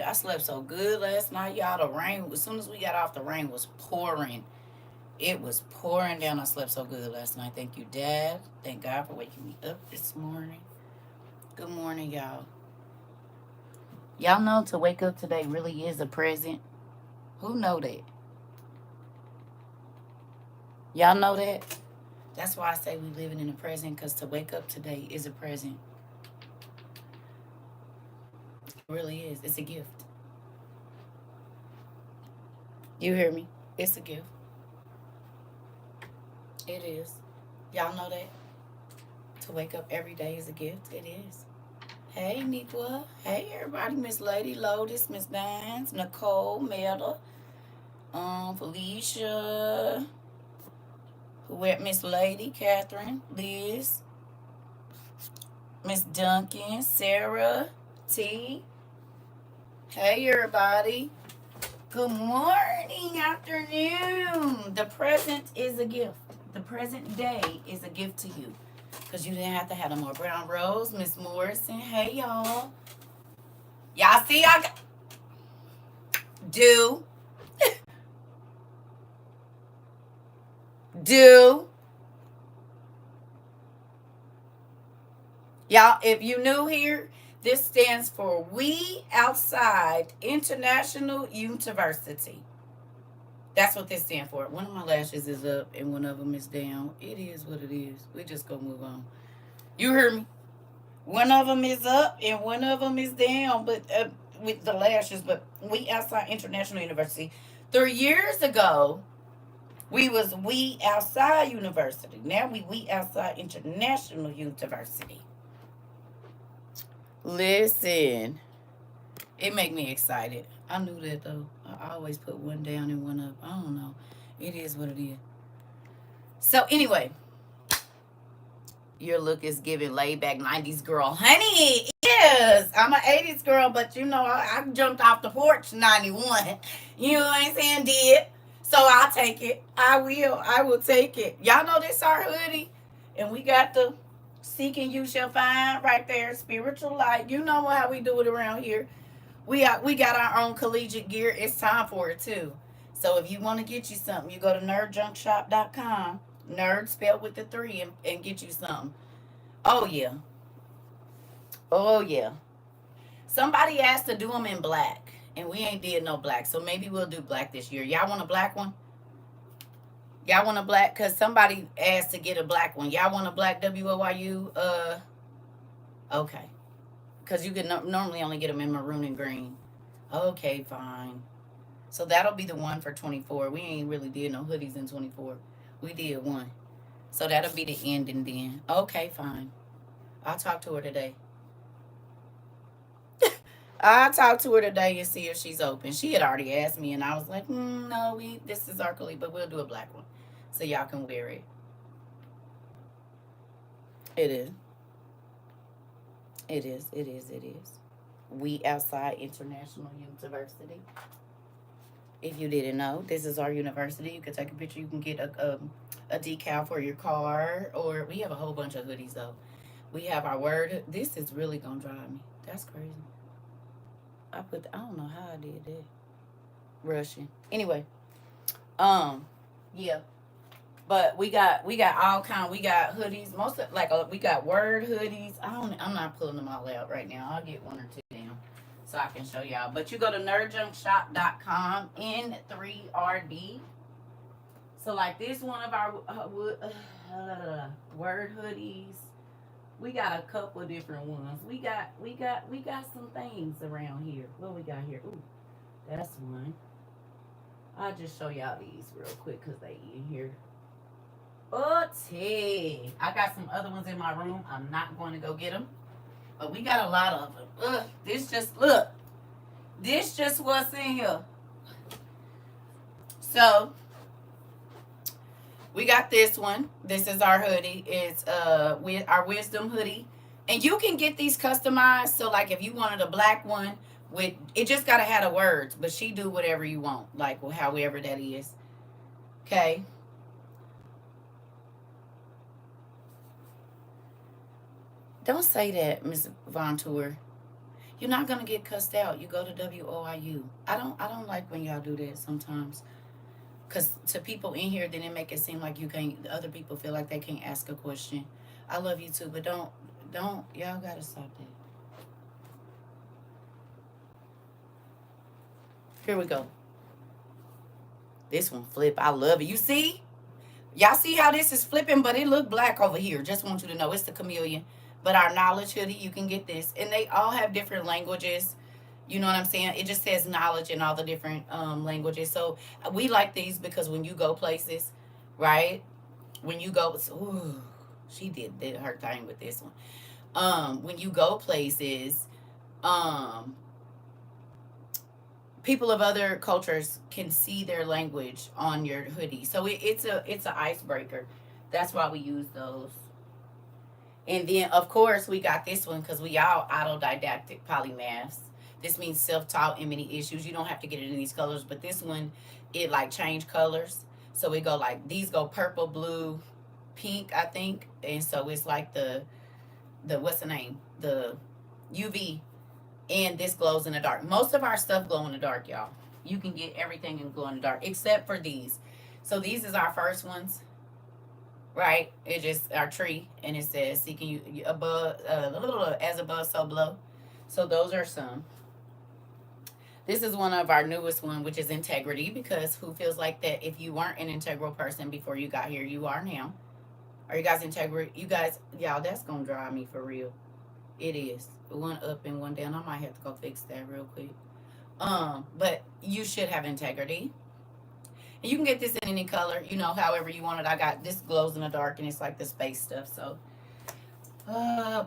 I slept so good last night, y'all. The rain, as soon as we got off, the rain was pouring. It was pouring down. I slept so good last night. Thank you, Dad. Thank God for waking me up this morning. Good morning, y'all. Y'all know to wake up today really is a present. Who know that? Y'all know that? That's why I say we living in the present, because to wake up today is a present. It really is. It's a gift. You hear me? It's a gift. It is. Y'all know that? To wake up every day is a gift. It is. Hey, Niqua. Hey, everybody. Miss Lady Lotus, Miss Dines, Nicole, Melda, Felicia, Miss Lady, Catherine, Liz, Miss Duncan, Sarah, T. Hey, everybody. Good morning, afternoon. The present is a gift. The present day is a gift to you. Because you didn't have to have no more brown rose. Miss Morrison. Hey, y'all. Y'all see I got... Do. Do. Y'all, if you new here, this stands for We Outside International University. That's what this stands for. One of my lashes is up and one of them is down. It is what it is. We just gonna move on. You hear me? One of them is up and one of them is down, but with the lashes. But We Outside International University. 3 years ago, we was We Outside University. Now we Outside International University. Listen, it make me excited. I knew that though. I always put one down and one up. I don't know. It is what it is. So anyway, your look is giving laid back 90s girl. Honey, it is. I'm an 80s girl, but you know, I jumped off the porch 91. You know what I'm saying? Did. So I'll take it. I will. I will take it. Y'all know this our hoodie. And we got the Seek and You Shall Find right there. Spiritual light. You know how we do it around here. We got our own collegiate gear. It's time for it too. So if you want to get you something, you go to nerdjunkshop.com. Nerd spelled with the 3 and get you something. Oh yeah. Oh yeah. Somebody asked to do them in black, and we ain't did no black. So maybe we'll do black this year. Y'all want a black one? Y'all want a black? Because somebody asked to get a black one. Y'all want a black WOYU? Okay. Because you can normally only get them in maroon and green. Okay, fine. So that'll be the one for 24. We ain't really did no hoodies in 24. We did one. So that'll be the ending then. Okay, fine. I'll talk to her today. I'll talk to her today and see if she's open. She had already asked me, and I was like, no, this is our colleague, but we'll do a black one. So y'all can wear it. It is. It is. It is. It is. We Outside International University. If you didn't know, this is our university. You can take a picture. You can get a decal for your car, or we have a whole bunch of hoodies though. We have our word. This is really gonna drive me. That's crazy. I don't know how I did that. Russian. Anyway, yeah. But we got all kind. We got hoodies. Most of we got word hoodies. I'm not pulling them all out right now. I'll get one or two down so I can show y'all. But you go to nerdjunkshop.com N3RD. So like this one of our word hoodies. We got a couple of different ones. We got some things around here. What we got here? Ooh, that's one. I'll just show y'all these real quick because they in here. I got some other ones in my room. I'm not going to go get them. But we got a lot of them. This just what's in here. So, we got this one. This is our hoodie. It's with our wisdom hoodie. And you can get these customized. So, like, if you wanted a black one, with it just got to have the words. But she do whatever you want. Like, however that is. Okay. Don't say that, Miss Von Tour. You're not gonna get cussed out. You go to WOIU. I don't like when y'all do that sometimes. Cause to people in here, then it make it seem like you can't. Other people feel like they can't ask a question. I love you too, but don't. Y'all gotta stop that. Here we go. This one flip. I love it. You see? Y'all see how this is flipping, but it look black over here. Just want you to know it's the chameleon. But our knowledge hoodie, you can get this. And they all have different languages. You know what I'm saying? It just says knowledge in all the different languages. So we like these because when you go places, right? When you go, ooh, she did her thing with this one. When you go places, um, people of other cultures can see their language on your hoodie. So it's a icebreaker. That's why we use those. And then of course we got this one because we all autodidactic polymaths. This means self-taught in many issues. You don't have to get it in these colors, but this one it like change colors. So we go like these go purple, blue, pink, I think. And so it's like the what's the name? The UV, and this glows in the dark. Most of our stuff glow in the dark, y'all. You can get everything in glow in the dark except for these. So these is our first ones, right? It just our tree, and it says seeking you above, as above, so below. So those are some. This is one of our newest one, which is integrity, because who feels like that if you weren't an integral person before you got here, you are now. Are you guys integral? You guys, y'all, that's gonna drive me for real. It is. One up and one down. I might have to go fix that real quick. But you should have integrity. And you can get this in any color, however you want it. I got this glows in the dark and it's like the space stuff. So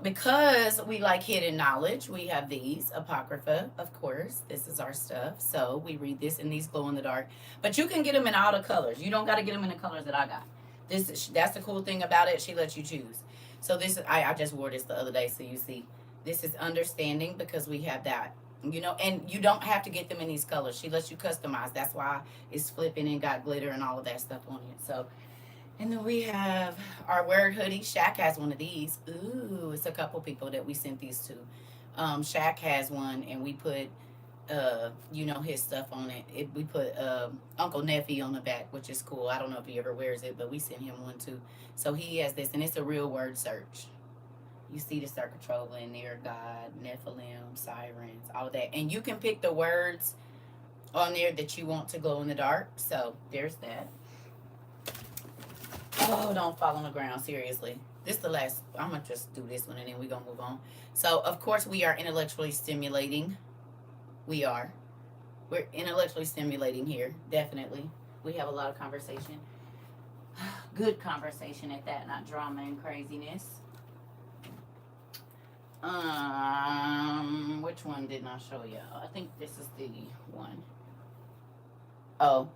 because we like hidden knowledge, we have these Apocrypha, of course. This is our stuff. So we read this in these glow in the dark. But you can get them in all the colors. You don't got to get them in the colors that I got. That's the cool thing about it. She lets you choose. So this is I just wore this the other day, so you see. This is understanding because we have that. And you don't have to get them in these colors. She lets you customize. That's why it's flipping and got glitter and all of that stuff on it. So, and then we have our word hoodie. Shaq has one of these. Ooh, it's a couple people that we sent these to. Shaq has one, and we put his stuff on it. We put Uncle Neffy on the back, which is cool. I don't know if he ever wears it, but we sent him one too. So he has this, and it's a real word search. You see the CERCA TROVA in there, God, Nephilim, sirens, all of that. And you can pick the words on there that you want to glow in the dark. So there's that. Oh, don't fall on the ground, seriously. This is the last. I'm going to just do this one and then we're going to move on. So, of course, we are intellectually stimulating. We are. We're intellectually stimulating here, definitely. We have a lot of conversation. Good conversation at that, not drama and craziness. Which one didn't I show you? I think this is the one. Oh,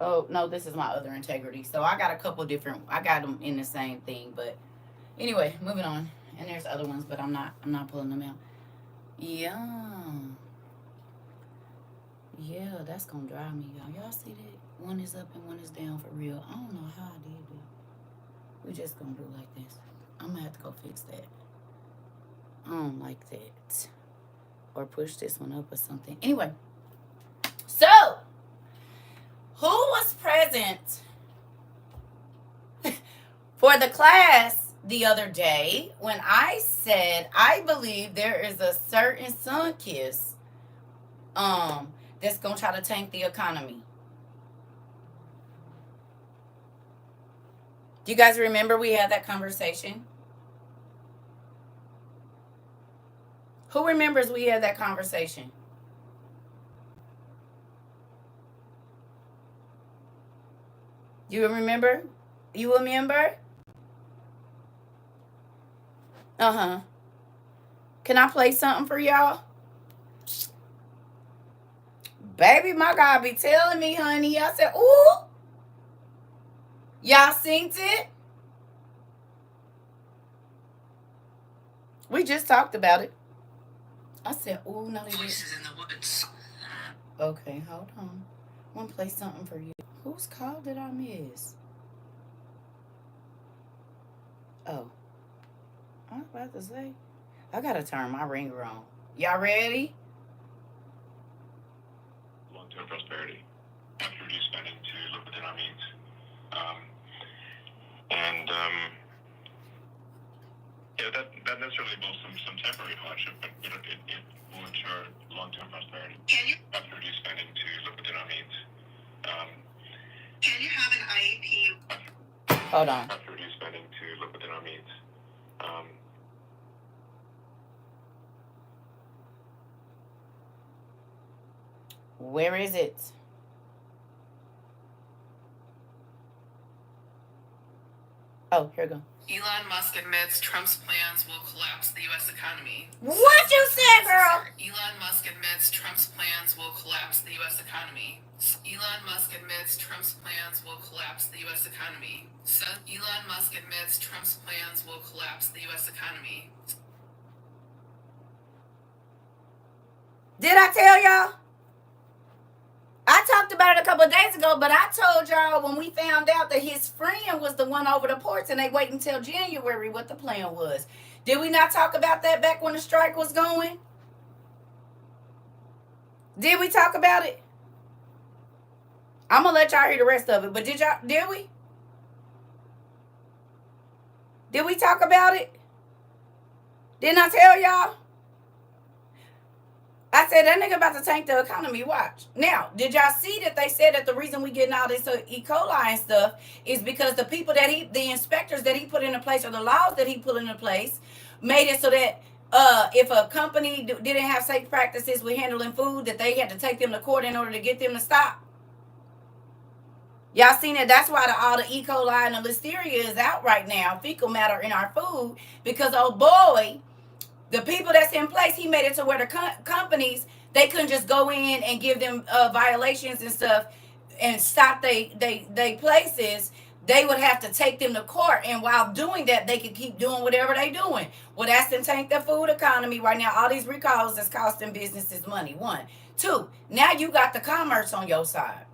no, this is my other integrity. So I got a couple different. I got them in the same thing, but anyway, moving on. And there's other ones, but I'm not pulling them out. Yeah, that's gonna drive me, y'all. Y'all see that? One is up and one is down for real. I don't know how I did that. We just gonna do it like this. I'm gonna have to go fix that. I don't like that. Or push this one up or something. Anyway, so who was present for the class the other day when I said I believe there is a certain sun kiss that's gonna try to tank the economy? Do you guys remember we had that conversation? Who remembers we had that conversation? You remember? You remember? Uh-huh. Can I play something for y'all? Baby, my God be telling me, honey. I said, ooh. Y'all synced it? We just talked about it. I said, ooh, no, they didn't. Voices in the woods. Okay, hold on. I want to play something for you. Whose call did I miss? Oh. I was about to say. I got to turn my ringer on. Y'all ready? Long-term prosperity. Have to reduce spending to live within our means. Um, and yeah, that necessarily involves some temporary hardship, but it will ensure long-term prosperity. Can you have to reduce spending to live within our means? Um, can you have an IEP? Hold on. Have to reduce spending to live within our means. Um, Where is it? Oh, here we go. Elon Musk admits Trump's plans will collapse the U.S. economy. What you said, girl? Elon Musk admits Trump's plans will collapse the U.S. economy. Elon Musk admits Trump's plans will collapse the U.S. economy. Elon Musk admits Trump's plans will collapse the U.S. economy. Did I tell y'all? I talked about it a couple of days ago, but I told y'all when we found out that his friend was the one over the ports and they waited until January what the plan was. Did we not talk about that back when the strike was going? Did we talk about it? I'm going to let y'all hear the rest of it, but did we? Did we talk about it? Didn't I tell y'all? I said, that nigga about to tank the economy, watch. Now, did y'all see that they said that the reason we getting all this E. coli and stuff is because the people that the inspectors that he put into place, or the laws that he put into place, made it so that if a company didn't have safe practices with handling food, that they had to take them to court in order to get them to stop. Y'all seen it? That's why all the E. coli and the listeria is out right now, fecal matter in our food, because, oh boy, the people that's in place, he made it to where the companies, they couldn't just go in and give them violations and stuff and stop they places. They would have to take them to court, and while doing that, they could keep doing whatever they doing. Well, that's to tank the food economy right now. All these recalls is costing businesses money. 1, 2. Now you got the commerce on your side.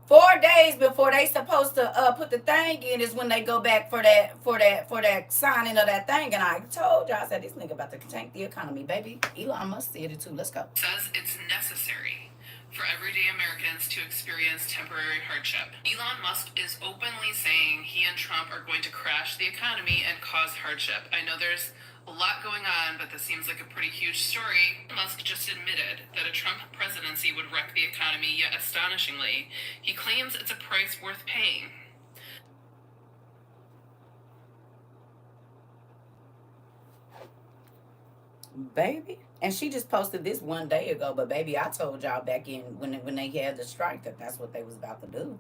4 days before they supposed to put the thing in is when they go back for that signing of that thing. And I told you, I said, this nigga about to tank the economy, baby. Elon Musk said it too. Let's go. Says it's necessary for everyday Americans to experience temporary hardship. Elon Musk is openly saying he and Trump are going to crash the economy and cause hardship. I know there's a lot going on, but this seems like a pretty huge story. Musk just admitted that a Trump presidency would wreck the economy, yet astonishingly, he claims it's a price worth paying. Baby. And she just posted this 1 day ago, but baby, I told y'all back in when they had the strike that that's what they was about to do.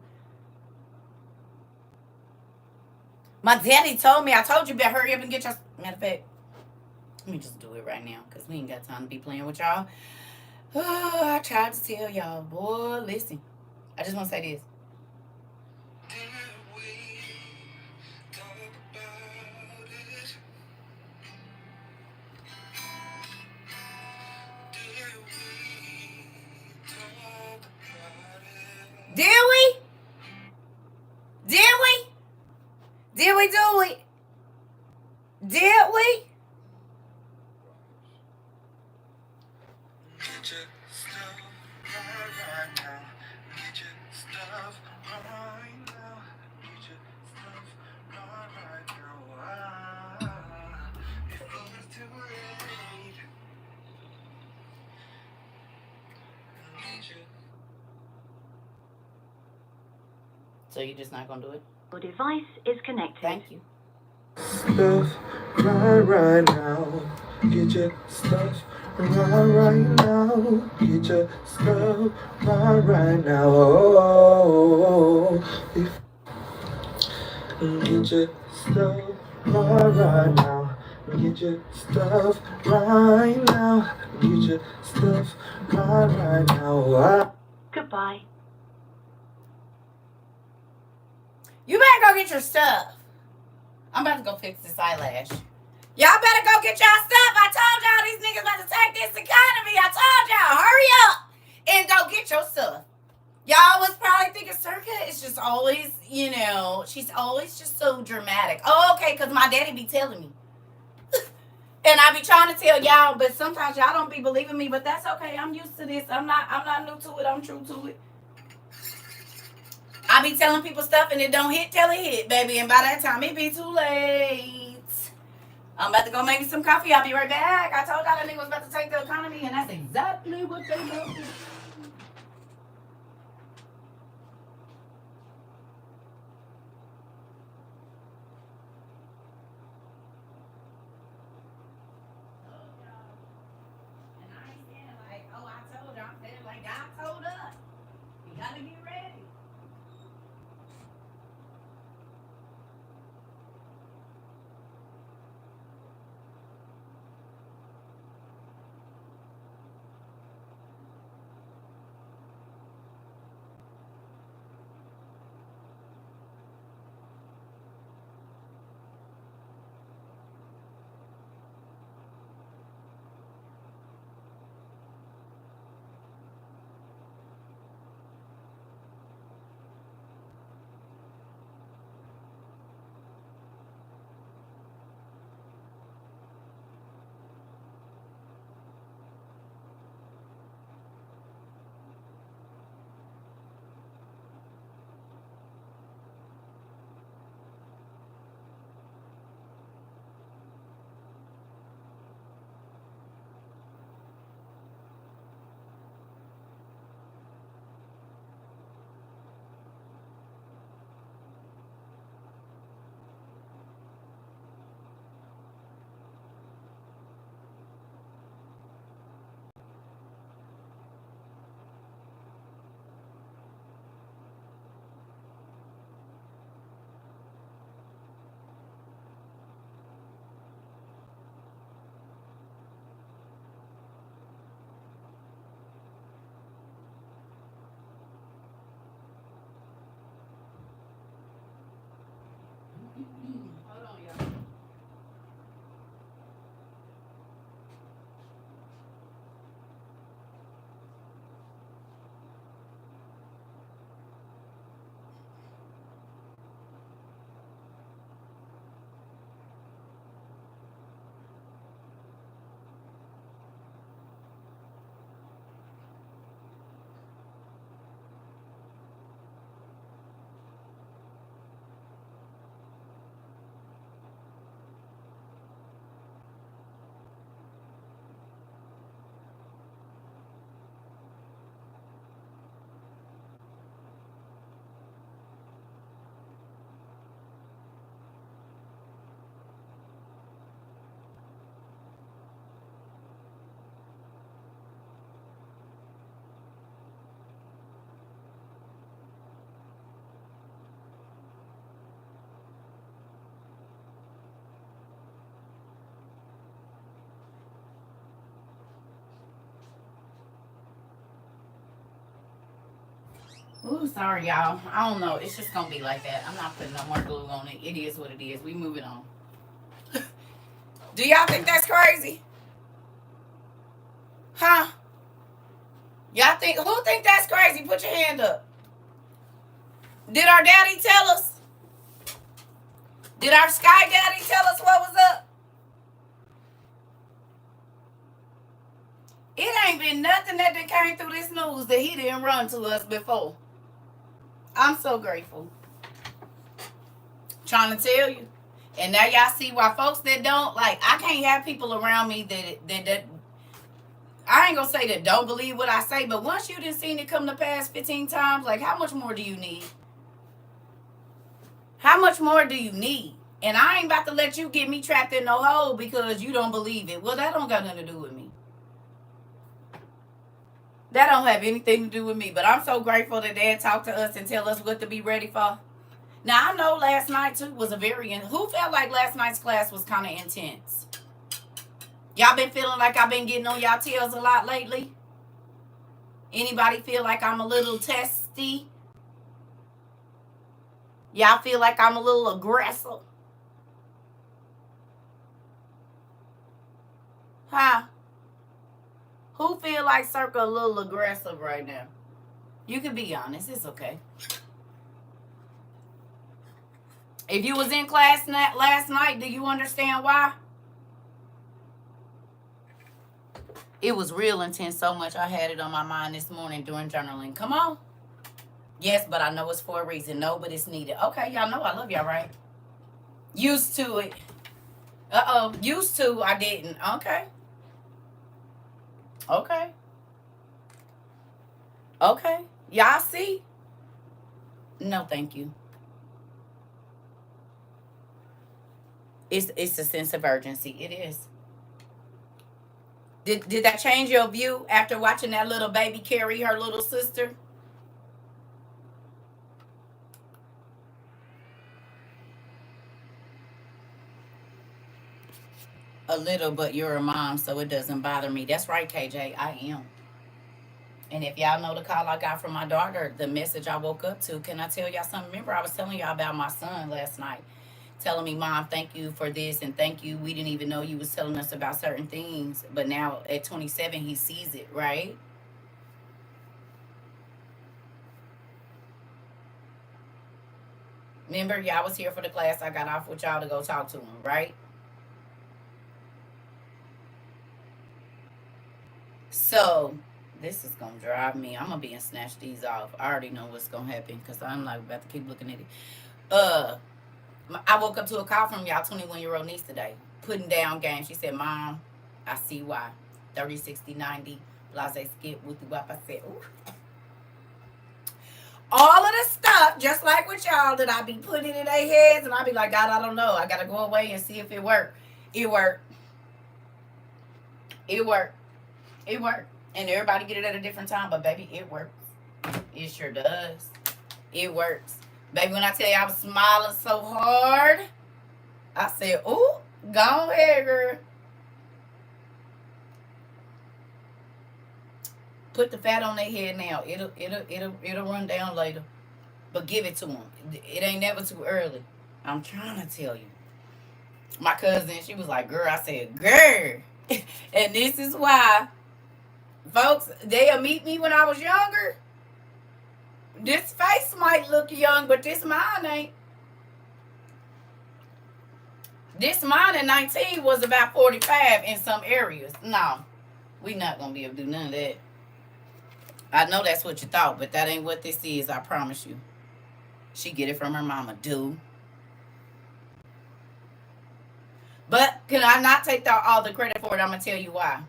My daddy told me, I told you better hurry up and get your, matter of fact, let me just do it right now, because we ain't got time to be playing with y'all. Oh, I tried to tell y'all, boy, listen. I just want to say this. Did we? Did we? Did we do it? Did we? So you're just not gonna do it? Your device is connected. Thank you. Stuff right now. Get your stuff right now. Get your stuff right now. Oh, get your stuff right now. Get your stuff right now. Get your stuff right now. Goodbye. You better go get your stuff. I'm about to go fix this eyelash. Y'all better go get y'all stuff. I told y'all these niggas about to take this economy. I told y'all, hurry up and go get your stuff. Y'all was probably thinking CERCA is just always, she's always just so dramatic. Oh, okay, because my daddy be telling me. And I be trying to tell y'all, but sometimes y'all don't be believing me. But that's okay. I'm used to this. I'm not new to it. I'm true to it. I be telling people stuff and it don't hit till it hit, baby. And by that time, it be too late. I'm about to go make me some coffee. I'll be right back. I told y'all that nigga was about to take the economy, and that's exactly what they love. And I ain't saying like, oh, I told you. I'm saying like God told us. You gotta get ready. Hold on, y'all. Ooh, sorry, y'all. I don't know. It's just gonna be like that. I'm not putting no more glue on it. It is what it is. We moving on. Do y'all think that's crazy? Huh? Y'all think who think that's crazy? Put your hand up. Did our daddy tell us? Did our sky daddy tell us what was up? It ain't been nothing that came through this news that he didn't run to us before. I'm so grateful. Trying to tell you. And now y'all see why folks that don't like I can't have people around me that I ain't gonna say that don't believe what I say, but once you done seen it come to pass 15 times, like how much more do you need? How much more do you need? And I ain't about to let you get me trapped in no hole because you don't believe it. Well, that don't got nothing to do with me. That don't have anything to do with me. But I'm so grateful that Dad talked to us and tell us what to be ready for. Now, I know last night, too, was a who felt like last night's class was kind of intense? Y'all been feeling like I've been getting on y'all tails a lot lately? Anybody feel like I'm a little testy? Y'all feel like I'm a little aggressive? Huh? Who feel like CERCA a little aggressive right now? You can be honest. It's okay. If you was in class last night, do you understand why? It was real intense, so much I had it on my mind this morning during journaling. Come on. Yes, but I know it's for a reason. No, but it's needed. Okay, y'all know I love y'all, right? Used to it. Uh-oh. Used to, I didn't. Okay. Okay. Okay. Y'all see? No, thank you. It's a sense of urgency. It is. Did that change your view after watching that little baby carry her little sister? A little, but you're a mom, so it doesn't bother me. That's right, KJ. I am. And if y'all know the call I got from my daughter, the message I woke up to, can I tell y'all something? Remember, I was telling y'all about my son last night, telling me, Mom, thank you for this and thank you. We didn't even know you was telling us about certain things, but now at 27, he sees it, right? Remember, y'all was here for the class. I got off with y'all to go talk to him, right? So this is gonna drive me. I'm gonna be and snatch these off. I already know what's gonna happen because I'm like about to keep looking at it. Uh, I woke up to a call from y'all 21-year-old niece today, putting down game. She said, Mom, I see why. 30, 60, 90, blase skip, whoopie wop. I said, ooh. All of the stuff, just like with y'all, that I be putting in their heads, and I be like, God, I don't know. I gotta go away and see if it worked. It worked. It worked. It worked. And everybody get it at a different time, but baby, it works. It sure does. It works. Baby, when I tell you I was smiling so hard, I said, ooh, go ahead, girl. Put the fat on their head now. It'll run down later. But give it to them. It ain't never too early. I'm trying to tell you. My cousin, she was like, girl. I said, girl. And this is why, folks, they'll meet me when I was younger. This face might look young, but this mine ain't. This mine at 19 was about 45 in some areas. No, we not going to be able to do none of that. I know that's what you thought, but that ain't what this is, I promise you. She get it from her mama, dude. But can I not take all the credit for it? I'm going to tell you why.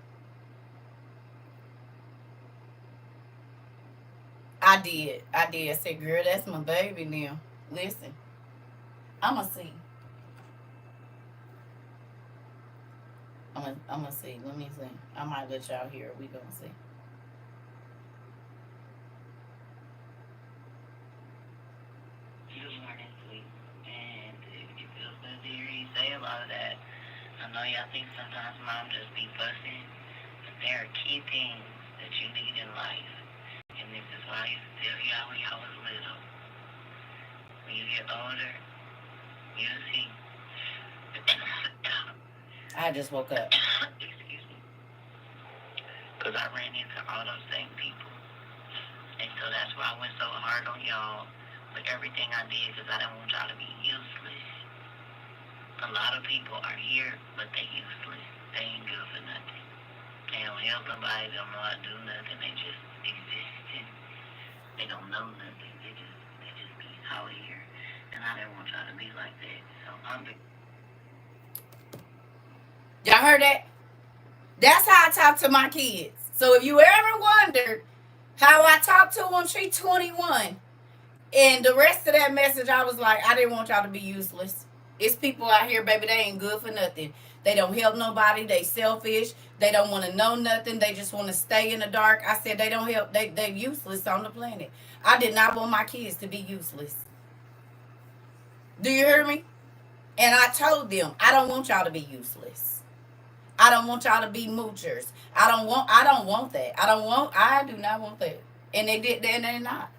I did. I said, girl, that's my baby now. Listen, I'm going to see. I'm gonna see. Let me see. I might let y'all hear. We gonna see. Good morning, sweet. And if you feel good to hear you say a lot of that, I know y'all think sometimes mom just be fussing, but there are key things that you need in life. And this is why I used to tell y'all when y'all was little. When you get older, you'll see. I just woke up. Excuse me. Because I ran into all those same people. And so that's why I went so hard on y'all with everything I did, because I didn't want y'all to be useless. A lot of people are here, but they useless. They ain't good for nothing. They don't help nobody. They don't know how to do nothing. They just existing. They don't know nothing. They just be out here. And I didn't want y'all to be like that. So I'm Y'all heard that? That's how I talk to my kids. So if you ever wondered how I talk to them, she's 21. And the rest of that message, I was like, I didn't want y'all to be useless. It's people out here, baby, they ain't good for nothing. They don't help nobody. They selfish. They don't want to know nothing. They just want to stay in the dark. I said they don't help. They're useless on the planet. I did not want my kids to be useless. Do you hear me? And I told them, I don't want y'all to be useless. I don't want y'all to be moochers. I don't want that. I do not want that. And they did that and they're not.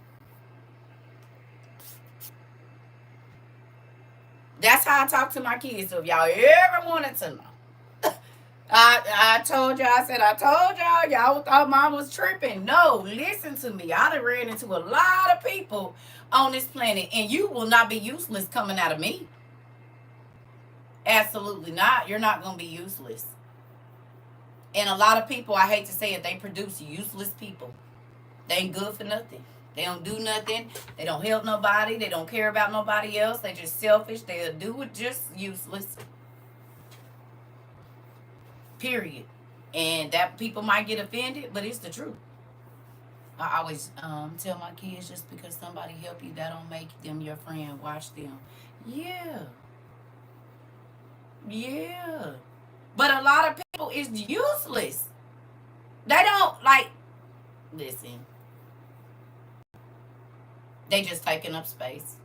That's how I talk to my kids. So if y'all ever wanted to know. I told y'all, y'all thought mom was tripping. No, listen to me. I done ran into a lot of people on this planet, and you will not be useless coming out of me. Absolutely not. You're not going to be useless. And a lot of people, I hate to say it, they produce useless people. They ain't good for nothing. They don't do nothing. They don't help nobody. They don't care about nobody else. They just selfish. They'll do it just useless. Period. And that people might get offended, but it's the truth. I always tell my kids, just because somebody help you, that don't make them your friend. Watch them. Yeah. Yeah. But a lot of people is useless. They don't like, listen, they just taking up space.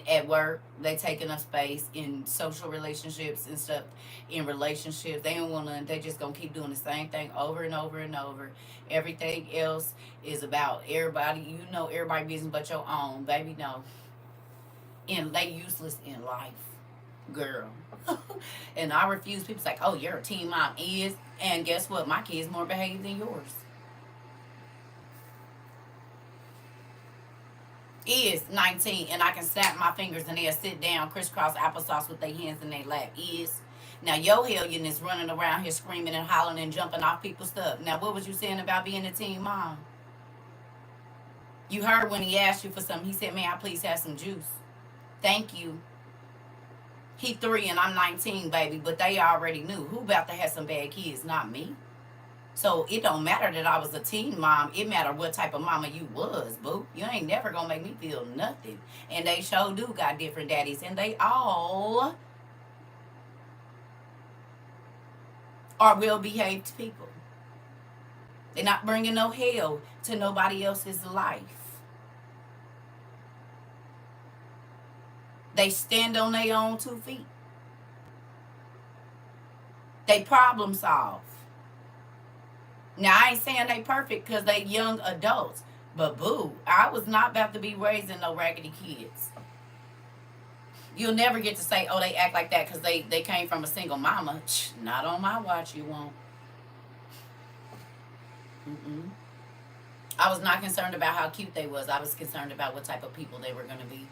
At work, they taking up space in social relationships and stuff. In relationships, they don't want to. They just gonna keep doing the same thing over and over and over. Everything else is about everybody. You know, everybody business but your own, baby. No, and they useless in life, girl. And I refuse. People's like, oh, you're a teen mom. Is, and guess what? My kid's more behaved than yours. Is 19 and I can snap my fingers and they'll sit down crisscross applesauce with their hands in their lap. Is, now your hellion is running around here screaming and hollering and jumping off people's stuff. Now what was you saying about being a teen mom? You heard when he asked you for something, he said, may I please have some juice? Thank you. He 3 and I'm 19, baby, but they already knew who about to have some bad kids, not me. So it don't matter that I was a teen mom. It matter what type of mama you was, boo. You ain't never gonna make me feel nothing. And they sure do got different daddies, and they all are well-behaved people. They're not bringing no hell to nobody else's life. They stand on their own 2 feet. They problem solve. Now, I ain't saying they perfect because they young adults. But, boo, I was not about to be raising no raggedy kids. You'll never get to say, oh, they act like that because they came from a single mama. Not on my watch, you won't. Mm-mm. I was not concerned about how cute they was. I was concerned about what type of people they were going to be.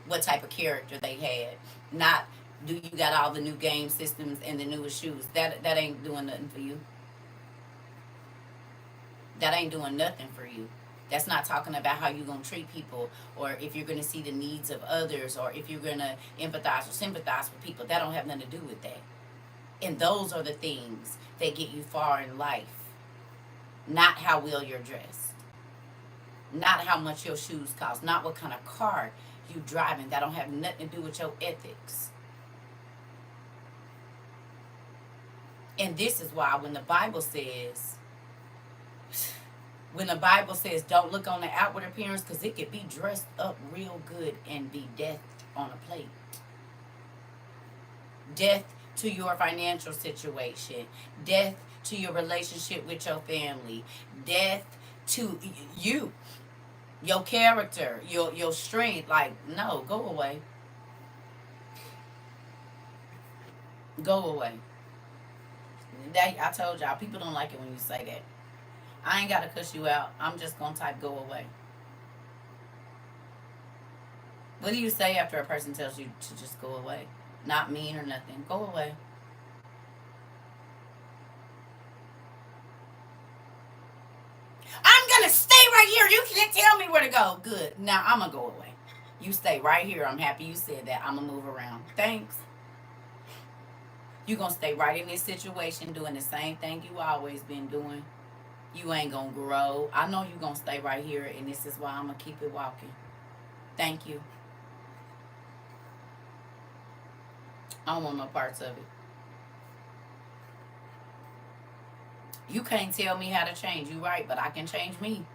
What type of character they had. Not, do you got all the new game systems and the newest shoes. That ain't doing nothing for you. That ain't doing nothing for you. That's not talking about how you're going to treat people, or if you're going to see the needs of others, or if you're going to empathize or sympathize with people. That don't have nothing to do with that. And those are the things that get you far in life. Not how well you're dressed. Not how much your shoes cost. Not what kind of car you driving. That don't have nothing to do with your ethics. And this is why when the Bible says, don't look on the outward appearance, because it could be dressed up real good and be death on a plate. Death to your financial situation. Death to your relationship with your family. Death to you. Your character. Your strength. Like, no, go away. Go away. I told y'all, people don't like it when you say that. I ain't got to cuss you out. I'm just going to type go away. What do you say after a person tells you to just go away? Not mean or nothing. Go away. I'm going to stay right here. You can't tell me where to go. Good. Now I'm going to go away. You stay right here. I'm happy you said that. I'm going to move around. Thanks. You're going to stay right in this situation doing the same thing you always been doing. You ain't going to grow. I know you're going to stay right here, and this is why I'm going to keep it walking. Thank you. I don't want no parts of it. You can't tell me how to change. You right, but I can change me.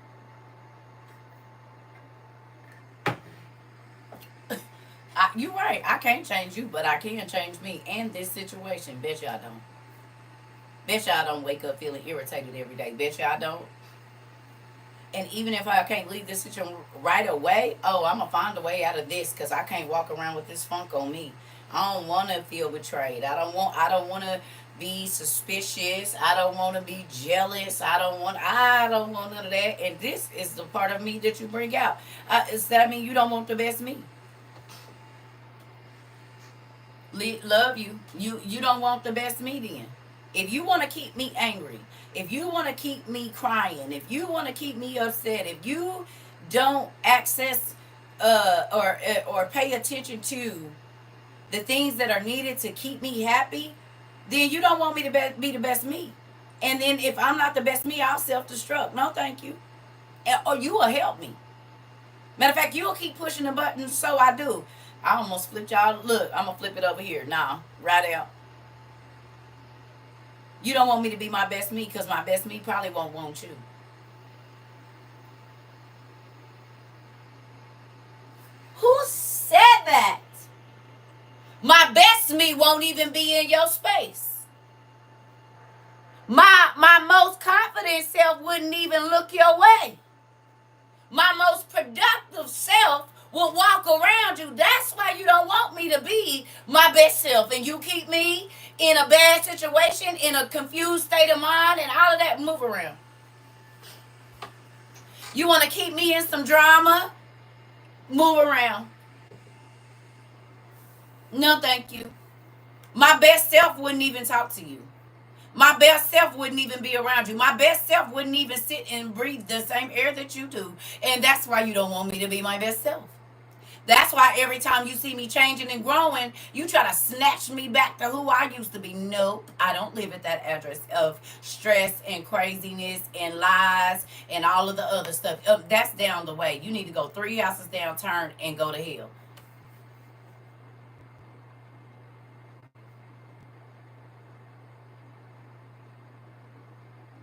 You right. I can't change you, but I can change me and this situation. Bet y'all don't. Bet y'all don't wake up feeling irritated every day. Bet y'all don't. And even if I can't leave this situation right away, I'm going to find a way out of this, because I can't walk around with this funk on me. I don't want to feel betrayed. I don't want to be suspicious. I don't want to be jealous. I don't want none of that. And this is the part of me that you bring out. Does that mean you don't want the best me? Love you. You don't want the best me then. If you want to keep me angry, if you want to keep me crying, if you want to keep me upset, if you don't access or pay attention to the things that are needed to keep me happy, then you don't want me to be the best me. And then if I'm not the best me, I'll self-destruct. No, thank you. Or you will help me. Matter of fact, you'll keep pushing the buttons, so I do. I almost flipped y'all. Look, I'm going to flip it over here. Nah, right out. You don't want me to be my best me because my best me probably won't want you. Who said that? My best me won't even be in your space. My most confident self wouldn't even look your way. My most productive self will walk around you. That's why you don't want me to be my best self. And you keep me in a bad situation, in a confused state of mind, and all of that. Move around. You want to keep me in some drama? Move around. No, thank you. My best self wouldn't even talk to you. My best self wouldn't even be around you. My best self wouldn't even sit and breathe the same air that you do. And that's why you don't want me to be my best self. That's why every time you see me changing and growing, you try to snatch me back to who I used to be. Nope, I don't live at that address of stress and craziness and lies and all of the other stuff. That's down the way. You need to go 3 houses down, turn, and go to hell.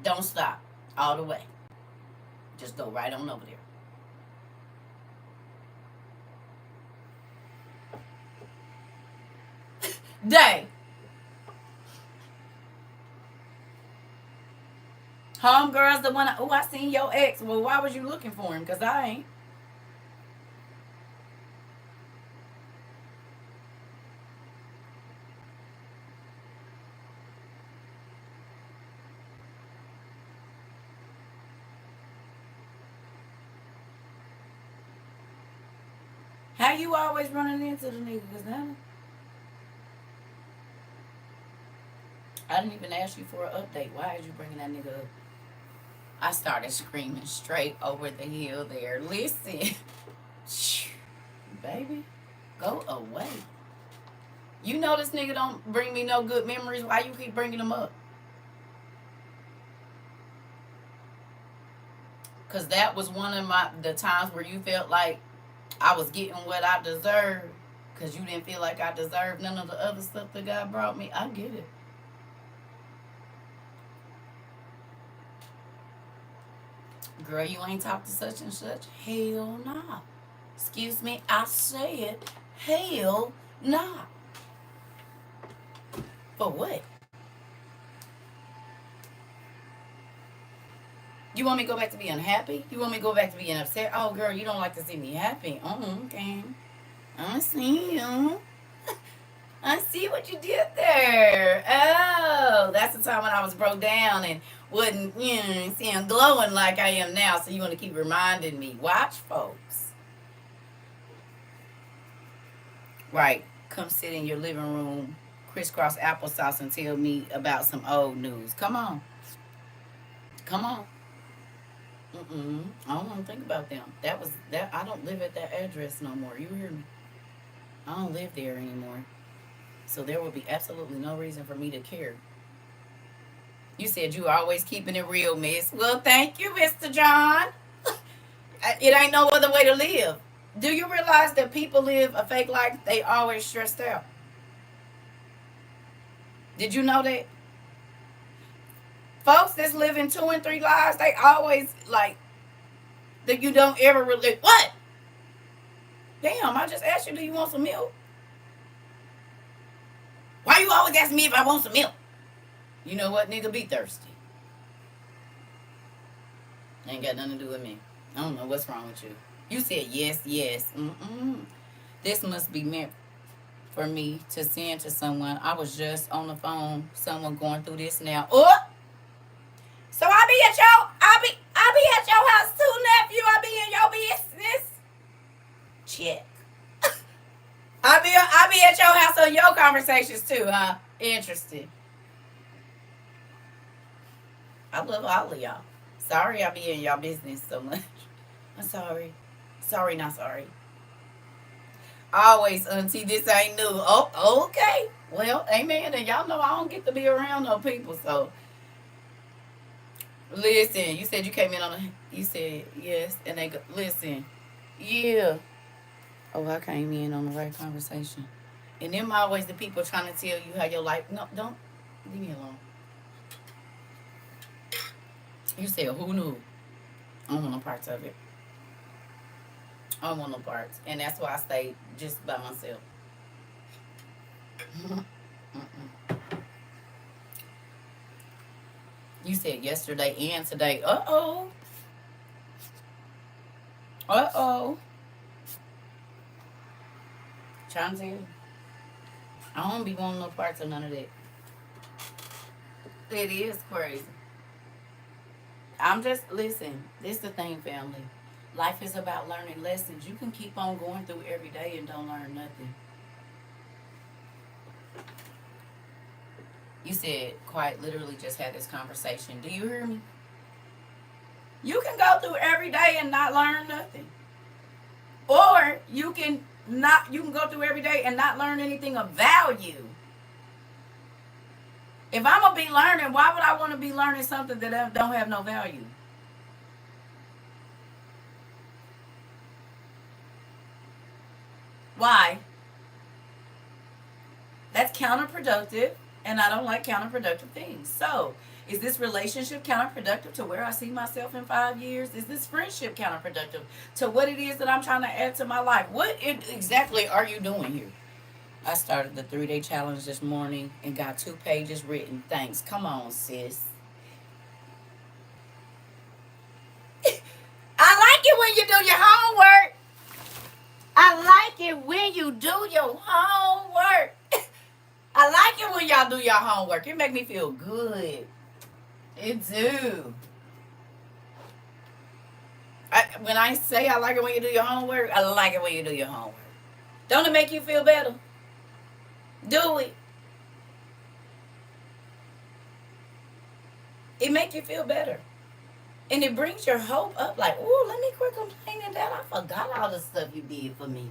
Don't stop all the way. Just go right on over there. Day. Homegirl's the one. Oh, I seen your ex. Well, why was you looking for him? Because I ain't. How you always running into the nigga? Because now I didn't even ask you for an update. Why is you bringing that nigga up? I started screaming straight over the hill there. Listen. Baby, go away. You know this nigga don't bring me no good memories. Why you keep bringing them up? Because that was one of the times where you felt like I was getting what I deserved. Because you didn't feel like I deserved none of the other stuff that God brought me. I get it. Girl, you ain't talked to such and such? Hell nah. Excuse me, I said hell nah. For what? You want me to go back to being happy? You want me to go back to being upset? Oh, girl, you don't like to see me happy. Oh, okay. I see you. I see what you did there. Oh, that's the time when I was broke down and wouldn't, see, I'm glowing like I am now. So you want to keep reminding me. Watch, folks. Right. Come sit in your living room, crisscross applesauce, and tell me about some old news. Come on. Come on. I don't want to think about them. That was that. I don't live at that address no more. You hear me? I don't live there anymore. So there would be absolutely no reason for me to care. You said you were always keeping it real, miss. Well, thank you, Mr. John. It ain't no other way to live. Do you realize that people live a fake life? They always stressed out. Did you know that? Folks that's living 2 and 3 lives, they always like that you don't ever really. What? Damn, I just asked you, do you want some milk? Why you always ask me if I want some milk? You know what, nigga, be thirsty. Ain't got nothing to do with me. I don't know what's wrong with you. You said yes, yes. This must be meant for me to send to someone. I was just on the phone. Someone going through this now. Oh, so I be at your house too, nephew. I be in your business. Check. I be at your house on your conversations too, huh? Interesting. I love all of y'all. Sorry I be in y'all business so much. I'm sorry. Sorry, not sorry. Always, auntie, this ain't new. Oh, okay. Well, amen. And y'all know I don't get to be around no people. So, listen, you said you came in on a, you said yes. And they go, listen, yeah. Oh, I came in on the right conversation. And them always the people trying to tell you how your life, no, don't, leave me alone. You said, who knew? I don't want no parts of it. I don't want no parts. And that's why I stay just by myself. You said yesterday and today. Uh-oh. Uh-oh. Trying to tell you. I don't be wanting no parts of none of that. It is crazy. I'm just, listen, this the thing, family. Life is about learning lessons. You can keep on going through every day and don't learn nothing. You said, quite literally just had this conversation. Do you hear me? You can go through every day and not learn nothing. Or you can go through every day and not learn anything of value. If I'm gonna be learning, why would I want to be learning something that don't have no value? Why? That's counterproductive, and I don't like counterproductive things. So, is this relationship counterproductive to where I see myself in 5 years? Is this friendship counterproductive to what it is that I'm trying to add to my life? Exactly are you doing here? I started the 3-day challenge this morning and got 2 pages written. Thanks. Come on, sis. I like it when you do your homework. I like it when you do your homework. I like it when y'all do your homework. It make me feel good. It do. When I say I like it when you do your homework, I like it when you do your homework. Don't it make you feel better? Do it. It make you feel better. And it brings your hope up like, ooh, let me quit complaining that I forgot all the stuff you did for me.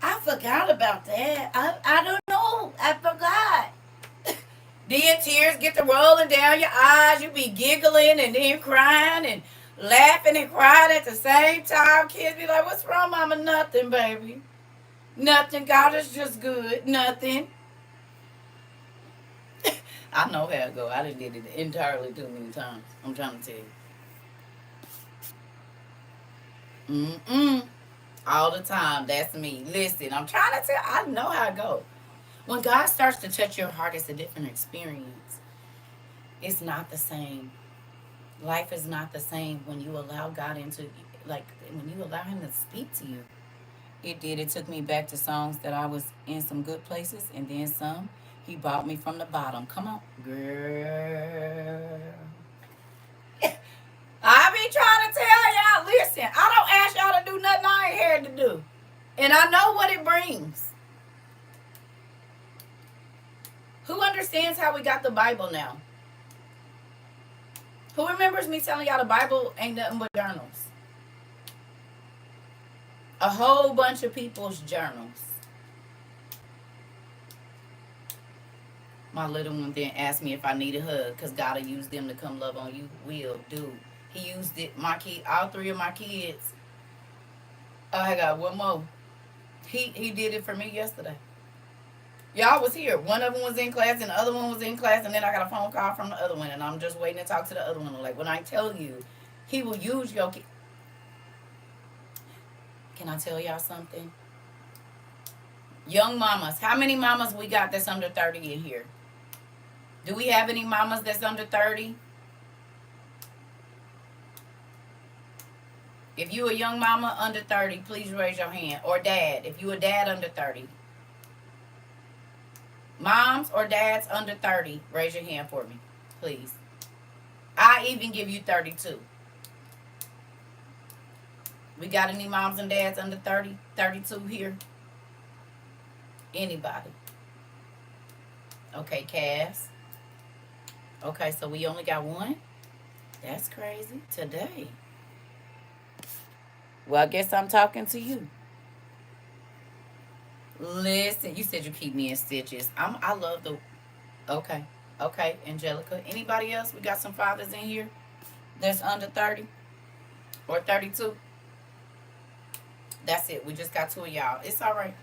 I forgot about that. I don't know. I forgot. Then tears get to rolling down your eyes. You be giggling and then crying and laughing and crying at the same time. Kids be like, what's wrong, mama? Nothing, baby. Nothing. God is just good. Nothing. I know how it go. I done did it entirely too many times. I'm trying to tell you. All the time. That's me. Listen, I'm trying to tell. I know how it go. When God starts to touch your heart, it's a different experience. It's not the same. Life is not the same when you allow God into, like, when you allow Him to speak to you. It did. It took me back to songs that I was in some good places, and then some. He brought me from the bottom. Come on, girl. I be trying to tell y'all, listen, I don't ask y'all to do nothing I ain't here to do. And I know what it brings. Who understands how we got the Bible now? Who remembers me telling y'all the Bible ain't nothing but journals? A whole bunch of people's journals. My little one then asked me if I need a hug because God will use them to come love on you. Will, dude. He used it. All 3 of my kids. Oh, I got one more. He did it for me yesterday. Y'all was here. One of them was in class and the other one was in class, and then I got a phone call from the other one, and I'm just waiting to talk to the other one. Like, when I tell you, He will use your kid. Can I tell y'all something? Young mamas. How many mamas we got that's under 30 in here? Do we have any mamas that's under 30? If you a young mama under 30, please raise your hand. Or dad, if you a dad under 30. Moms or dads under 30, raise your hand for me, please. I even give you 32. We got any moms and dads under 30, 32 here? Anybody? Okay, Cass. Okay, so we only got one? That's crazy. Today. Well, I guess I'm talking to you. Listen, you said you keep me in stitches. I love the okay. Okay, Angelica. Anybody else? We got some fathers in here that's under 30 or 32. That's it. We just got two of y'all. It's all right.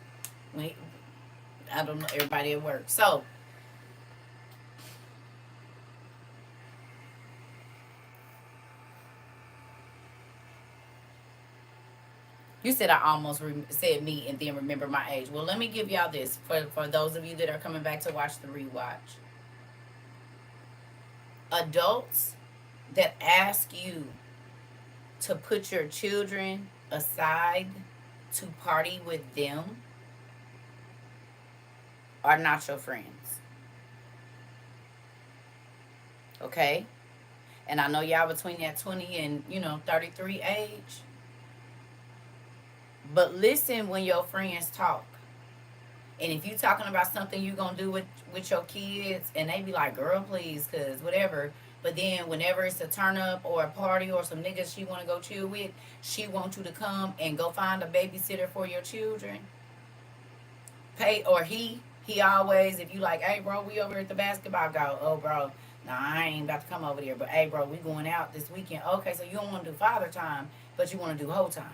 We I don't know everybody at work. So you said I almost said me and then remember my age. Well, let me give y'all this for those of you that are coming back to watch the rewatch. Adults that ask you to put your children aside to party with them are not your friends. Okay? And I know y'all between that 20 and, 33 age. But listen when your friends talk. And if you talking about something you gonna do with your kids and they be like, girl, please, cause whatever. But then whenever it's a turn up or a party or some niggas she wanna go chill with, she wants you to come and go find a babysitter for your children. Pay or he always, if you like, hey bro, we over at the basketball, go, oh bro, nah, I ain't about to come over there, but hey bro, we going out this weekend. Okay, so you don't want to do father time, but you want to do whole time.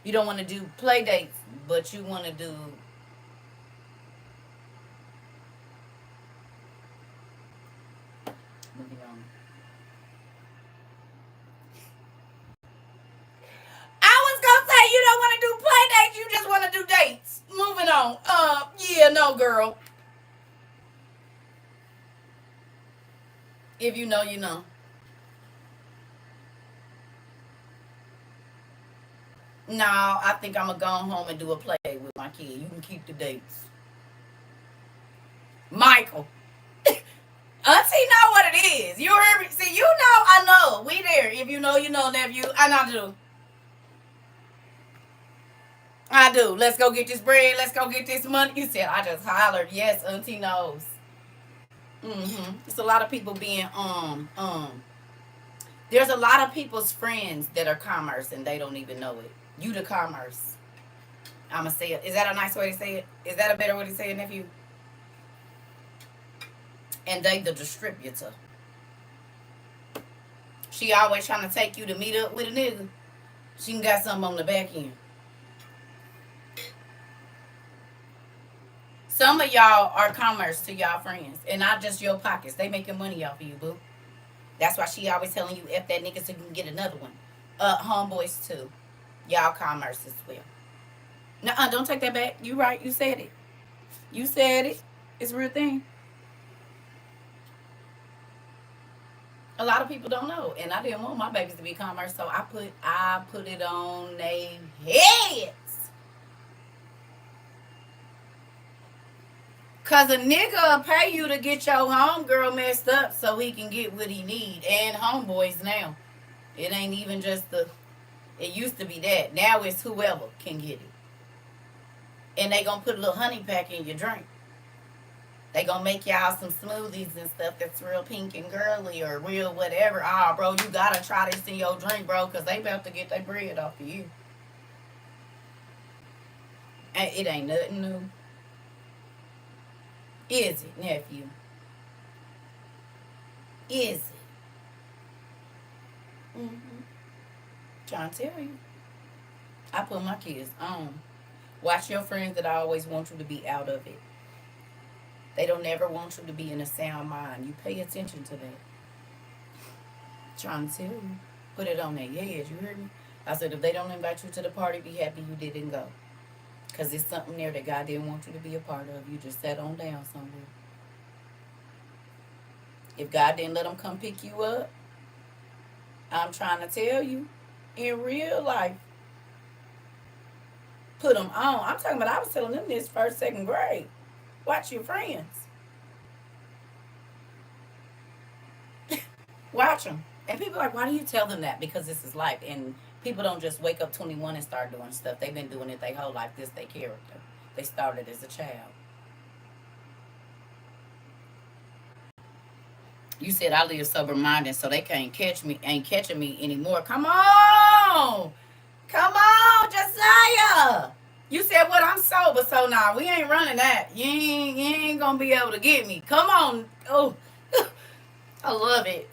You don't want to do play dates, but you want to do moving on. I was gonna say you don't want to do play dates, you just want to do dates. Moving on. Yeah, no girl. If you know, you know. No, I think I'm gonna go home and do a play date with my kid. You can keep the dates. Michael. Auntie know what it is. You heard me. See, you know, I know. We there. If you know, you know, nephew. And I do. I do. Let's go get this bread. Let's go get this money. You said I just hollered. Yes, Auntie knows. It's a lot of people being There's a lot of people's friends that are commerce and they don't even know it. You the commerce. I'ma say it. Is that a nice way to say it? Is that a better way to say it, nephew? And they the distributor. She always trying to take you to meet up with a nigga. She can got something on the back end. Some of y'all are commerce to y'all friends and not just your pockets. They making money off of you, boo. That's why she always telling you F that nigga so you can get another one. Homeboys too. Y'all commerce as well. Nuh-uh, don't take that back. You right. You said it. You said it. It's a real thing. A lot of people don't know, and I didn't want my babies to be commerce, so I put it on their heads. Cause a nigga will pay you to get your homegirl messed up so he can get what he need. And homeboys now. It ain't even just it used to be that. Now it's whoever can get it. And they gonna put a little honey pack in your drink. They gonna make y'all some smoothies and stuff that's real pink and girly or real whatever. Ah, bro, you gotta try this in your drink, bro, cause they about to get their bread off of you. And it ain't nothing new. Is it, nephew? Is it? Trying to tell you. I put my kids on. Watch your friends that always want you to be out of it. They don't ever want you to be in a sound mind. You pay attention to that. Trying to tell you. Put it on their heads. You heard me? I said, if they don't invite you to the party, be happy you didn't go. Because it's something there that God didn't want you to be a part of. You just sat on down somewhere. If God didn't let them come pick you up, I'm trying to tell you, in real life, put them on. I'm talking about, I was telling them this first, second grade. Watch your friends. Watch them. And people are like, why do you tell them that? Because this is life. And people don't just wake up 21 and start doing stuff. They've been doing it their whole life. This their character. They started as a child. You said I live sober minded, so they can't catch me, ain't catching me anymore. Come on. Come on, Josiah. You said what? I'm sober, so nah, we ain't running that. You ain't gonna be able to get me. Come on. Oh, I love it.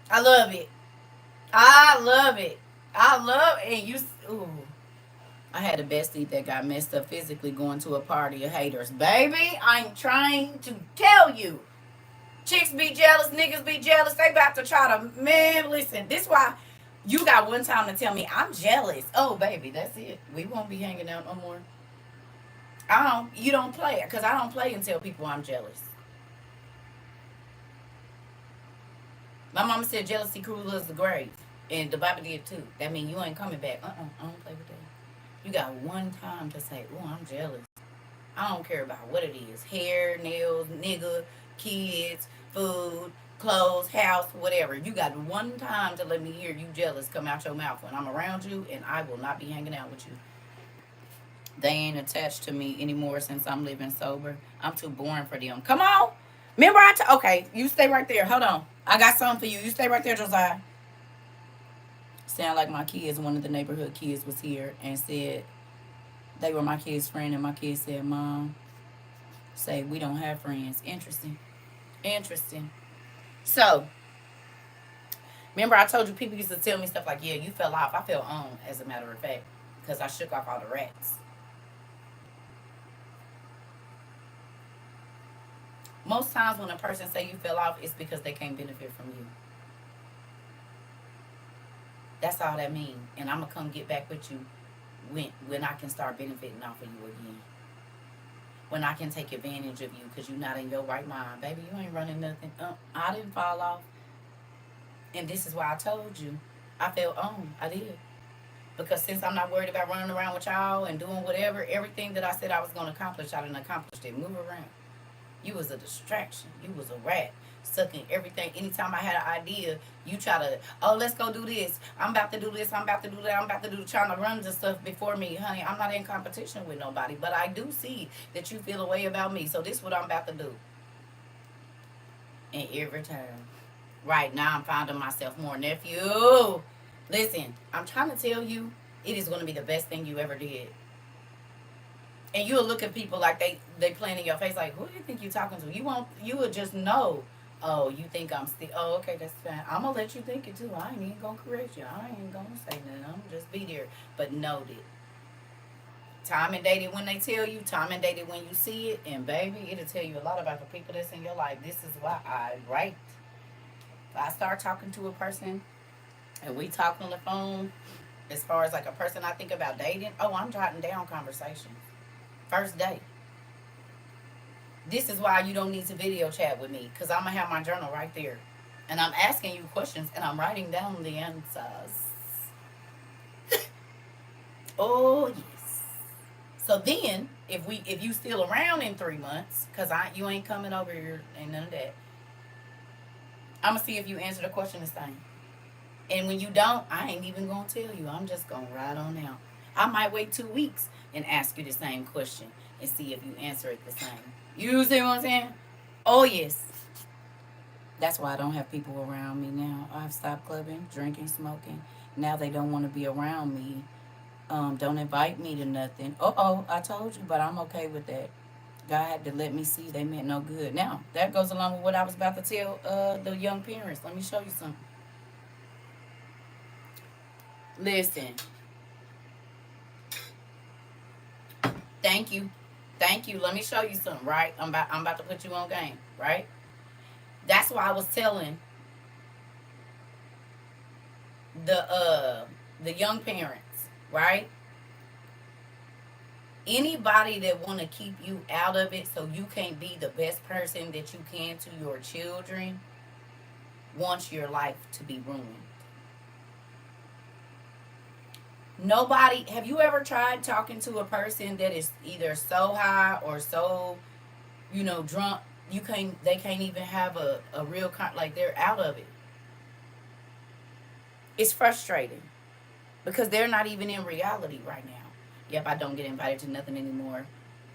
I love it. I love it. I love it. And you, ooh, I had a bestie that got messed up physically going to a party of haters. Baby, I'm trying to tell you. Chicks be jealous, niggas be jealous. They about to try to, man, listen, this why you got one time to tell me I'm jealous. Oh, baby, that's it. We won't be hanging out no more. You don't play it, because I don't play and tell people I'm jealous. My mama said jealousy cruel as the grave. And the Bible did too. That mean you ain't coming back. I don't play with that. You got one time to say, oh, I'm jealous. I don't care about what it is. Hair, nails, nigga, kids, food, clothes, house, whatever. You got one time to let me hear you jealous come out your mouth when I'm around you, and I will not be hanging out with you. They ain't attached to me anymore since I'm living sober. I'm too boring for them. Come on. Remember okay, you stay right there. Hold on. I got something for you. You stay right there, Josiah. Sound like my kids, one of the neighborhood kids was here and said they were my kid's friend, and my kid said, Mom, say we don't have friends. Interesting. Interesting. So, remember I told you people used to tell me stuff like, yeah, you fell off. I fell on, as a matter of fact, because I shook off all the rats. Most times when a person say you fell off, it's because they can't benefit from you. That's all that means. And I'm going to come get back with you when I can start benefiting off of you again. When I can take advantage of you because you're not in your right mind. Baby, you ain't running nothing. I didn't fall off. And this is why I told you. I fell on. I did. Because since I'm not worried about running around with y'all and doing whatever, everything that I said I was going to accomplish, I didn't accomplish it. Move around. You was a distraction. You was a rat. Sucking everything. Anytime I had an idea, you try to, oh, let's go do this. I'm about to do this. I'm about to do that. I'm about to do, trying to run the stuff before me. Honey, I'm not in competition with nobody. But I do see that you feel a way about me. So this is what I'm about to do. And every time. Right now, I'm finding myself more. Nephew, listen, I'm trying to tell you, it is going to be the best thing you ever did. And you'll look at people like they playing in your face like, who do you think you're talking to? You will just know. Oh, you think I'm still? Oh, okay, that's fine. I'm gonna let you think it too. I ain't even gonna correct you. I ain't gonna say nothing. I'm gonna just be there. But note it. Time and date it when they tell you. Time and date it when you see it. And baby, it'll tell you a lot about the people that's in your life. This is why I write. If I start talking to a person and we talk on the phone, as far as like a person I think about dating, oh, I'm jotting down conversations. First day. This is why you don't need to video chat with me, because I'm going to have my journal right there. And I'm asking you questions, and I'm writing down the answers. Oh, yes. So then, if you still around in 3 months, because you ain't coming over here and none of that, I'm going to see if you answer the question the same. And when you don't, I ain't even going to tell you. I'm just going to ride on out. I might wait 2 weeks and ask you the same question and see if you answer it the same. You see what I'm saying? Oh, yes. That's why I don't have people around me now. I've stopped clubbing, drinking, smoking. Now they don't want to be around me. Don't invite me to nothing. I told you, but I'm okay with that. God had to let me see they meant no good. Now, that goes along with what I was about to tell the young parents. Let me show you something. Listen. Thank you. Thank you. Let me show you something, right? I'm about to put you on game, right? That's why I was telling the young parents, right? Anybody that want to keep you out of it so you can't be the best person that you can to your children wants your life to be ruined. Nobody, have you ever tried talking to a person that is either so high or so, drunk, they can't even have a real, like they're out of it. It's frustrating because they're not even in reality right now. Yep, I don't get invited to nothing anymore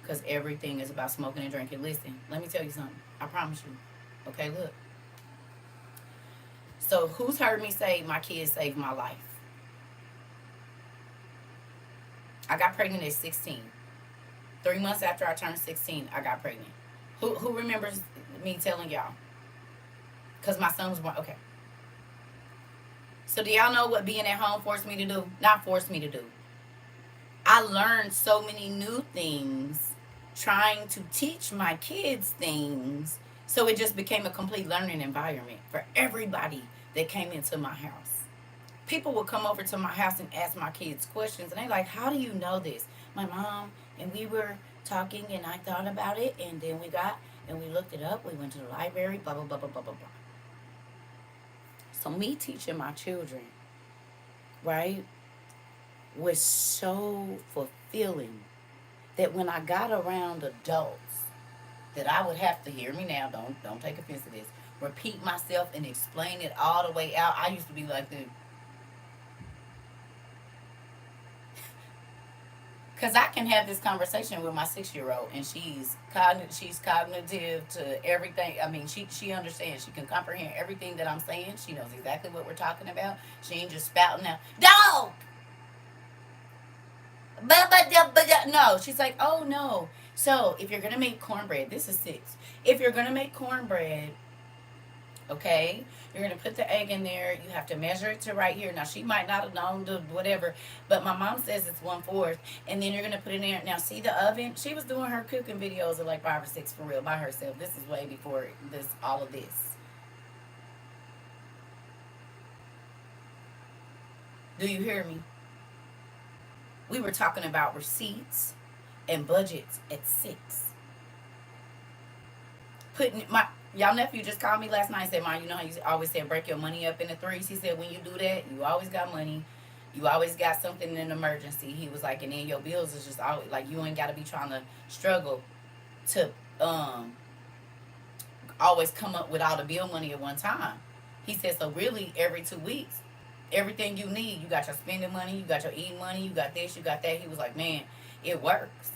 because everything is about smoking and drinking. Listen, let me tell you something. I promise you. Okay, look. So who's heard me say my kids saved my life? I got pregnant at 16. 3 months after I turned 16, I got pregnant. Who remembers me telling y'all? Because my son was born. Okay. So do y'all know what being at home forced me to do? Not forced me to do. I learned so many new things trying to teach my kids things. So it just became a complete learning environment for everybody that came into my house. People would come over to my house and ask my kids questions, and they like, "How do you know this?" My mom and we were talking, and I thought about it, and then we got and we looked it up. We went to the library, blah blah blah blah blah blah blah. So me teaching my children, right, was so fulfilling that when I got around adults, that I would have to hear me now. Don't take offense to this. Repeat myself and explain it all the way out. I used to be like this. Because I can have this conversation with my 6 year old, and she's cognitive to everything. I mean, she understands. She can comprehend everything that I'm saying. She knows exactly what we're talking about. She ain't just spouting out, "Dog!" But no. She's like, "Oh, no." So if you're going to make cornbread, this is 6. If you're going to make cornbread, okay, you're going to put the egg in there. You have to measure it to right here. Now, she might not have known the whatever, but my mom says it's 1/4. And then you're going to put it in there. Now, see the oven? She was doing her cooking videos at like 5 or 6 for real by herself. This is way before all of this. Do you hear me? We were talking about receipts and budgets at 6. Putting my Y'all nephew just called me last night and said, "Mom, you know how you always said break your money up into threes?" He said, "When you do that, you always got money. You always got something in an emergency." He was like, "And then your bills is just always like you ain't got to be trying to struggle to always come up with all the bill money at one time." He said, "So really, every 2 weeks, everything you need, you got your spending money, you got your eating money, you got this, you got that." He was like, "Man, it works."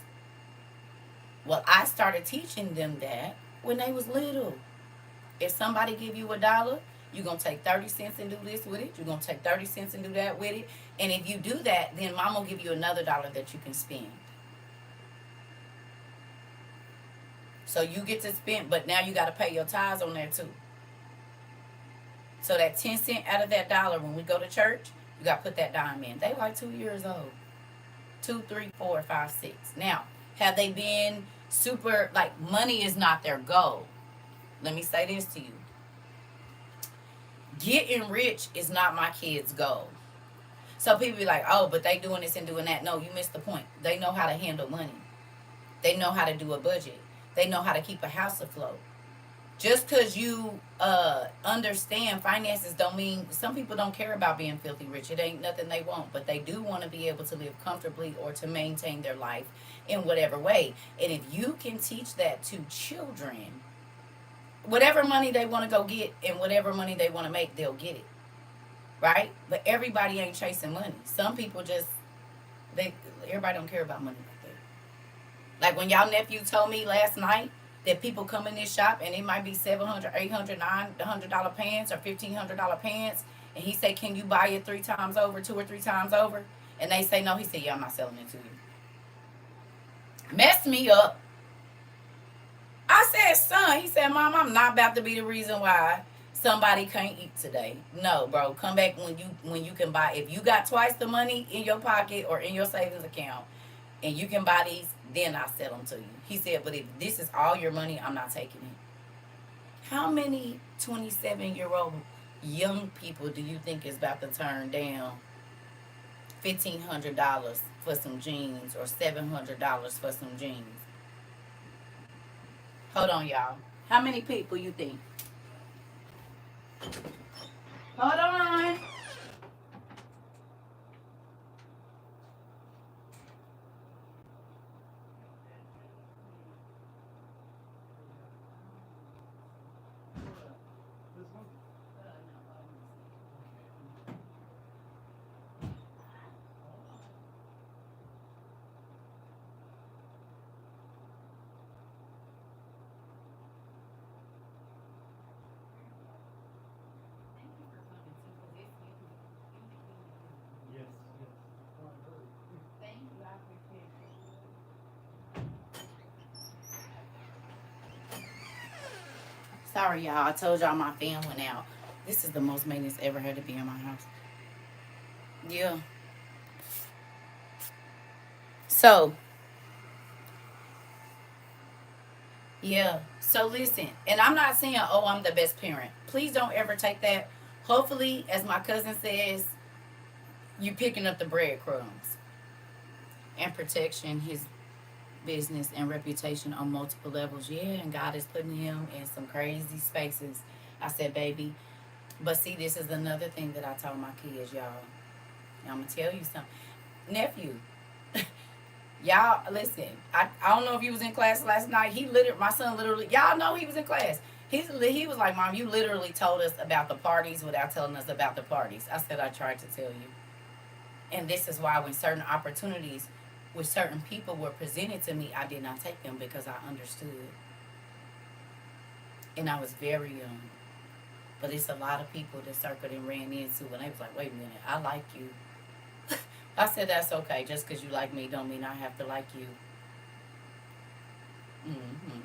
Well, I started teaching them that when they was little. If somebody give you $1, you're going to take 30 cents and do this with it. You're going to take 30 cents and do that with it. And if you do that, then mom will give you another dollar that you can spend. So you get to spend, but now you got to pay your tithes on there too. So that 10 cent out of that dollar, when we go to church, you got to put that dime in. They like 2 years old. 2, 3, 4, 5, 6. Now, have they been super, like, money is not their goal. Let me say this to you. Getting rich is not my kids' goal. So people be like, "Oh, but they doing this and doing that." No, you missed the point. They know how to handle money. They know how to do a budget. They know how to keep a house afloat. Just because you understand finances don't mean some people don't care about being filthy rich. It ain't nothing they want, but they do want to be able to live comfortably or to maintain their life in whatever way. And if you can teach that to children, whatever money they want to go get and whatever money they want to make, they'll get it. Right? But everybody ain't chasing money. Some people just, everybody don't care about money like that. Like when y'all nephew told me last night that people come in this shop and it might be $700, $800, $900 pants or $1,500 pants. And he said, "Can you buy it 3 times over, 2 or 3 times over?" And they say no. He said, "Yeah, I'm not selling it to you." Messed me up. I said, "Son," he said, "Mom, I'm not about to be the reason why somebody can't eat today." No, bro. Come back when you can buy. If you got twice the money in your pocket or in your savings account and you can buy these, then I'll sell them to you. He said, "But if this is all your money, I'm not taking it." How many 27-year-old young people do you think is about to turn down $1,500 for some jeans or $700 for some jeans? Hold on, y'all. How many people you think? Hold on. Sorry, y'all. I told y'all my fan went out. This is the most maintenance ever had to be in my house. Yeah. So, yeah. So listen, and I'm not saying, oh, I'm the best parent. Please don't ever take that. Hopefully, as my cousin says, you picking up the breadcrumbs and protection, his business and reputation on multiple levels. Yeah, and God is putting him in some crazy spaces. I said, baby. But see, this is another thing that I told my kids, y'all. I'm gonna tell you something, nephew. Y'all listen. I don't know if you was in class last night. My son literally. Y'all know he was in class. He was like, Mom, you literally told us about the parties without telling us about the parties. I said I tried to tell you, and this is why when certain opportunities with certain people were presented to me, I did not take them because I understood, and I was very young. But it's a lot of people that circled and ran into, and they was like, wait a minute, I like you. I said, that's okay. Just because you like me don't mean I have to like you. Mm-hmm.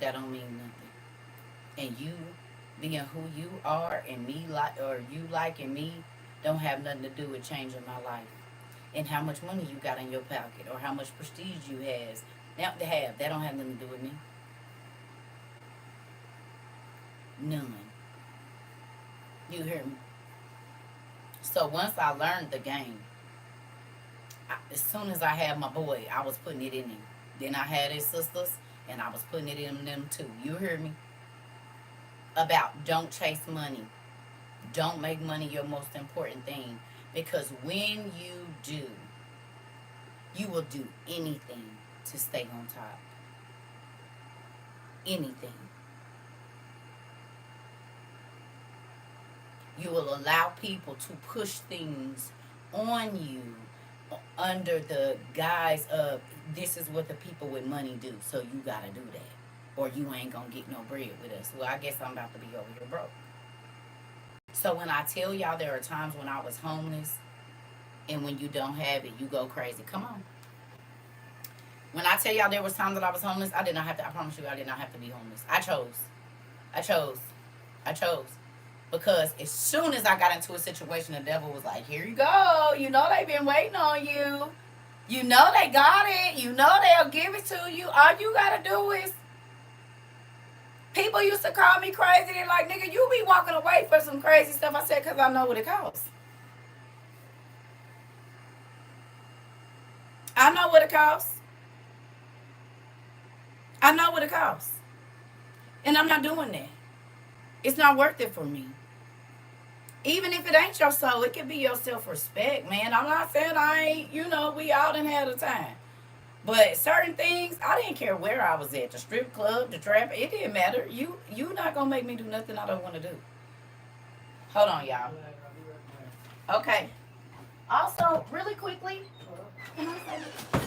That don't mean nothing. And you being who you are and me like, or you liking me, don't have nothing to do with changing my life. And how much money you got in your pocket or how much prestige you has. Now to have, that don't have nothing to do with me. None. You hear me? So once I learned the game, as soon as I had my boy, I was putting it in him. Then I had his sisters, and I was putting it in them too. You hear me? About don't chase money. Don't make money your most important thing. Because when you do, you will do anything to stay on top. Anything. You will allow people to push things on you under the guise of this is what the people with money do, so you gotta do that, or you ain't gonna get no bread with us. Well, I guess I'm about to be over here broke. So when I tell y'all there are times when I was homeless, and when you don't have it, you go crazy. Come on. When I tell y'all there was times that I was homeless, I did not have to. I promise you, I did not have to be homeless. I chose. I chose. I chose. Because as soon as I got into a situation, the devil was like, here you go. You know they've been waiting on you. You know they got it. You know they'll give it to you. All you got to do is... People used to call me crazy. They're like, nigga, you be walking away for some crazy stuff. I said, because I know what it costs. I know what it costs. I know what it costs. And I'm not doing that. It's not worth it for me. Even if it ain't your soul, it could be your self-respect, man. I'm not saying I ain't, we all done had a time. But certain things, I didn't care where I was at. The strip club, the trap, it didn't matter. You not going to make me do nothing I don't want to do. Hold on, y'all. Okay. Also, really quickly, can I say this?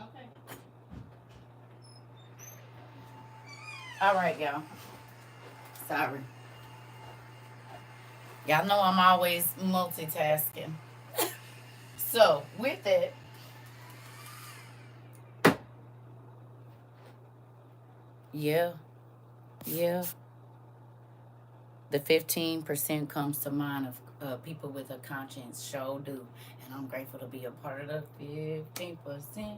Okay. All right, y'all. Sorry. Y'all know I'm always multitasking. So, with it, yeah, yeah, the 15% comes to mind of people with a conscience, sure do. And I'm grateful to be a part of the 15%.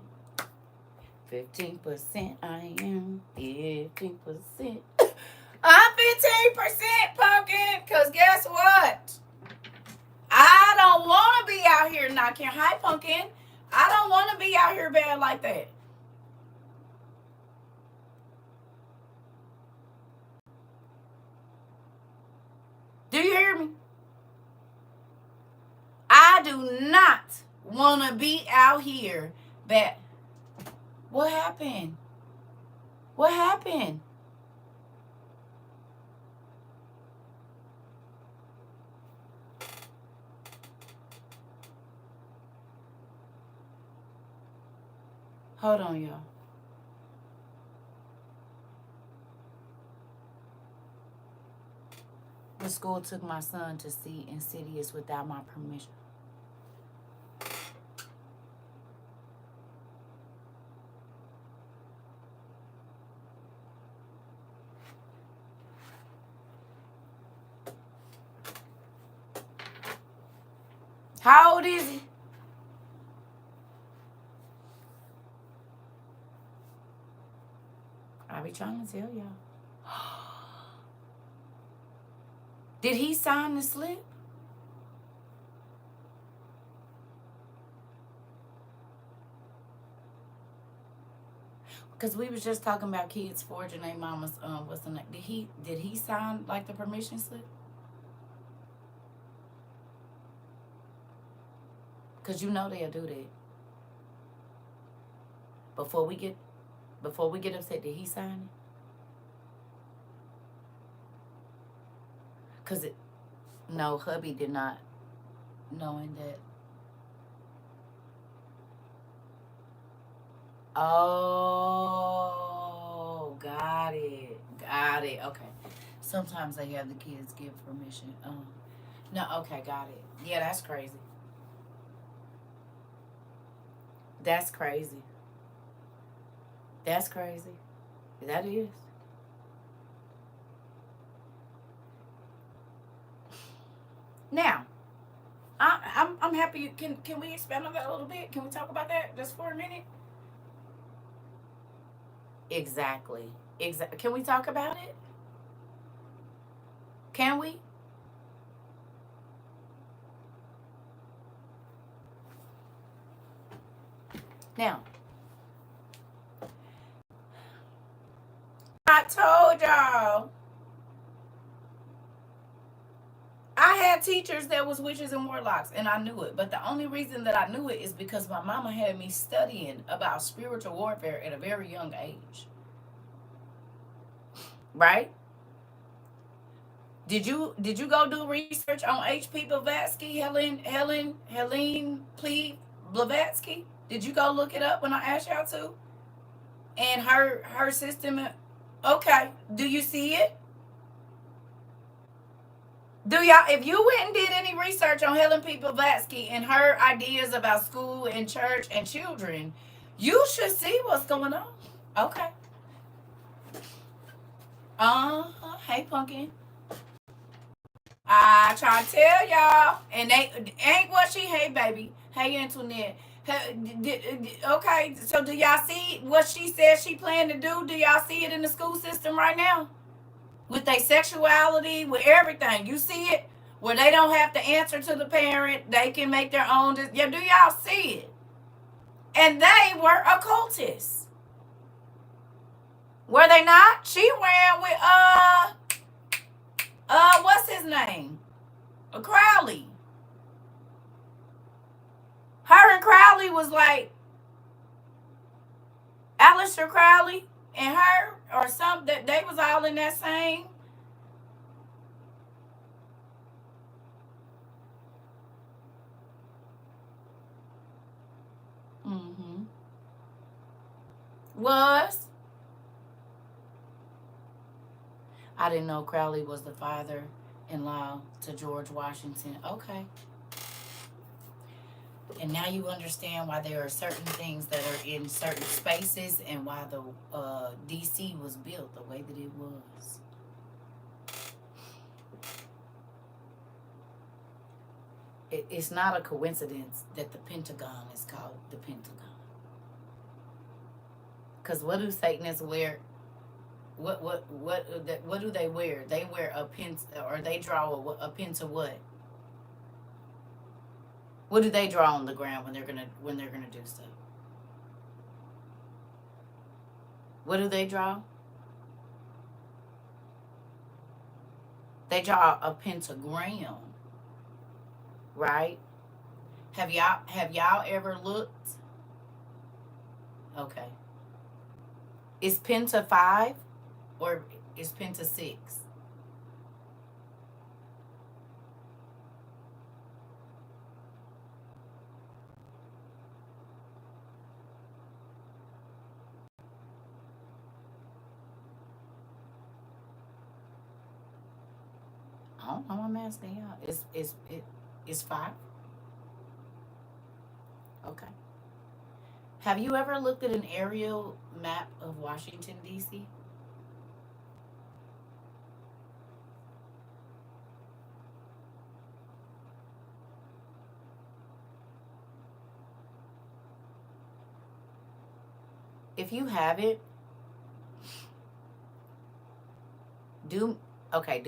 15% I am. 15%. I'm 15% pumpkin. Because guess what? I don't want to be out here knocking. Hi, pumpkin. I don't want to be out here bad like that. Do you hear me? I do not want to be out here bad. What happened? What happened? Hold on, y'all. The school took my son to see Insidious without my permission. How old is he? I be trying to tell y'all. Did he sign the slip? Because we was just talking about kids forging their mama's what's the name? Did he sign like the permission slip? Because you know they'll do that. Before we get upset, did he sign it? Because no, hubby did not, knowing that. Oh, got it. Okay. Sometimes they have the kids give permission. No, okay, got it. Yeah, that's crazy. That's crazy. That's crazy. That is. Now, I'm happy. Can we expand on that a little bit? Can we talk about that just for a minute? Exactly. Can we talk about it? Can we? Now, I told y'all I had teachers that was witches and warlocks, and I knew it. But the only reason that I knew it is because my mama had me studying about spiritual warfare at a very young age. Right? Did you go do research on H.P. Blavatsky, Helene Blavatsky? Did you go look it up when I asked y'all to? And her system. Okay. Do you see it? Do y'all, if you went and did any research on Helen P. Blavatsky and her ideas about school and church and children, you should see what's going on. Okay. Hey, pumpkin. I try to tell y'all, and they ain't what she. Hey, baby. Hey, Antoinette. Okay, so do y'all see what she said she planned to do? Do y'all see it in the school system right now? With their sexuality, with everything. You see it? Where they don't have to answer to the parent. They can make their own. Yeah, do y'all see it? And they were occultists. Were they not? She ran with, what's his name? Crowley. Her and Crowley was like, Aleister Crowley and her, or something, that they was all in that same. Mm-hmm. Was. I didn't know Crowley was the father-in-law to George Washington. Okay. And now you understand why there are certain things that are in certain spaces and why the DC was built the way that it was. It's not a coincidence that the Pentagon is called the Pentagon. Because what do Satanists wear? What do they wear? They wear a pen, or they draw a pen to what? What do they draw on the ground when they're gonna do stuff? What do they draw? They draw a pentagram, right? Have y'all ever looked? Okay. Is penta 5 or is penta 6? I don't know. I'm asking y'all. Is 5? Okay. Have you ever looked at an aerial map of Washington, D.C.? If you have it, do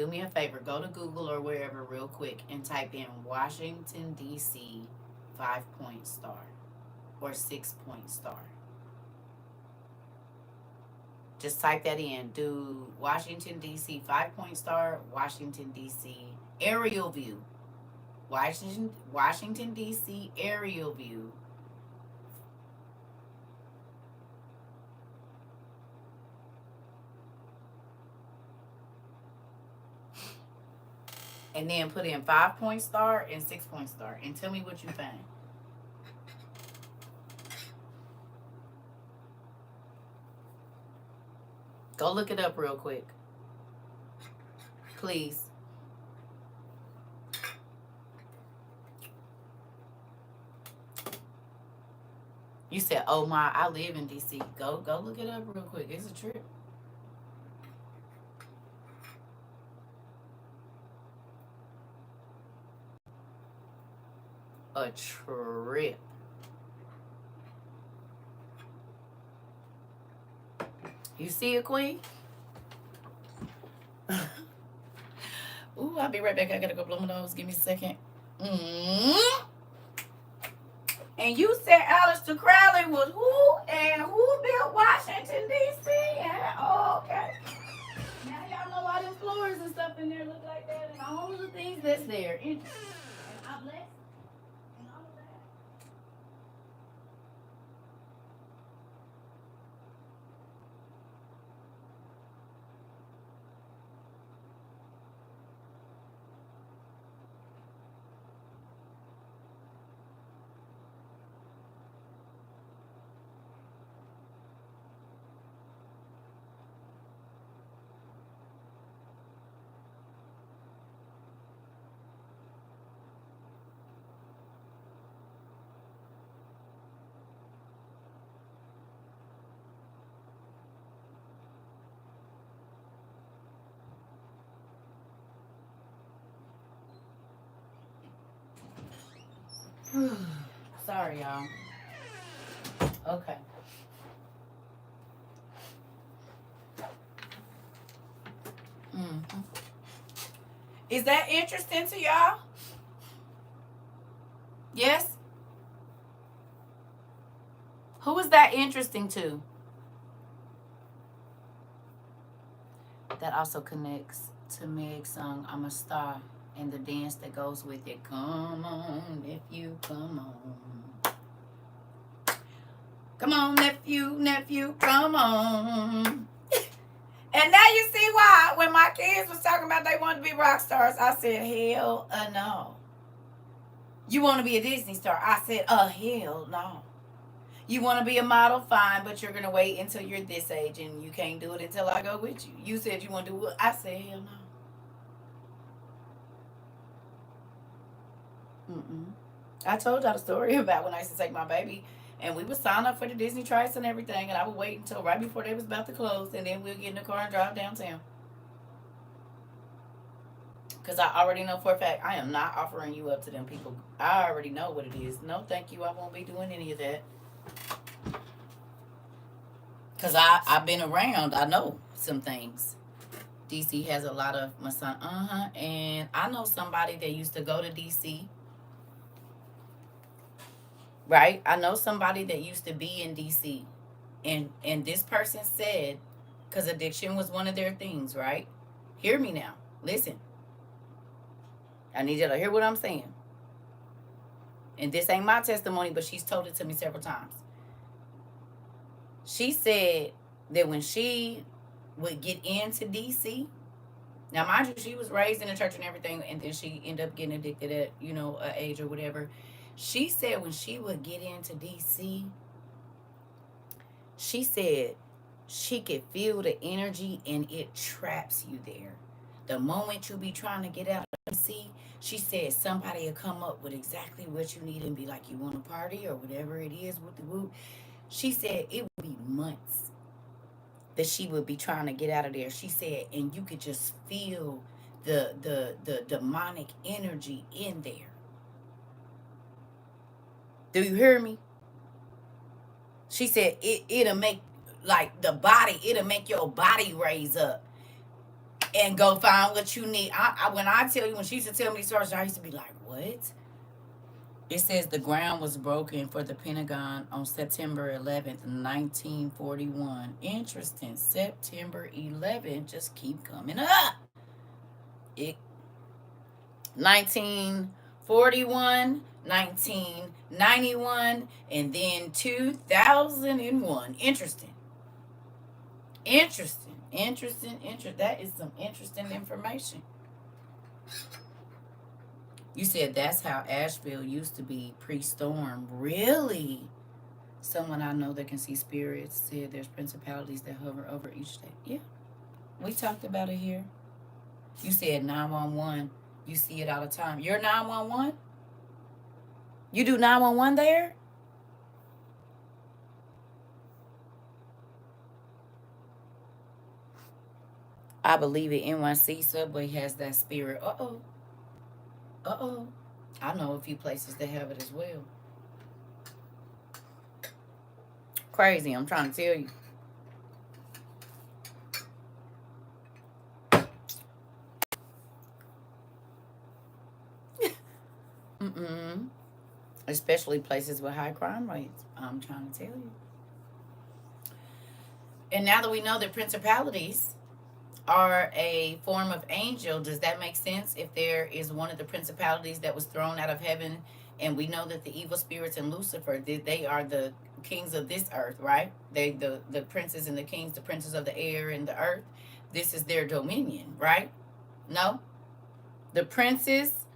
me a favor. Go to Google or wherever real quick and type in Washington, D.C. 5-point star or 6-point star. Just type that in. Do Washington, D.C. 5-point star, Washington, D.C. aerial view. Washington, D.C. aerial view. And then put in 5-point star and 6-point star. And tell me what you find. Go look it up real quick. Please. You said, oh my, I live in DC. Go look it up real quick. It's a trip. A trip. You see it, Queen? Ooh, I'll be right back. I gotta go blow my nose. Give me a second. And you said Aleister Crowley was who? And who built Washington, D.C.? Oh, okay. Now y'all know why them floors and stuff in there look like that and all of the things that's there. Interesting. And I'm blessed. And all of that. Sorry, y'all. Okay. Is that interesting to y'all? Yes? Who is that interesting to? That also connects to Meg's song, I'm a Star, and the dance that goes with it. Come on, nephew, come on. Come on, nephew, come on. And now you see why when my kids was talking about they wanted to be rock stars, I said, hell no. You want to be a Disney star? I said, hell no. You want to be a model? Fine, but you're going to wait until you're this age and you can't do it until I go with you. You said you want to do what? I said, hell no. I told y'all the story about when I used to take my baby and we would sign up for the Disney Trice and everything, and I would wait until right before they was about to close, and then we'll get in the car and drive downtown. Because I already know for a fact I am not offering you up to them people. I already know what it is. No, thank you. I won't be doing any of that. Because I've been around. I know some things. DC has a lot of Masonic. And I know somebody that used to go to DC. Right? I know somebody that used to be in DC. And this person said, because addiction was one of their things, right? Hear me now. Listen. I need you to hear what I'm saying. And this ain't my testimony, but she's told it to me several times. She said that when she would get into DC, now mind you, she was raised in the church and everything, and then she ended up getting addicted at, an age or whatever. She said when she would get into DC, she said she could feel the energy and it traps you there. The moment you be trying to get out of DC, she said somebody will come up with exactly what you need and be like, you want to party or whatever it is with the whoop. She said it would be months that she would be trying to get out of there. She said, and you could just feel the demonic energy in there. Do you hear me? She said it'll make it'll make your body raise up and go find what you need. When I tell you, when she used to tell me stories, I used to be like, what? It says the ground was broken for the Pentagon on September 11th, 1941. Interesting. September 11th just keep coming up. 1941, 1991, and then 2001. Interesting. That is some interesting information. You said that's how Asheville used to be pre-storm. Really? Someone I know that can see spirits said there's principalities that hover over each state. Yeah. We talked about it here. You said 911. You see it all the time. You're 911? You do 911 there? I believe it. NYC subway has that spirit. Uh-oh. I know a few places that have it as well. Crazy, I'm trying to tell you. Especially places with high crime rates. I'm trying to tell you. And now that we know that principalities are a form of angel, does that make sense? If there is one of the principalities that was thrown out of heaven, and we know that the evil spirits and Lucifer, they are the kings of this earth, right? They the princes and the kings, the princes of the air and the earth. This is their dominion, right? No? The princes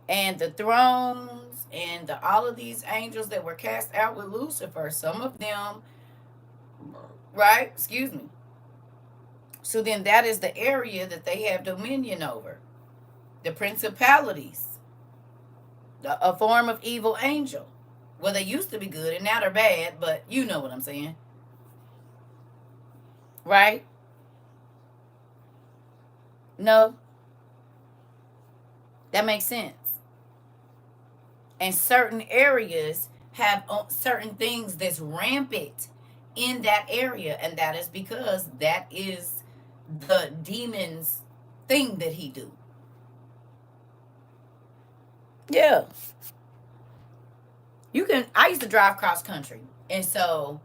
and the thrones and all of these angels that were cast out with Lucifer, some of them, right? Excuse me. So then that is the area that they have dominion over. The principalities, a form of evil angel. Well, they used to be good and now they're bad, but you know what I'm saying. Right? No? That makes sense. And certain areas have certain things that's rampant in that area, and that is because that is the demon's thing that he do. Yeah. I used to drive cross country, and so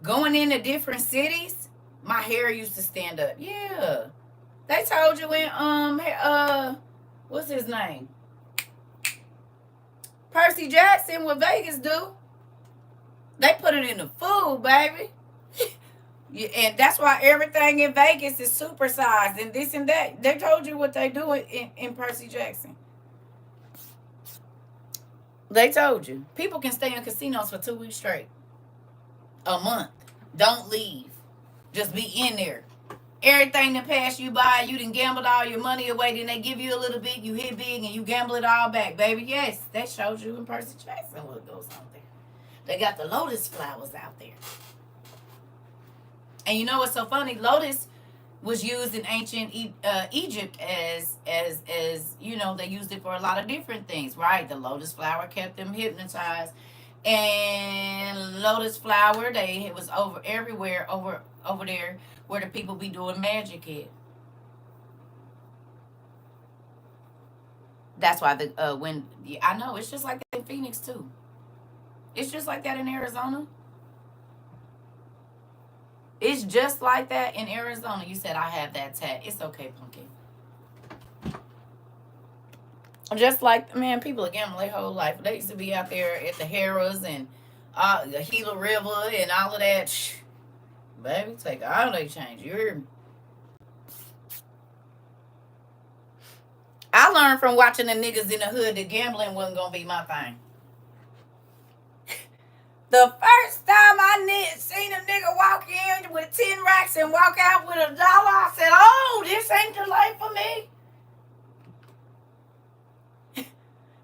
going into different cities, my hair used to stand up. Yeah. They told you in what's his name? Percy Jackson, what Vegas do. They put it in the food, baby. Yeah, and that's why everything in Vegas is supersized and this and that. They told you what they do in Percy Jackson. They told you. People can stay in casinos for 2 weeks straight. A month. Don't leave. Just be in there. Everything that passed you by, you done gambled all your money away, then they give you a little bit, you hit big, and you gamble it all back, baby. Yes, they showed you in Percy Jackson what goes on there. They got the lotus flowers out there. And you know what's so funny? Lotus was used in ancient Egypt as they used it for a lot of different things, right? The lotus flower kept them hypnotized. and Lotus Flower. It was over everywhere over there where the people be doing magic at. That's why when yeah, I know it's just like that in Phoenix too. It's just like that in Arizona. It's just like that in Arizona. You said I have that tat. It's okay, Pumpkin. Just like, man, people are gambling their whole life. They used to be out there at the Harrah's and the Gila River and all of that. Shh, baby, take all they change. You hear me? I learned from watching the niggas in the hood that gambling wasn't going to be my thing. The first time I seen a nigga walk in with 10 racks and walk out with $1, I said, oh, this ain't the life for me.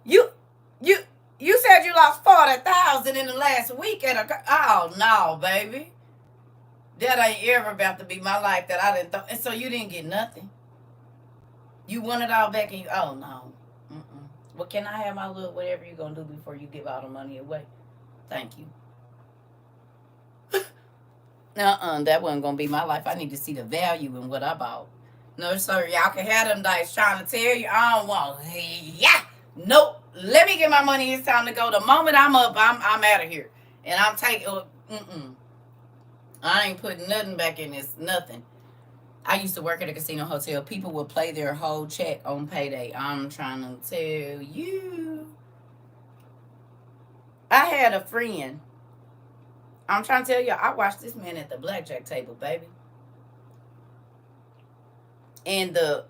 You said you lost 40,000 in the last week at oh no, baby. That ain't ever about to be my life that I didn't and so you didn't get nothing. You won it all back and you oh no. Well, can I have my little whatever you're gonna do before you give all the money away? Thank you. That wasn't gonna be my life. I need to see the value in what I bought. No, sir, y'all can have them dice trying to tell you I don't want. Yeah. Nope. Let me get my money. It's time to go. The moment I'm up, I'm out of here. And I'm taking I ain't putting nothing back in this. Nothing. I used to work at a casino hotel. People would play their whole check on payday. I'm trying to tell you. I had a friend. I'm trying to tell you, I watched this man at the blackjack table, baby. And the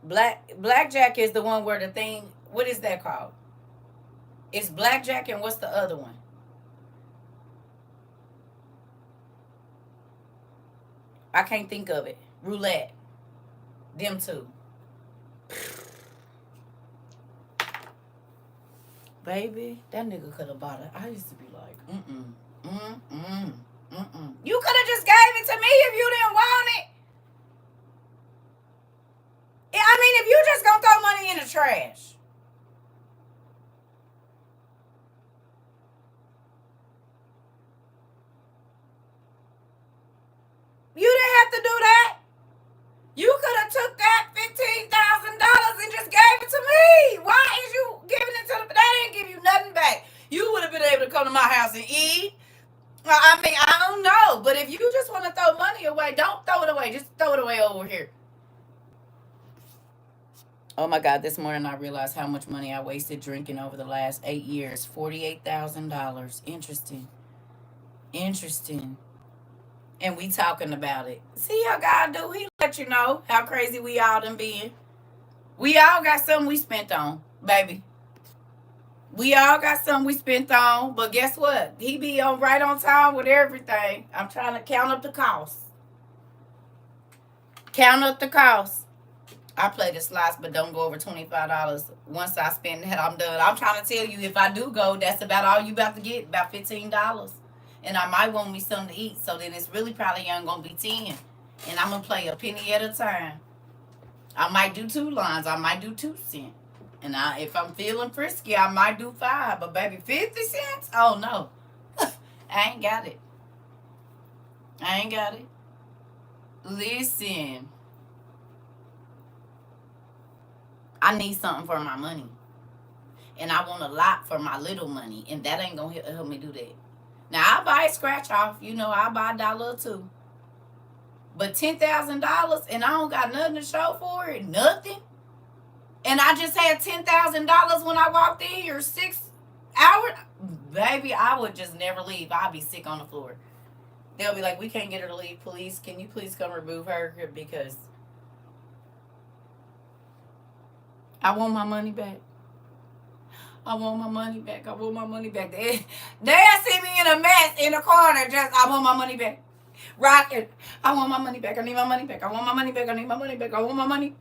blackjack is the one where the thing, what is that called? It's blackjack and what's the other one? I can't think of it. Roulette. Them two. Baby, that nigga could have bought it. I used to be like, You could have just gave it to me if you didn't want it. I mean, if you just gonna throw money in the trash. You didn't have to do that. You could have took that $15,000 and just gave it to me. Why is you giving it to the... That didn't give you nothing back. You would have been able to come to my house and eat. I mean, I don't know. But if you just want to throw money away, don't throw it away. Just throw it away over here. Oh my God, this morning I realized how much money I wasted drinking over the last 8 years. $48,000. Interesting. And we talking about it. See how God do? He let you know how crazy we all done been. We all got something we spent on, baby. We all got something we spent on. But guess what? He be right on time with everything. I'm trying to count up the costs. I play the slots, but don't go over $25. Once I spend that, I'm done. I'm trying to tell you, if I do go, that's about all you about to get, about $15. And I might want me something to eat, so then it's really probably only going to be 10. And I'm going to play a penny at a time. I might do 2 lines. I might do 2 cents. And if I'm feeling frisky, I might do 5. But baby, 50 cents? Oh, no. I ain't got it. Listen. I need something for my money. And I want a lot for my little money. And that ain't going to help me do that. Now, I'll buy a scratch off. I'll buy $1 or 2. But $10,000 and I don't got nothing to show for it. Nothing. And I just had $10,000 when I walked in here 6 hours. Baby, I would just never leave. I'd be sick on the floor. They'll be like, we can't get her to leave. Police, can you please come remove her? Because I want my money back. They see me in a mess in the corner. I want my money back. Rocking. I want my money back. I need my money back. I want my money back. I need my money back. I want my money.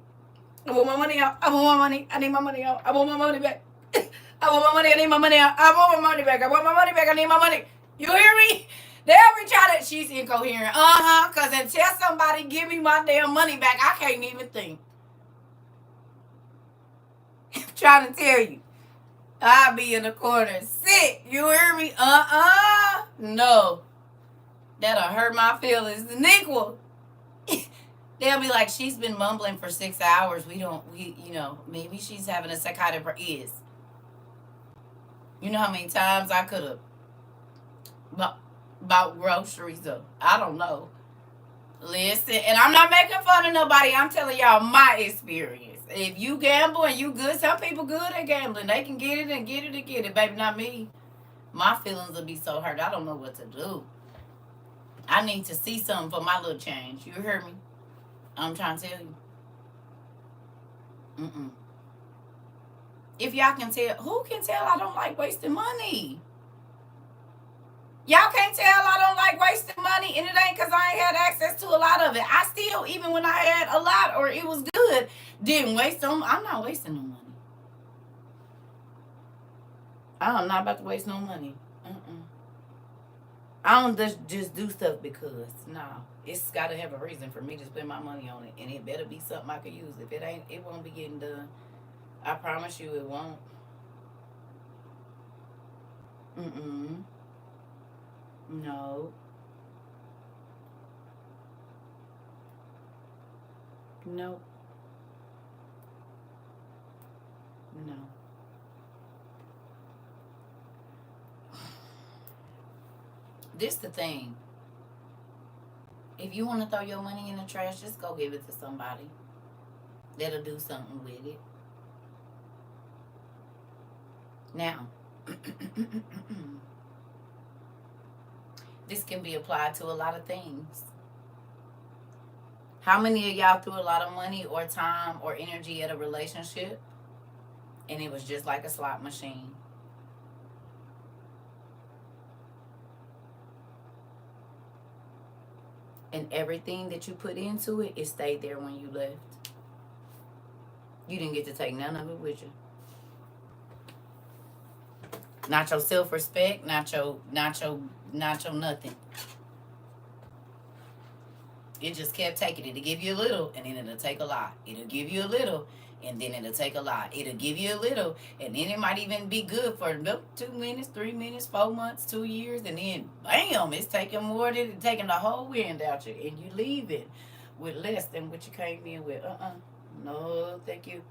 I want my money out. I want my money. I need my money out. I want my money back. I want my money. I need my money out. I want my money back. I want my money back. I need my money. You hear me? They'll be trying to... She's incoherent. Because until somebody give me my damn money back, I can't even think. I'm trying to tell you. I'll be in the corner sick. You hear me? No. That'll hurt my feelings. Nickel. They'll be like, she's been mumbling for 6 hours. Maybe she's having a psychotic is. You know how many times I could have bought groceries though? I don't know. Listen, and I'm not making fun of nobody. I'm telling y'all my experience. If you gamble and you good, some people good at gambling. They can get it and get it and get it. Baby, not me. My feelings will be so hurt. I don't know what to do. I need to see something for my little change. You hear me? I'm trying to tell you. If y'all can tell, who can tell I don't like wasting money? Y'all can't tell I don't like wasting money, and it ain't because I ain't had access to a lot of it. I still, even when I had a lot or it was good, didn't waste them. I'm not wasting no money. I'm not about to waste no money. I don't just do stuff because. No. It's got to have a reason for me to spend my money on it, and it better be something I could use. If it ain't, it won't be getting done. I promise you it won't. No. No. No. This the thing. If you want to throw your money in the trash, just go give it to somebody that'll do something with it. Now, this can be applied to a lot of things. How many of y'all threw a lot of money or time or energy at a relationship and it was just like a slot machine? And everything that you put into it, it stayed there when you left. You didn't get to take none of it with you. Not your self-respect, not your nothing. It just kept taking it. It'll give you a little, and then it'll take a lot. It'll give you a little, and then it'll take a lot. It'll give you a little, and then it might even be good for 2 minutes, 3 minutes, 4 months, 2 years, and then bam, it's taking more than taking the whole wind out you, and you leave it with less than what you came in with. No, thank you.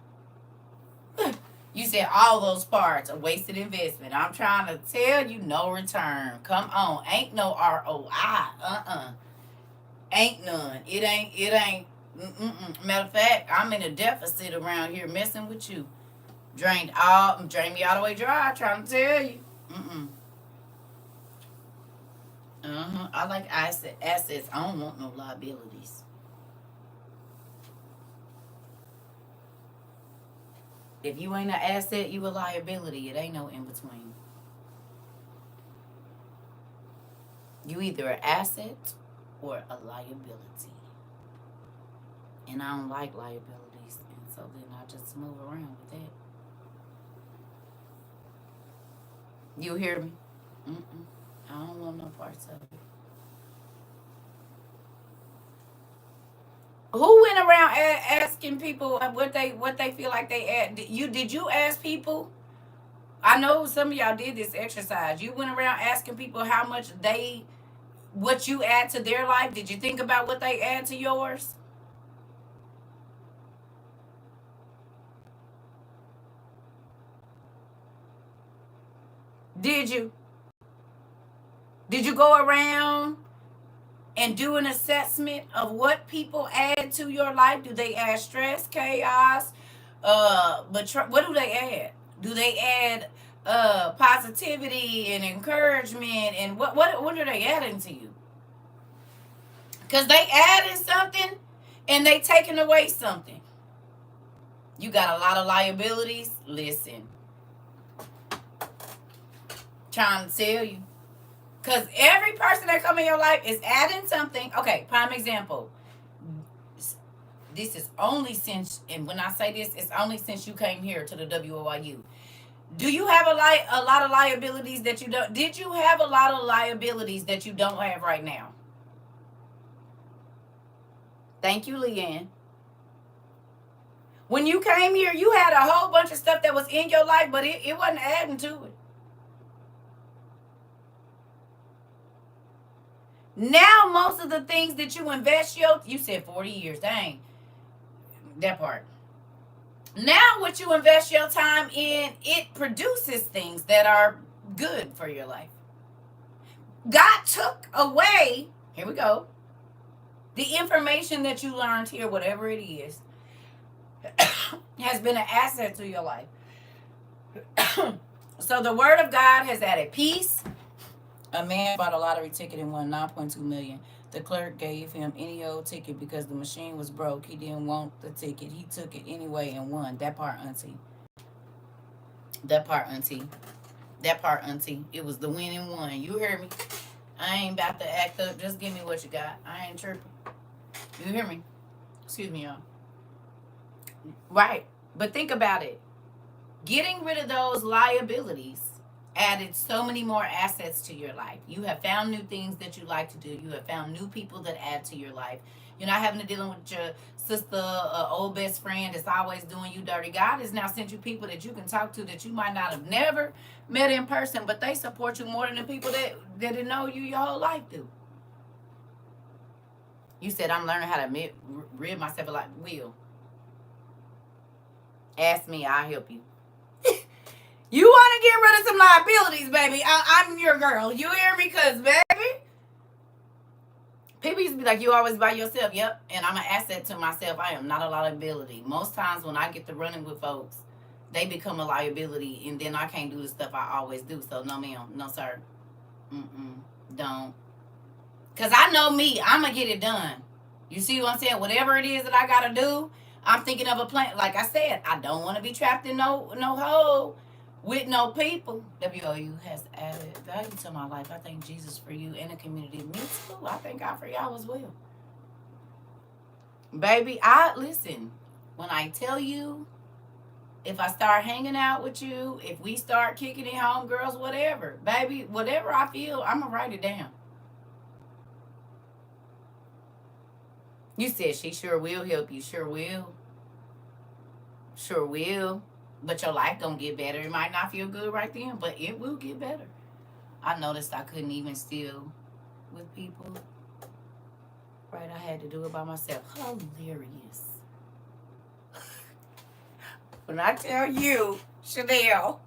You said all those parts are wasted investment. I'm trying to tell you, no return. Come on, ain't no ROI. Ain't none. It ain't. Matter of fact, I'm in a deficit around here messing with you. Drained me all the way dry. Trying to tell you. I like assets. I don't want no liabilities. If you ain't an asset, you a liability. It ain't no in between. You either an asset or a liability. And I don't like liabilities. And so then I just move around with that. You hear me? I don't want no parts of it. Who went around asking people what they feel like they add? Did you ask people? I know some of y'all did this exercise. You went around asking people how much what you add to their life. Did you think about what they add to yours? Did you? Did you go around and do an assessment of what people add to your life? Do they add stress, chaos, what do they add? Do they add positivity and encouragement, and what are they adding to you? Because they adding something and they taking away something. You got a lot of liabilities. Listen, trying to tell you. Because every person that come in your life is adding something. Okay, prime example. This is only since, and when I say this, it's only since you came here to the WOIU. Do you have a lot of liabilities that you don't? Did you have a lot of liabilities that you don't have right now? Thank you, Leanne. When you came here, you had a whole bunch of stuff that was in your life, but it wasn't adding to it. Now, most of the things that you invest you said 40 years, dang, that part. Now, what you invest your time in, it produces things that are good for your life. God took away, here we go, the information that you learned here, whatever it is, has been an asset to your life. So the word of God has added peace. A man bought a lottery ticket and won $9.2 million. The clerk gave him any old ticket because the machine was broke. He didn't want the ticket. He took it anyway and won. That part, auntie. That part, auntie. That part, auntie. It was the winning one. You hear me? I ain't about to act up. Just give me what you got. I ain't tripping. You hear me? Excuse me, y'all. Right. But think about it. Getting rid of those liabilities added so many more assets to your life. You have found new things that you like to do. You have found new people that add to your life. You're not having to deal with your sister, old best friend that's always doing you dirty. God has now sent you people that you can talk to that you might not have never met in person, but they support you more than the people that didn't know you your whole life do. You said, I'm learning how to rid myself of will. Ask me, I'll help you. You want to get rid of some liabilities, baby. I'm your girl. You hear me? Because, baby, people used to be like, you always by yourself. Yep. And I'm an asset to myself. I am not a liability. Most times when I get to running with folks, they become a liability, and then I can't do the stuff I always do. So, no, ma'am. No, sir. Don't. Because I know me. I'm going to get it done. You see what I'm saying? Whatever it is that I got to do, I'm thinking of a plan. Like I said, I don't want to be trapped in no hole with no people. WOU has added value to my life. I thank Jesus for you and the community. Me too. I thank God for y'all as well. Baby, listen. When I tell you, if I start hanging out with you, if we start kicking it, homegirls, whatever, baby, whatever I feel, I'm going to write it down. You said she sure will help you. Sure will. Sure will. But your life don't get better. It might not feel good right then, but it will get better. I noticed I couldn't even steal with people. Right, I had to do it by myself. Hilarious. When I tell you, Chanel,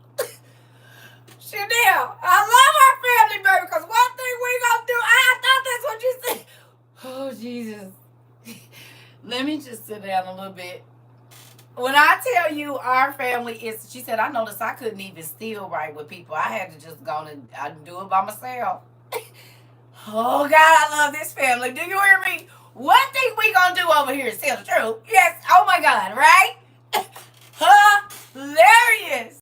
I love our family, baby, because one thing we gonna do, I thought that's what you said. Oh, Jesus. Let me just sit down a little bit. When I tell you our family is, she said, I noticed I couldn't even steal right with people. I had to just go and I do it by myself. Oh, God, I love this family. Do you hear me? One thing we gonna do over here is tell the truth. Yes, oh my God, right? Hilarious.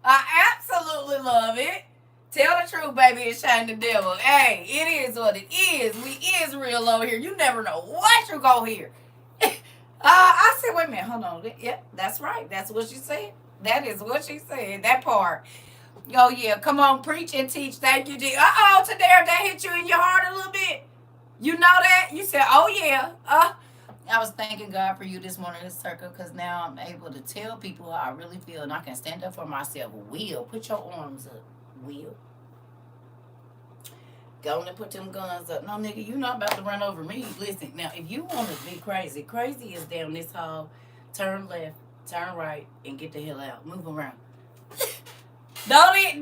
I absolutely love it. Tell the truth, baby, and shame the devil. Hey, it is what it is. We is real over here. You never know what you go hear. I said, wait a minute, hold on. Yep, that's right. That's what she said. That is what she said. That part. Oh, yeah. Come on, preach and teach. Thank you, G. Uh-oh, Tadara, that hit you in your heart a little bit. You know that? You said, oh, yeah. I was thanking God for you this morning, CERCA, because now I'm able to tell people how I really feel, and I can stand up for myself. Will, put your arms up. Will. Go on and put them guns up. No, nigga, you not about to run over me. Listen, now, if you want to be crazy, crazy is down this hall. Turn left, turn right, and get the hell out. Move around. Don't even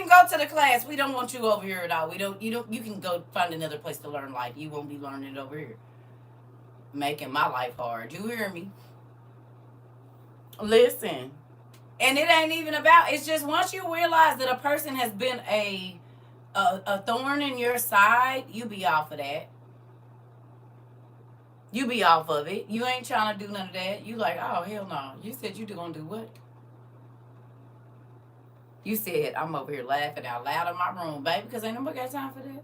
go to the class. We don't want you over here at all. You can go find another place to learn life. You won't be learning it over here. Making my life hard. You hear me? Listen. And it ain't even about, it's just once you realize that a person has been a thorn in your side, you be off of that. You be off of it. You ain't trying to do none of that. You like, oh, hell no. You said you gonna do what? You said, I'm over here laughing out loud in my room, baby, because ain't nobody got time for that.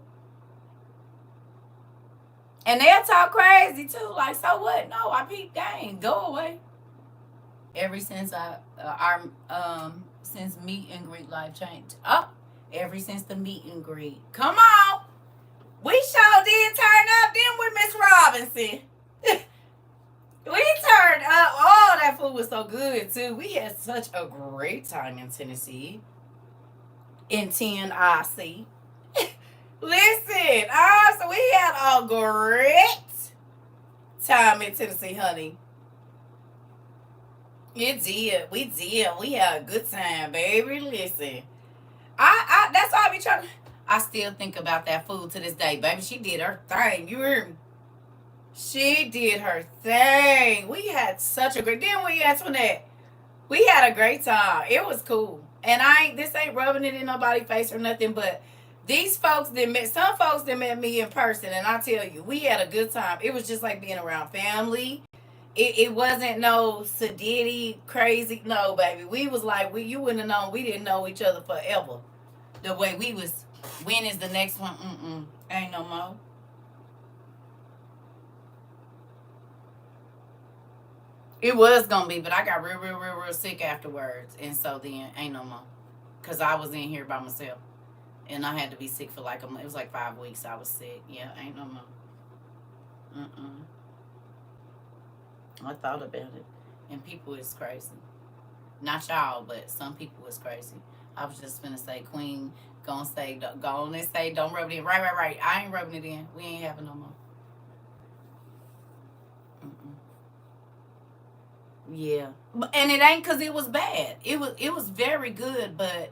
And they'll talk crazy, too. Like, so what? No, I peep game. Go away. Ever since since meet and greet life changed. Ever since the meet and greet. Come on. We sure did turn up, didn't we, Miss Robinson? We turned up. Oh, that food was so good too. We had such a great time in Tennessee. In Tennessee. Listen, so we had a great time in Tennessee, honey. It did. We did. We had a good time, baby. Listen. I that's why I be trying to, I still think about that food to this day, baby. She did her thing. You hear me? She did her thing. We had such a great, then we Antoinette. We had a great time. It was cool. And this ain't rubbing it in nobody's face or nothing, but these folks that met, some folks that met me in person, and I tell you, we had a good time. It was just like being around family. It wasn't no sedity crazy. No, baby. We was like, you wouldn't have known we didn't know each other forever. The way we was, when is the next one? Ain't no more. It was gonna be, but I got real sick afterwards, and so then ain't no more. Cause I was in here by myself, and I had to be sick for like a month. It was like 5 weeks. I was sick. Yeah, ain't no more. I thought about it, and people is crazy. Not y'all, but some people is crazy. I was just gonna say, Queen, gonna say, go on and say, don't rub it in. Right. I ain't rubbing it in. We ain't having no more. Mm-mm. Yeah, and it ain't because it was bad. It was very good, but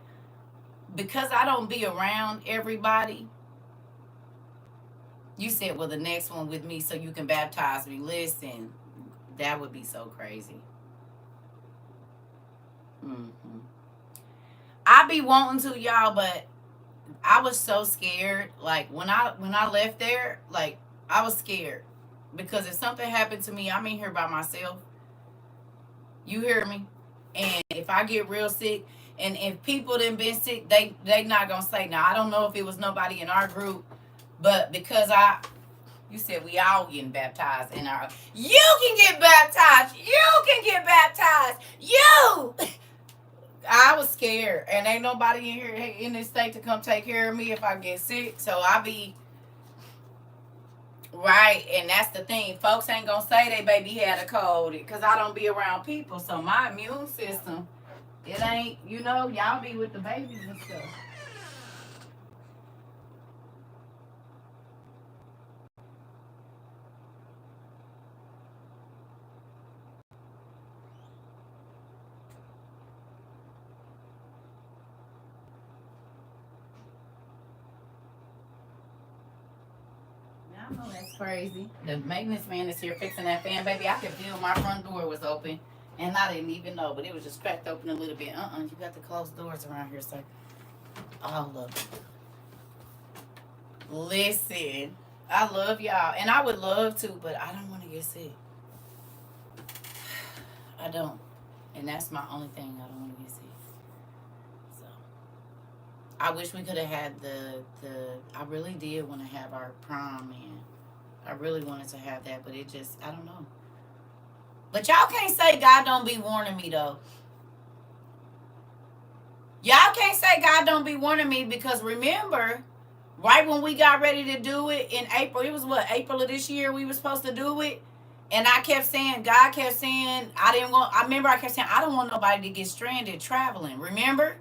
because I don't be around everybody, you said, well, the next one with me so you can baptize me. Listen, that would be so crazy. hmm I be wanting to, y'all, but I was so scared. Like when I left there, like I was scared because if something happened to me, I'm in here by myself. You hear me? And if I get real sick, and if people done been sick, they not gonna say. Now I don't know if it was nobody in our group, but because you said we all getting baptized in our. You can get baptized. You can get baptized. You. I was scared, and ain't nobody in here in this state to come take care of me if I get sick. So I be right, and that's the thing. Folks ain't gonna say they baby had a cold because I don't be around people. So my immune system, it ain't. Y'all be with the babies and stuff. I know that's crazy. The maintenance man is here fixing that fan, baby. I could feel my front door was open, and I didn't even know, but it was just cracked open a little bit. You got to close doors around here, sir. All of it. Listen, I love y'all, and I would love to, but I don't want to get sick. I don't, and that's my only thing. I don't want to get sick. So I wish we could have had the. I really did want to have our prom, man. I really wanted to have that, but it just, I don't know. But y'all can't say God don't be warning me though. Y'all can't say God don't be warning me because remember, right when we got ready to do it in April, it was what, April of this year we were supposed to do it. And I kept saying, God kept saying, I remember I kept saying, I don't want nobody to get stranded traveling. Remember,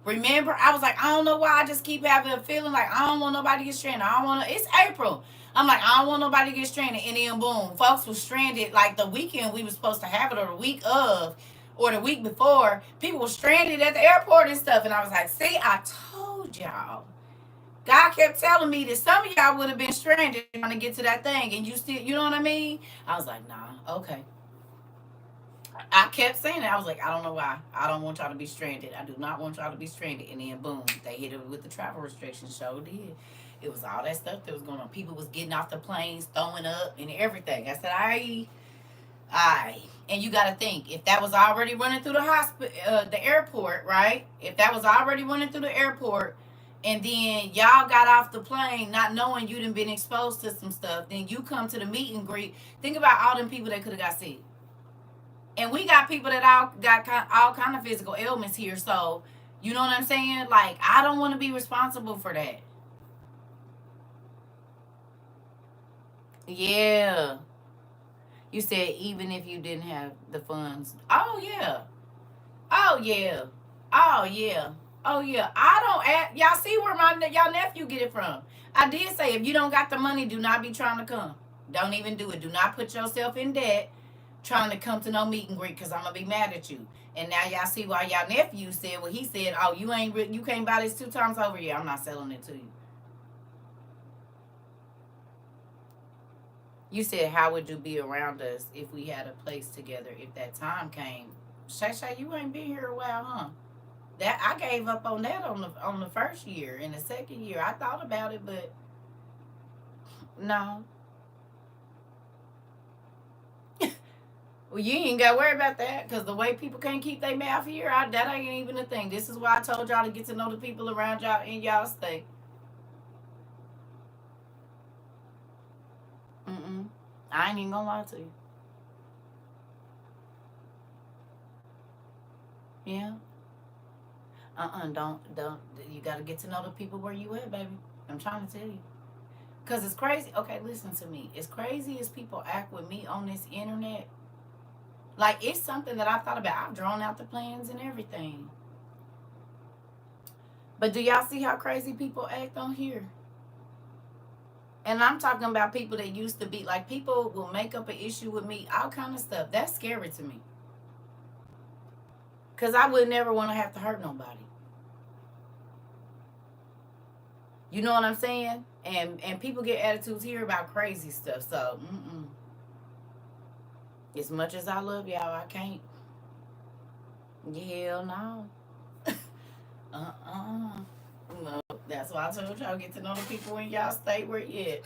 I was like, I don't know why I just keep having a feeling like I don't want nobody to get stranded. I don't want to, it's April. I'm like, I don't want nobody to get stranded. And then boom, folks was stranded like the weekend we were supposed to have it or the week of or the week before. People were stranded at the airport and stuff. And I was like, see, I told y'all. God kept telling me that some of y'all would have been stranded trying to get to that thing. And you still, you know what I mean? I was like, nah, okay. I kept saying it. I was like, I don't know why. I don't want y'all to be stranded. I do not want y'all to be stranded. And then boom, they hit it with the travel restrictions. So did. It was all that stuff that was going on. People was getting off the planes, throwing up, and everything. I said, I. And you got to think, if that was already running through the hospital, the airport, right? If that was already running through the airport, and then y'all got off the plane not knowing you done been exposed to some stuff, then you come to the meet and greet. Think about all them people that could have got sick. And we got people that all got all kind of physical ailments here. So, you know what I'm saying? Like, I don't want to be responsible for that. Yeah. You said even if you didn't have the funds. Oh yeah. Oh yeah. Oh yeah. Oh yeah. I don't ask, y'all see where y'all nephew get it from. I did say if you don't got the money, do not be trying to come. Don't even do it. Do not put yourself in debt trying to come to no meet and greet because I'm gonna be mad at you. And now y'all see why y'all nephew said what he said. Oh, you can't buy this 2 times over. Yeah, I'm not selling it to you. You said, how would you be around us if we had a place together if that time came? Shay Shay, you ain't been here a while, huh? That I gave up on that on the first year. In the second year, I thought about it, but no. Well, you ain't got to worry about that because the way people can't keep their mouth here, that ain't even a thing. This is why I told y'all to get to know the people around y'all in y'all state. I ain't even gonna lie to you. Yeah. Don't. You got to get to know the people where you at, baby. I'm trying to tell you. Because it's crazy. Okay, listen to me. As crazy as people act with me on this internet, like, it's something that I thought about. I've drawn out the plans and everything. But do y'all see how crazy people act on here? And I'm talking about people that used to be, like, people will make up an issue with me, all kind of stuff. That's scary to me. Because I would never want to have to hurt nobody. You know what I'm saying? And people get attitudes here about crazy stuff. So, as much as I love y'all, I can't. Hell no. No, that's why I told y'all get to know the people in y'all state where you at.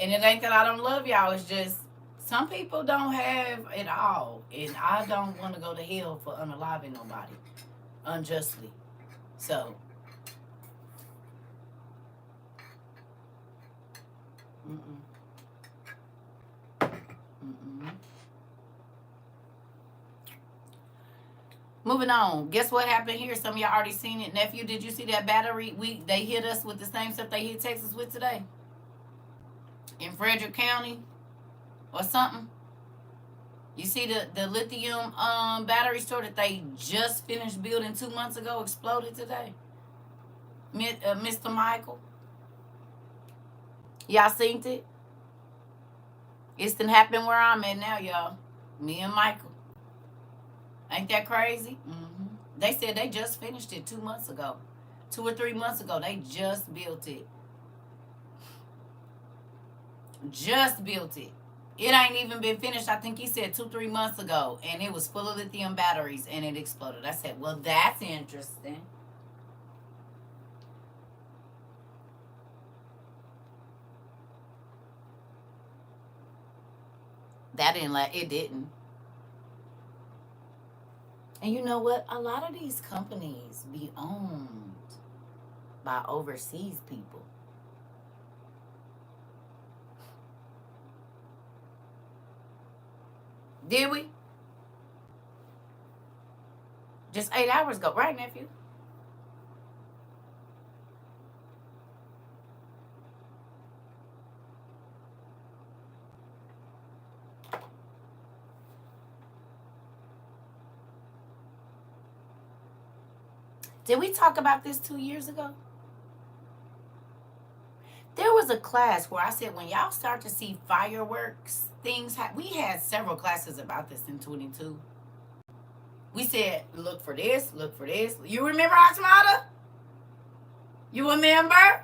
And it ain't that I don't love y'all. It's just some people don't have it all. And I don't want to go to hell for unaliving nobody unjustly. So, moving on. Guess what happened here? Some of y'all already seen it. Nephew, did you see that battery? They hit us with the same stuff they hit Texas with today? In Frederick County or something? You see the lithium battery store that they just finished building 2 months ago exploded today? Mr. Michael? Y'all seen it? It's done happened where I'm at now, y'all. Me and Michael. Ain't that crazy? They said they just finished it 2 months ago. 2 or 3 months ago. They just built it. Just built it. It ain't even been finished. I think he said 2-3 months ago. And it was full of lithium batteries and it exploded. I said, well, that's interesting. It didn't. And you know what? A lot of these companies be owned by overseas people. Did we? Just 8 hours ago, right, nephew? Did we talk about this 2 years ago? There was a class where I said when y'all start to see fireworks, we had several classes about this in 22. We said, look for this, look for this. You remember, Automata? You remember?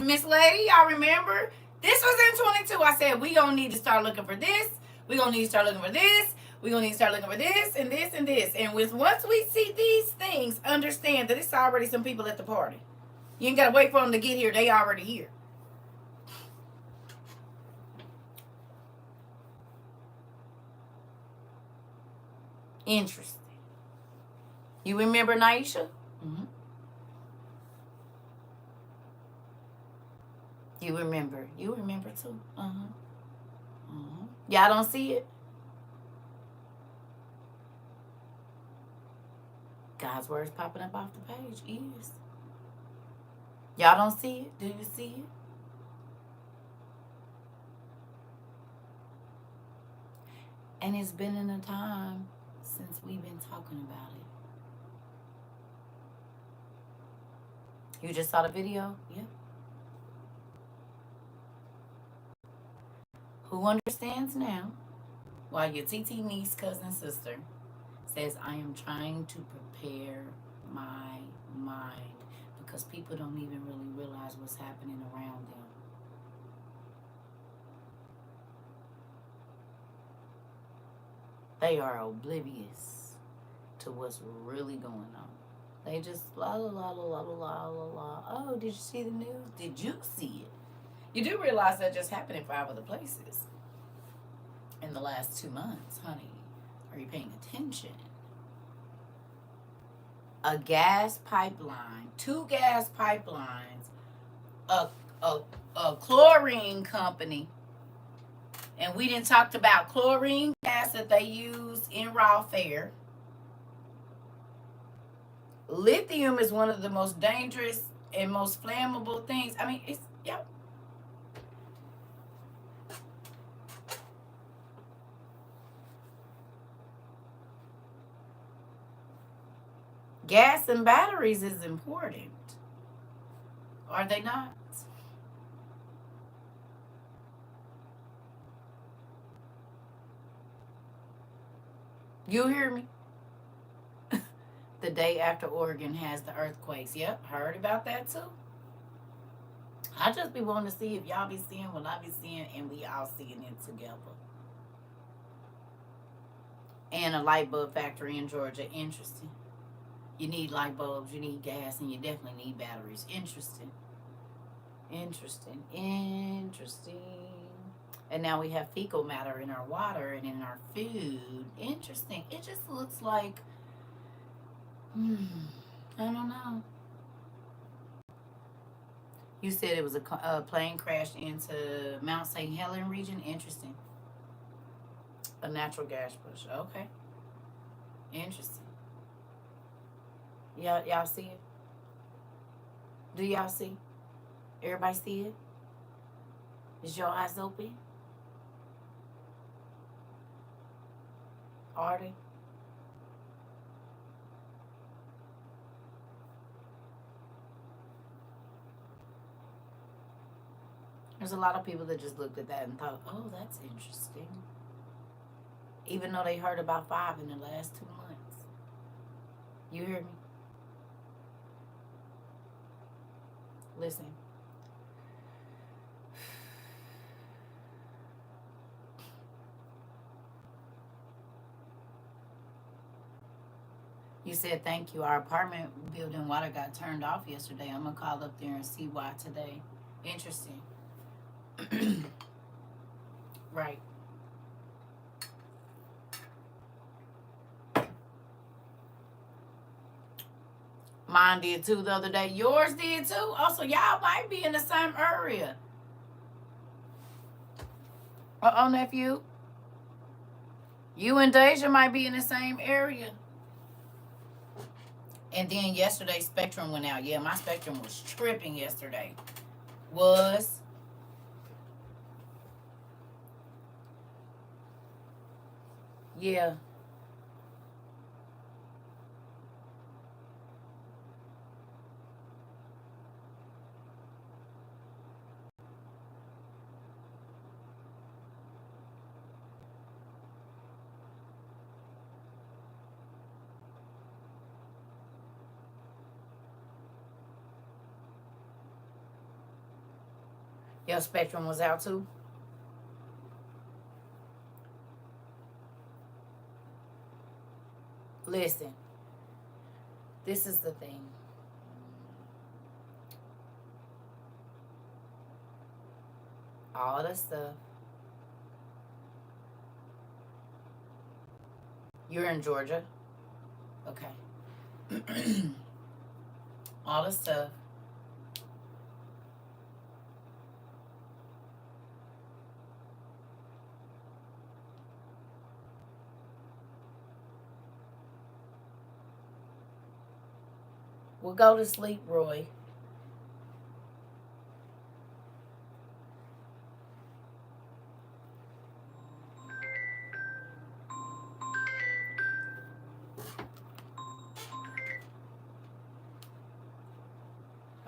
Miss Lady, y'all remember? This was in 22. I said, we gonna need to start looking for this. We gonna need to start looking for this. We gonna need to start looking for this and this and this. And once we see these things, understand that it's already some people at the party. You ain't gotta wait for them to get here. They already here. Interesting. You remember Naisha? You remember too. Y'all don't see it? God's word's popping up off the page. Yes. Y'all don't see it? Do you see it? And it's been in a time since we've been talking about it. You just saw the video? Yeah. Who understands now why your TT niece, cousin, sister says, I am trying to prepare my mind because people don't even really realize what's happening around them. They are oblivious to what's really going on. They just la la la la la la la la. Oh, did you see the news? Did you see it? You do realize that just happened in 5 other places in the last 2 months, honey. Are you paying attention? A gas pipeline, 2 gas pipelines, a, a, a chlorine company, and we didn't talk about chlorine gas that they use in raw fare. Lithium is one of the most dangerous and most flammable things. I mean, it's, yep. Gas and batteries is important. Are they not? You hear me? The day after Oregon has the earthquakes. Yep, heard about that too. I just be wanting to see if y'all be seeing what I be seeing and we all seeing it together. And a light bulb factory in Georgia. Interesting. You need light bulbs, you need gas, and you definitely need batteries. Interesting. Interesting. Interesting. And now we have fecal matter in our water and in our food. Interesting. It just looks like, I don't know. You said it was a plane crashed into Mount St. Helens region. Interesting. A natural gas push. Okay. Interesting. Y'all see it? Do y'all see? Everybody see it? Is your eyes open? Are they? There's a lot of people that just looked at that and thought, oh, that's interesting. Even though they heard about 5 in the last 2 months. You hear me? Listen. You said thank you. Our apartment building water got turned off yesterday. I'm going to call up there and see why today. Interesting. Right. Mine did too the other day. Yours did too. Also, y'all might be in the same area. Nephew. You and Deja might be in the same area. And then yesterday, Spectrum went out. Yeah, my Spectrum was tripping yesterday. Was. Yeah. Your Spectrum was out too? Listen. This is the thing. All the stuff. You're in Georgia? Okay. All the stuff. We'll go to sleep, Roy.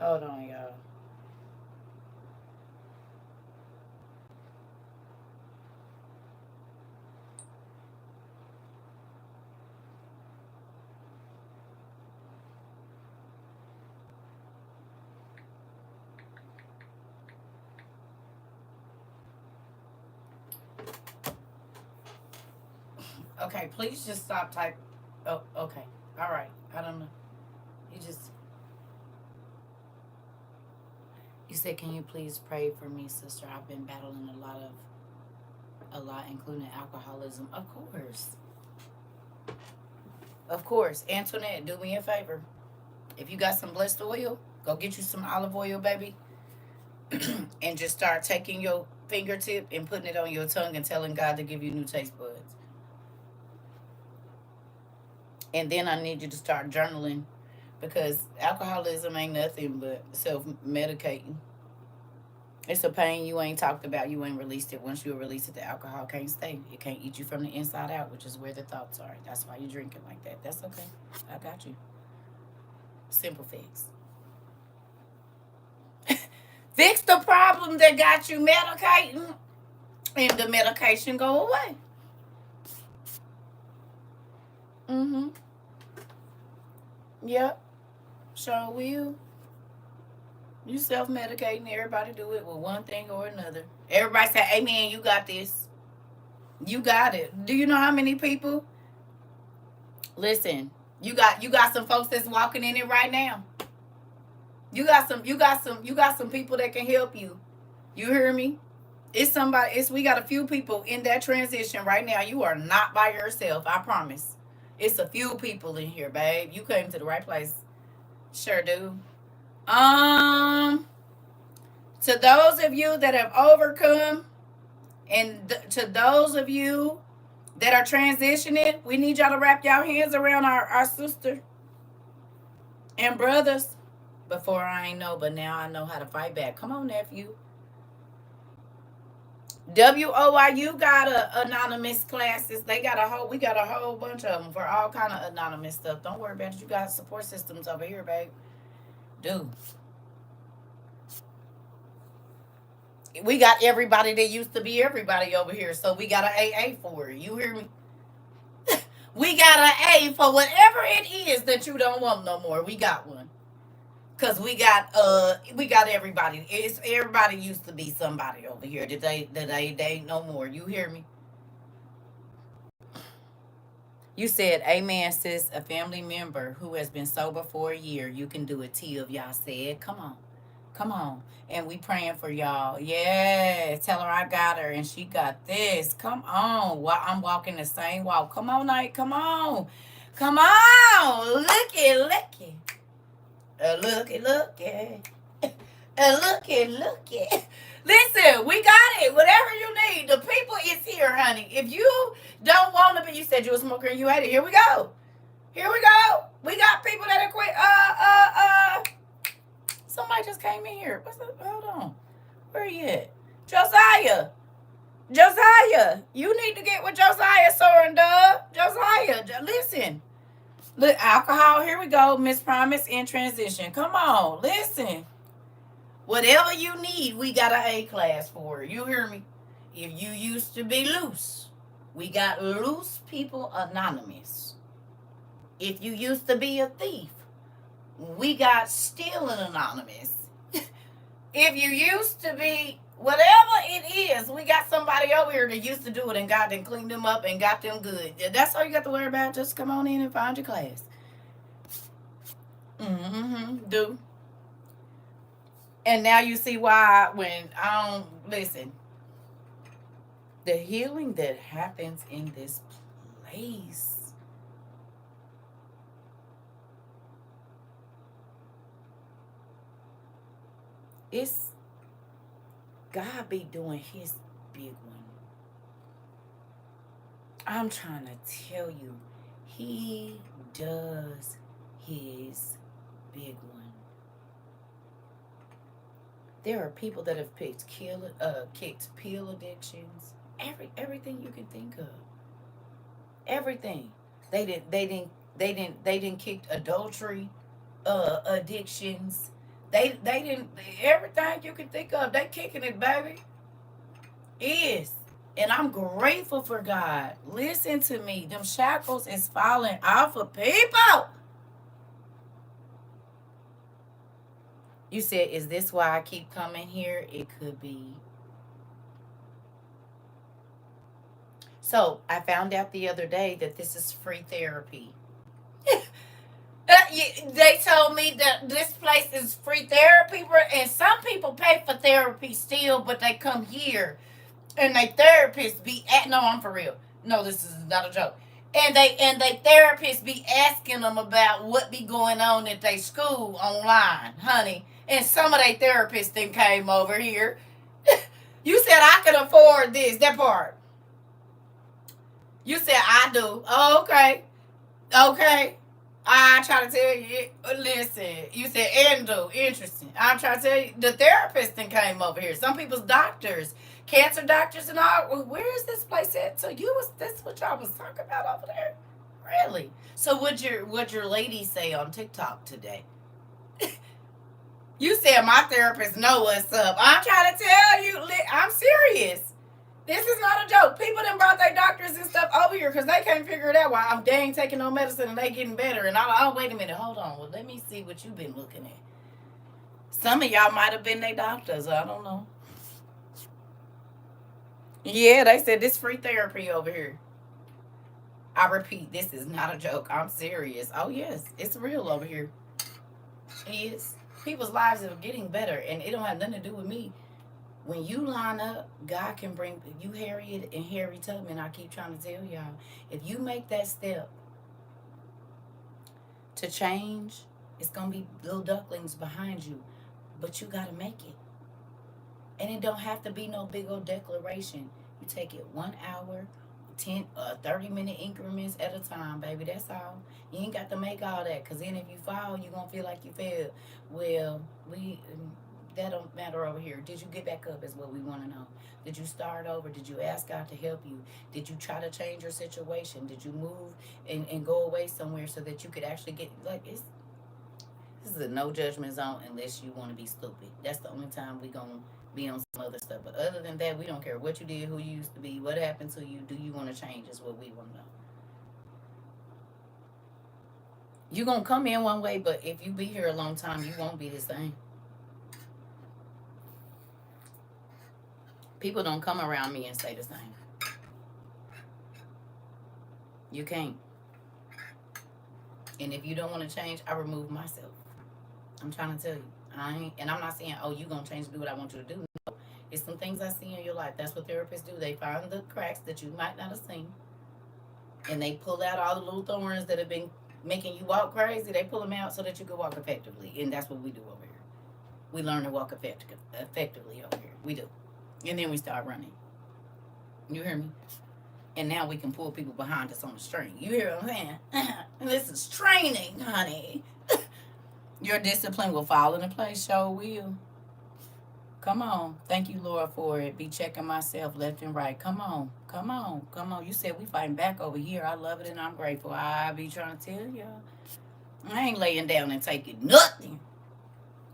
Hold on, y'all. Okay, please just stop type. Oh, okay. All right. I don't know. You just. You said, can you please pray for me, sister? I've been battling a lot, including alcoholism. Of course. Of course. Antoinette, do me a favor. If you got some blessed oil, go get you some olive oil, baby. And just start taking your fingertip and putting it on your tongue and telling God to give you new taste buds. And then I need you to start journaling because alcoholism ain't nothing but self medicating. It's a pain you ain't talked about, you ain't released it. Once you release it, the alcohol can't stay. It can't eat you from the inside out, which is where the thoughts are. That's why you drink it like that. That's okay. I got you. Simple fix. Fix the problem that got you medicating, and the medication go away. Mm-hmm. Yep. Sure will. You self-medicating. Everybody do it with one thing or another. Everybody say, amen, you got this. You got it. Do you know how many people? Listen, you got some folks that's walking in it right now. You got some people that can help you. You hear me? We got a few people in that transition right now. You are not by yourself, I promise. It's a few people in here, babe. You came to the right place. Sure do. Um to those of you that have overcome, and to those of you that are transitioning, we need y'all to wrap y'all hands around our sister and brothers. Before I ain't know, but now I know how to fight back. Come on, nephew. WOIU got anonymous classes. We got a whole bunch of them for all kind of anonymous stuff. Don't worry about it. You got support systems over here, babe. Dude. We got everybody that used to be everybody over here. So we got an AA for it. You hear me? We got an A for whatever it is that you don't want no more. We got one. Cause we got everybody. It's everybody used to be somebody over here. They ain't no more. You hear me? You said, amen, sis, a family member who has been sober for a year. You can do it, T of y'all said. Come on. Come on. And we praying for y'all. Yeah. Tell her I got her and she got this. Come on. Well, I'm walking the same walk. Come on, Night. Come on. Come on. Looky. Looky. Looky. Listen, we got it. Whatever you need. The people is here, honey. If you don't want to be, you said you a smoker and you had it. Here we go. We got people that are quit. Somebody just came in here. What's up? Hold on. Where you at? Josiah. You need to get with Josiah, Soren Dub. Josiah, listen. Look, alcohol, here we go. Miss Promise in transition. Come on, listen. Whatever you need, we got an A class for. You hear me? If you used to be loose, we got Loose People Anonymous. If you used to be a thief, we got Stealing Anonymous. If you used to be whatever it is, we got somebody over here that used to do it and God then cleaned them up and got them good. That's all you got to worry about. Just come on in and find your class. Do. And now you see why when I don't listen. The healing that happens in this place. It's God be doing his big one. I'm trying to tell you, he does his big one. There are people that have kicked pill addictions, everything you can think of. Everything. They didn't kick adultery addictions. They didn't everything you can think of. They kicking it, baby. Is. And I'm grateful for God. Listen to me. Them shackles is falling off of people. You said, is this why I keep coming here? It could be. So I found out the other day that this is free therapy. They told me that this place is free therapy, and some people pay for therapy still, but they come here and they therapists be at. No, I'm for real. No, this is not a joke. And they therapists be asking them about what be going on at their school online, honey. And some of they therapists then came over here. You said I could afford this, that part. You said I do. Oh, okay. Okay. I try to tell you, listen, you said Endo, interesting. I'm trying to tell you, the therapist then came over here. Some people's doctors, cancer doctors and all. Where is this place at? So this what y'all was talking about over there? Really? So what'd your lady say on TikTok today? You said my therapist know what's up. I'm trying to tell you, I'm serious. This is not a joke. People done brought their doctors and stuff over here because they can't figure it out why I'm dang taking no medicine and they getting better. And oh, wait a minute. Hold on. Well, let me see what you've been looking at. Some of y'all might have been their doctors. I don't know. Yeah, they said this free therapy over here. I repeat, this is not a joke. I'm serious. Oh, yes. It's real over here. It is. People's lives are getting better, and it don't have nothing to do with me. When you line up, God can bring you, Harriet and Harry Tubman. I keep trying to tell y'all, if you make that step to change, it's going to be little ducklings behind you, but you got to make it. And it don't have to be no big old declaration. You take it 1 hour, 30-minute increments at a time, baby. That's all. You ain't got to make all that, because then if you fall, you're going to feel like you failed. Well, that don't matter over here. Did you get back up is what we want to know. Did you start over? Did you ask God to help you? Did you try to change your situation? Did you move and go away somewhere so that you could actually get, this is a no judgment zone unless you want to be stupid. That's the only time we going to be on some other stuff. But other than that, we don't care what you did, who you used to be, what happened to you. Do you want to change is what we want to know. You're going to come in one way, but if you be here a long time, you won't be the same. People don't come around me and stay the same. You can't. And if you don't want to change, I remove myself. I'm trying to tell you. I'm not saying, oh, you going to change to do what I want you to do. No. It's some things I see in your life. That's what therapists do. They find the cracks that you might not have seen. And they pull out all the little thorns that have been making you walk crazy. They pull them out so that you can walk effectively. And that's what we do over here. We learn to walk effectively over here. We do. And then we start running. You hear me? And now we can pull people behind us on the string. You hear what I'm saying? This is training, honey. Your discipline will fall into place. Sure will. Come on. Thank you, Lord, for it. Be checking myself left and right. Come on. Come on. Come on. You said we fighting back over here. I love it and I'm grateful. I be trying to tell y'all. I ain't laying down and taking nothing.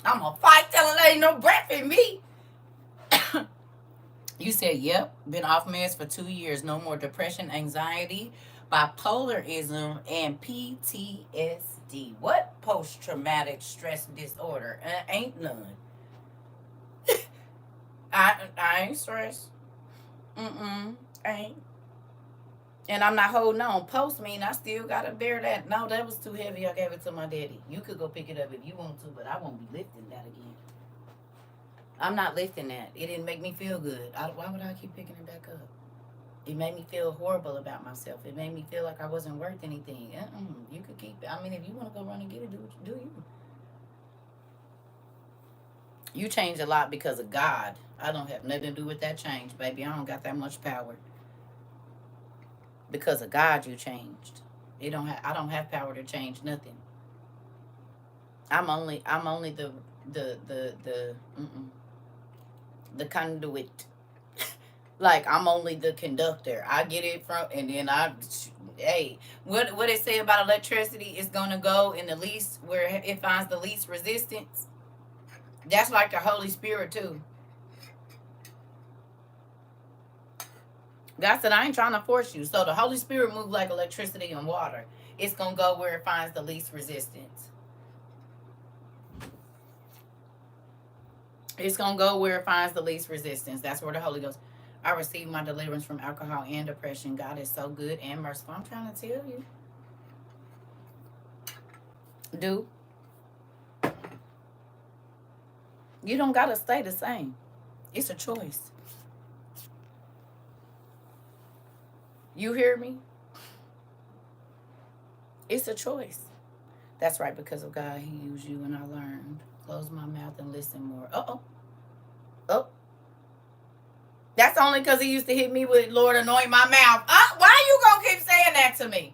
I'm going to fight till there ain't no breath in me. You said, yep, been off meds for 2 years. No more depression, anxiety, bipolarism, and PTSD. What? Post-traumatic stress disorder? Ain't none. I ain't stressed. Ain't. And I'm not holding on. Post mean I still got to bear that. No, that was too heavy. I gave it to my daddy. You could go pick it up if you want to, but I won't be lifting that again. I'm not lifting that. It didn't make me feel good. Why would I keep picking it back up? It made me feel horrible about myself. It made me feel like I wasn't worth anything. You could keep it. I mean, if you want to go run and get it, do you. You change a lot because of God. I don't have nothing to do with that change, baby. I don't got that much power. Because of God, you changed. I don't have power to change nothing. I'm only the conduit. Like, I'm only the conductor. I get it from, and then hey, what it say about electricity is going to go in the least, where it finds the least resistance. That's like the Holy Spirit too. God said, I ain't trying to force you. So the Holy Spirit moves like electricity and water. It's going to go where it finds the least resistance. It's going to go where it finds the least resistance. That's where the Holy Ghost. I received my deliverance from alcohol and depression. God is so good and merciful. I'm trying to tell you. Dude, you don't got to stay the same. It's a choice. You hear me? It's a choice. That's right. Because of God, he used you and I learned. Close my mouth and listen more. Uh-oh. Oh. That's only because he used to hit me with, Lord, anoint my mouth. Why you going to keep saying that to me?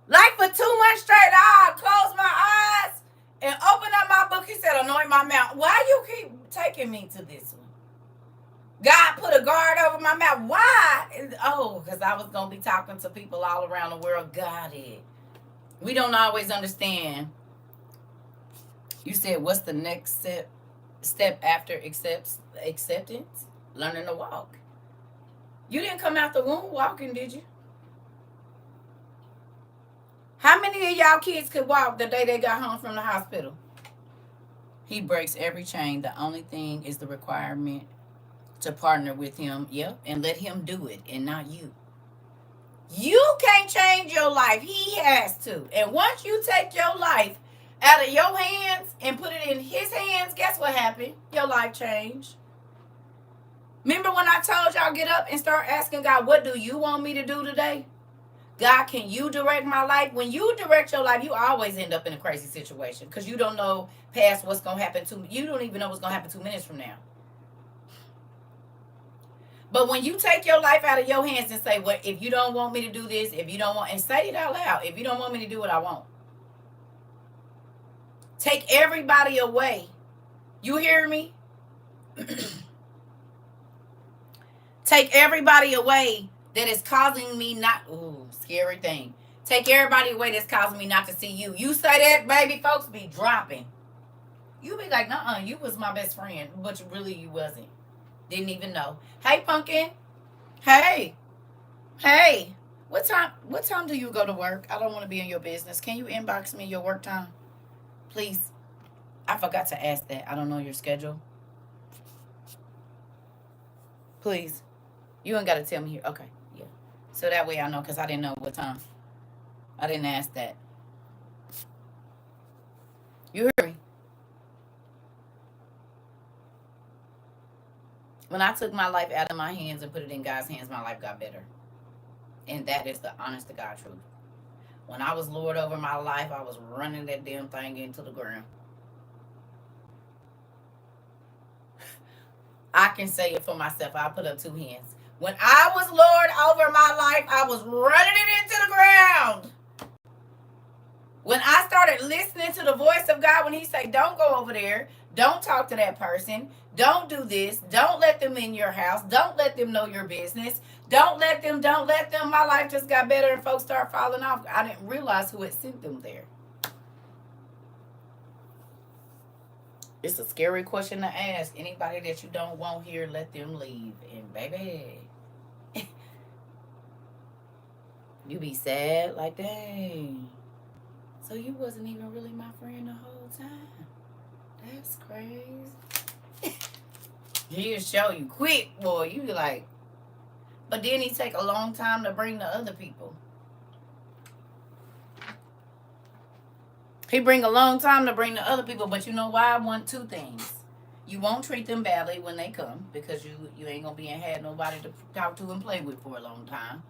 Like for 2 months straight, I closed my eyes and opened up my book. He said, anoint my mouth. Why you keep taking me to this one? God put a guard over my mouth. Why? Oh, because I was going to be talking to people all around the world. Got it. We don't always understand. You said, what's the next step after acceptance? Learning to walk. You didn't come out the womb walking, did you? How many of y'all kids could walk the day they got home from the hospital? He breaks every chain. The only thing is the requirement to partner with him, and let him do it and not you. You can't change your life. He has to. And once you take your life out of your hands and put it in his hands, guess what happened? Your life changed. Remember when I told y'all get up and start asking God, what do you want me to do today? God, can you direct my life? When you direct your life, you always end up in a crazy situation because you don't know past what's going to happen to you. Don't even know what's going to happen 2 minutes from now. But when you take your life out of your hands and say, well, if you don't want me to do this, if you don't want, and say it out loud, if you don't want me to do what I want. Take everybody away. You hear me? Take everybody away that is causing me not, scary thing. Take everybody away that's causing me not to see you. You say that, baby, folks be dropping. You be like, nuh-uh, you was my best friend, but really you wasn't. Didn't even know. Hey, Pumpkin. Hey. What time do you go to work? I don't want to be in your business. Can you inbox me your work time? Please. I forgot to ask that. I don't know your schedule. Please. You ain't got to tell me here. Okay. Yeah. So that way I know, because I didn't know what time. I didn't ask that. You hear me? When I took my life out of my hands and put it in God's hands, my life got better. And that is the honest to God truth. When I was Lord over my life, I was running that damn thing into the ground. I can say it for myself. I'll put up 2 hands. When I was Lord over my life, I was running it into the ground. When I started listening to the voice of God, when he said, don't go over there, don't talk to that person, don't do this, don't let them in your house, don't let them know your business, don't let them, my life just got better and folks start falling off. I didn't realize who had sent them there. It's a scary question to ask. Anybody that you don't want here, let them leave. And baby, you be sad like, dang. So you wasn't even really my friend the whole time. That's crazy. He'll show you quick, boy. You be like, but then he take a long time to bring the other people. He bring a long time to bring the other people, but you know why? I want 2 things. You won't treat them badly when they come because you ain't gonna be and had nobody to talk to and play with for a long time.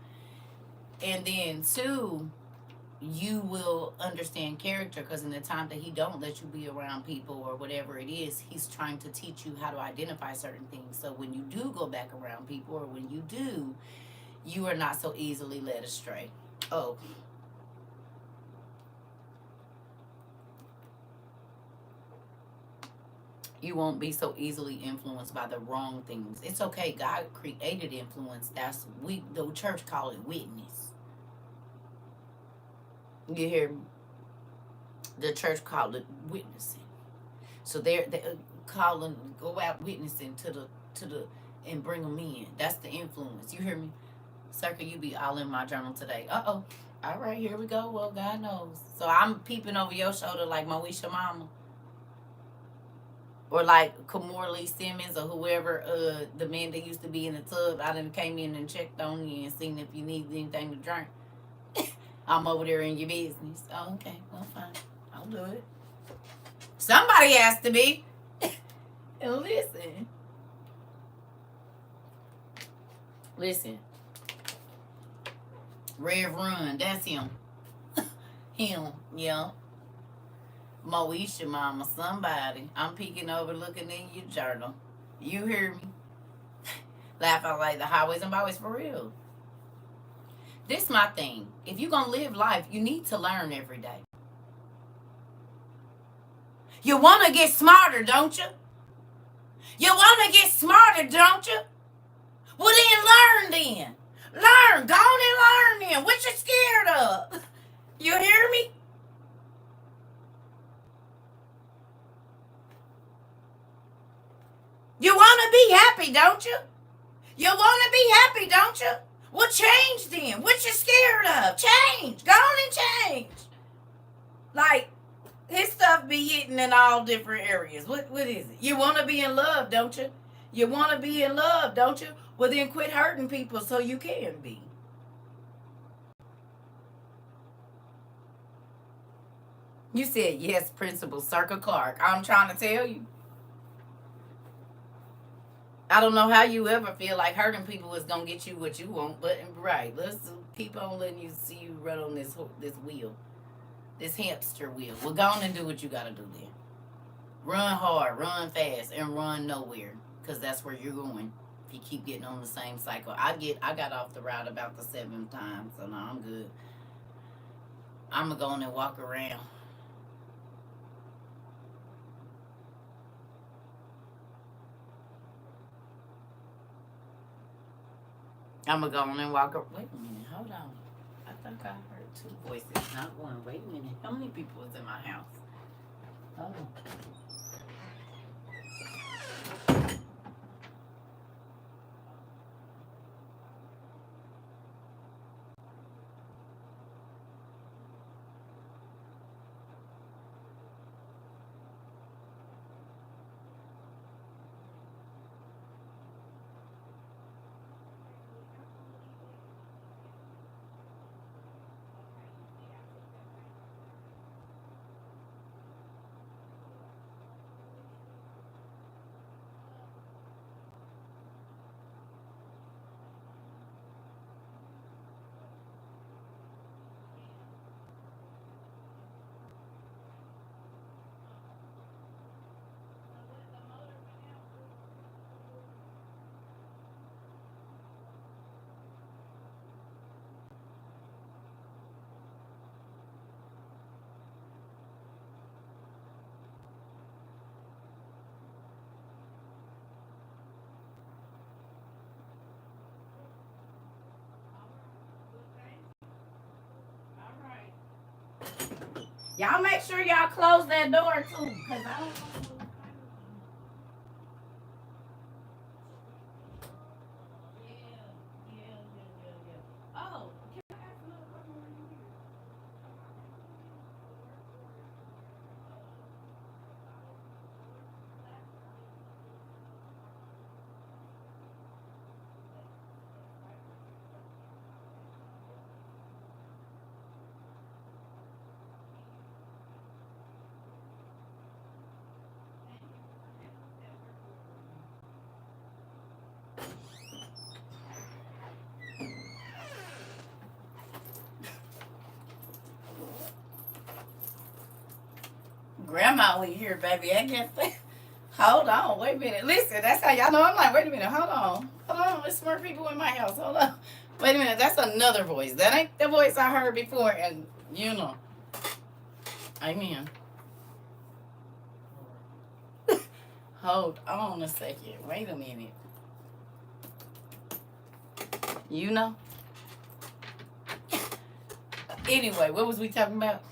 And then 2, you will understand character because in the time that he don't let you be around people or whatever it is, he's trying to teach you how to identify certain things. So when you do go back around people or when you do, you are not so easily led astray. Oh. You won't be so easily influenced by the wrong things. It's okay. God created influence. That's the church call it witness. You hear me? The church called it witnessing. So they're calling, go out witnessing to the and bring them in. That's the influence. You hear me? Circa, you be all in my journal today. Uh-oh. All right, here we go. Well, God knows. So I'm peeping over your shoulder like Moesha mama. Or like Kamorley Simmons or whoever, the man that used to be in the tub. I done came in and checked on you and seen if you need anything to drink. I'm over there in your business. Oh, okay. Well, fine. I'll do it. Somebody has to be. And listen. Listen. Rev Run. That's him. Him. Yeah. Moesha mama. Somebody. I'm peeking over looking in your journal. You hear me? Laugh out like the highways and byways for real. This my thing. If you're going to live life, you need to learn every day. You want to get smarter, don't you? You want to get smarter, don't you? Well, then learn then. Learn. Go on and learn then. What you scared of? You hear me? You want to be happy, don't you? You want to be happy, don't you? Well, change then. What you scared of? Change. Go on and change. Like, his stuff be hitting in all different areas. What is it? You want to be in love, don't you? You want to be in love, don't you? Well, then quit hurting people so you can be. You said, yes, Principal Circa Clark. I'm trying to tell you. I don't know how you ever feel like hurting people is going to get you what you want. But, right, let's keep on letting you see you run on this wheel. This hamster wheel. Well, go on and do what you got to do then. Run hard, run fast, and run nowhere. Because that's where you're going. If you keep getting on the same cycle. I got off the route about the 7th time. So, no, I'm good. I'm going to go on and walk around. I'm going to go on and walk around. Wait a minute. Hold on. I think I heard 2 voices, not one. Wait a minute. How many people is in my house? Hold on. Y'all make sure y'all close that door too, because I don't know. Yeah. Oh, can I ask another question? Grandma, we here, baby. I guess. Hold on, wait a minute. Listen, that's how y'all know. I'm like, wait a minute, hold on. There's smart people in my house. Hold on. Wait a minute, that's another voice. That ain't the voice I heard before, and you know. Amen. Hold on a second. Wait a minute. You know? Anyway, what was we talking about?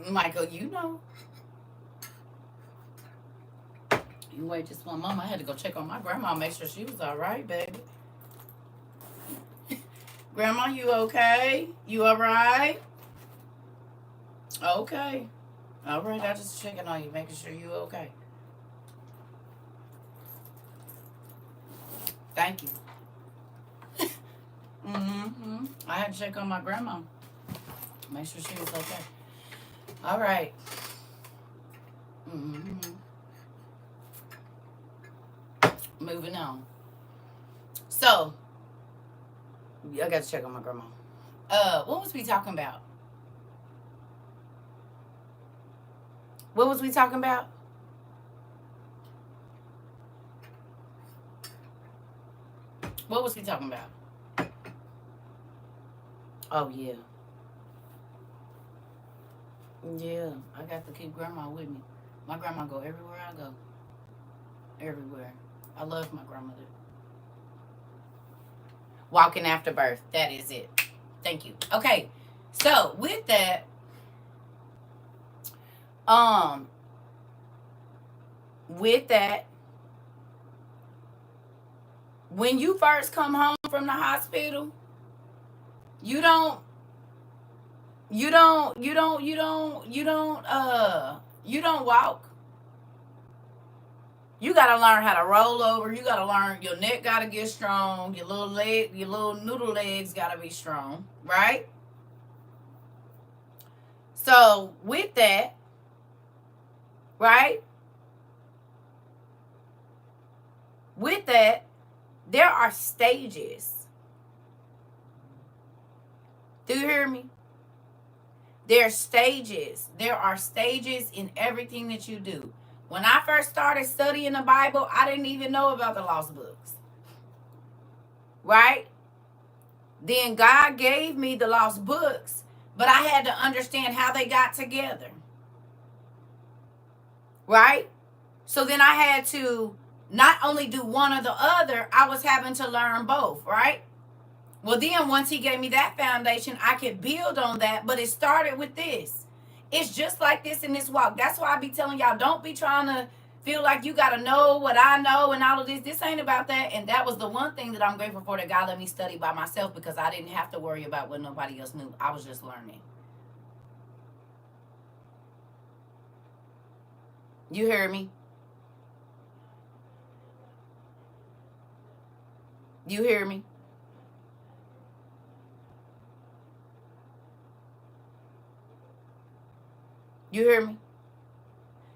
Michael, you know? You wait just one moment. I had to go check on my grandma, make sure she was all right, baby. Grandma, you okay? You all right? Okay. All right, I just checking on you, making sure you okay. Thank you. I had to check on my grandma, make sure she was okay. All right. Moving on. So, I got to check on my grandma. What was we talking about? What was we talking about? What was we talking about? Oh, yeah. Yeah, I got to keep grandma with me. My grandma go everywhere I go. Everywhere. I love my grandmother. Walking after birth. That is it. Thank you. Okay. So, with that, um, with that, when you first come home from the hospital, you don't walk. You gotta learn how to roll over. You gotta learn, your neck gotta get strong, your little noodle legs gotta be strong, right? So with that, right? With that, there are stages. Do you hear me? There are stages. There are stages in everything that you do. When I first started studying the Bible, I didn't even know about the lost books. Right? Then God gave me the lost books, but I had to understand how they got together. Right? So then I had to not only do one or the other, I was having to learn both, right? Well, then once he gave me that foundation, I could build on that, but it started with this. It's just like this in this walk. That's why I be telling y'all, don't be trying to feel like you got to know what I know and all of this. This ain't about that. And that was the one thing that I'm grateful for, that God let me study by myself, because I didn't have to worry about what nobody else knew. I was just learning. You hear me? You hear me? You hear me?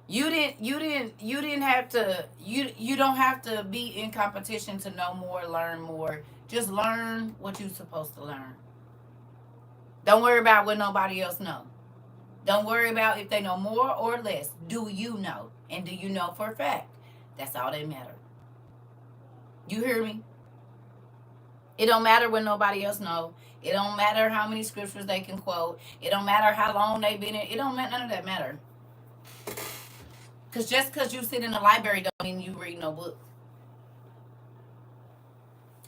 You didn't have to, you don't have to be in competition to know more, learn more. Just learn what you're supposed to learn. Don't worry about what nobody else know. Don't worry about if they know more or less. Do you know? And do you know for a fact? That's all that matters. You hear me? It don't matter what nobody else know. It don't matter how many scriptures they can quote. It don't matter how long they've been in. It don't matter. None of that matter. Because just because you sit in the library don't mean you read no book.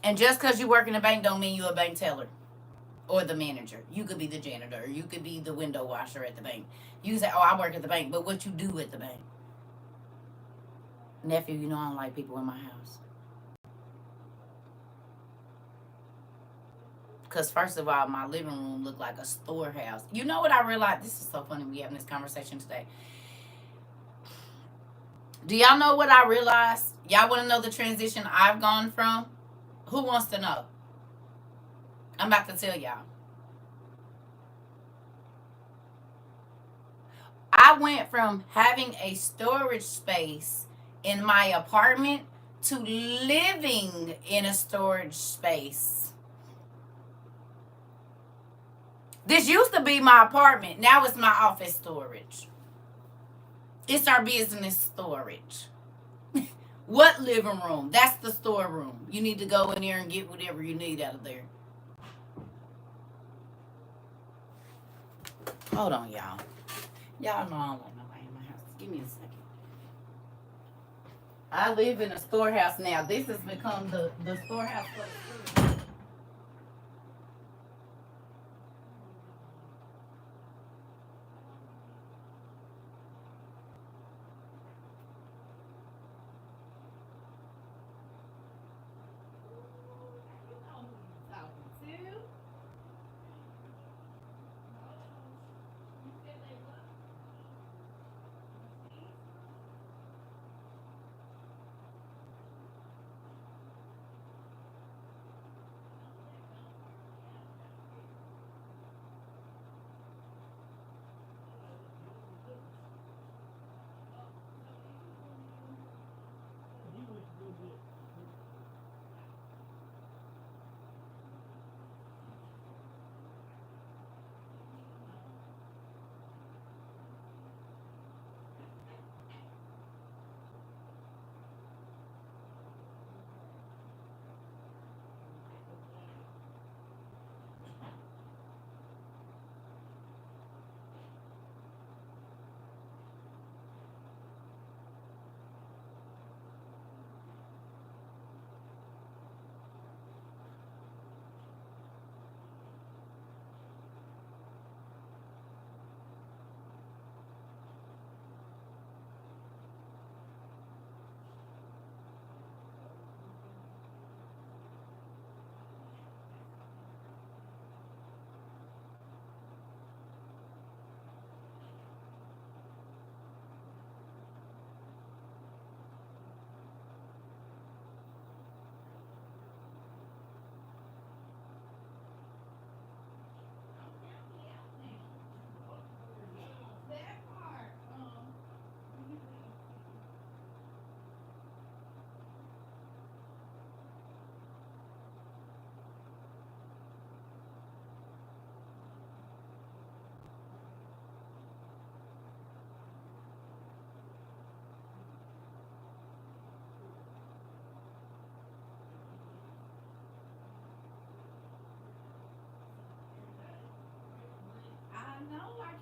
And just because you work in a bank don't mean you a bank teller or the manager. You could be the janitor. Or you could be the window washer at the bank. You say, oh, I work at the bank. But what you do at the bank? Nephew, you know I don't like people in my house. Because first of all, my living room looked like a storehouse. You know what I realized? This is so funny we having this conversation today. Do y'all know what I realized? Y'all want to know the transition I've gone from? Who wants to know? I'm about to tell y'all. I went from having a storage space in my apartment to living in a storage space. This used to be my apartment. Now it's my office storage. It's our business storage. What living room? That's the storeroom. You need to go in there and get whatever you need out of there. Hold on, y'all. Y'all know I don't like nobody in my house. Give me a second. I live in a storehouse now. This has become the storehouse for the food.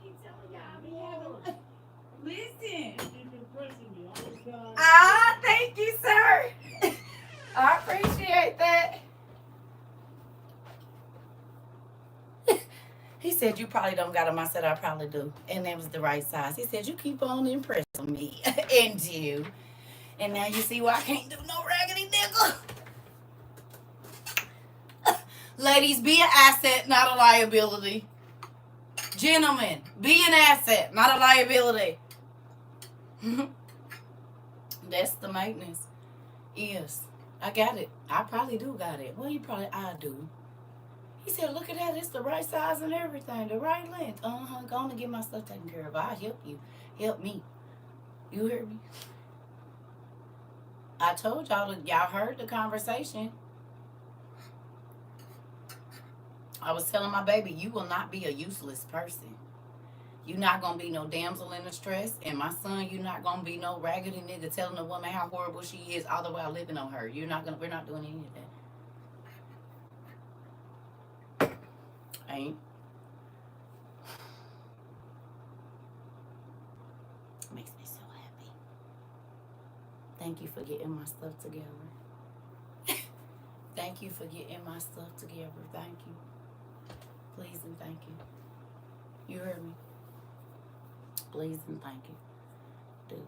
keep telling y'all I be having. Listen. Keep impressing me all the time. Ah, thank you, sir. I appreciate that. He said, you probably don't got them. I said, I probably do. And that was the right size. He said, you keep on impressing me. And you. And now you see why I can't do no raggedy nigga. Ladies, be an asset, not a liability. Gentlemen, be an asset, not a liability. That's the maintenance. Yes, I got it. I probably do got it. Well, I do. He said, look at that. It's the right size and everything. The right length. Go on and get my stuff taken care of. I'll help you. Help me. You hear me? I told y'all, y'all heard the conversation. I was telling my baby, you will not be a useless person. You're not going to be no damsel in distress. And my son, you're not going to be no raggedy nigga telling a woman how horrible she is all the while living on her. We're not doing any of that. Ain't. Makes me so happy. Thank you for getting my stuff together. Thank you for getting my stuff together. Thank you. Please and thank you. You heard me? Please and thank you. Do.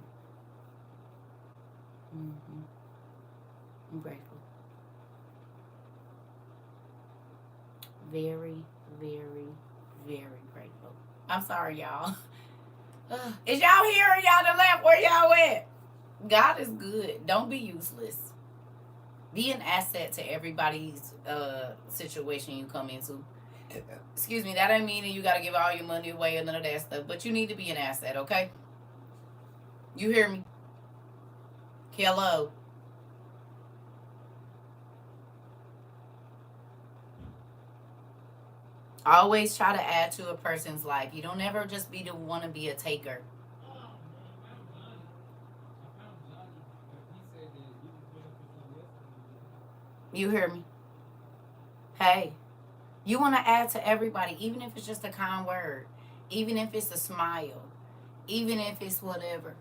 I'm grateful. Very, very, very grateful. I'm sorry, y'all. Is y'all here or y'all to left? Where y'all at? God is good. Don't be useless. Be an asset to everybody's situation you come into. Excuse me, that ain't mean that you got to give all your money away and none of that stuff. But you need to be an asset, okay? You hear me? Hello. Always try to add to a person's life. You don't ever just want to be a taker. You hear me? Hey, you want to add to everybody, even if it's just a kind word, even if it's a smile, even if it's whatever.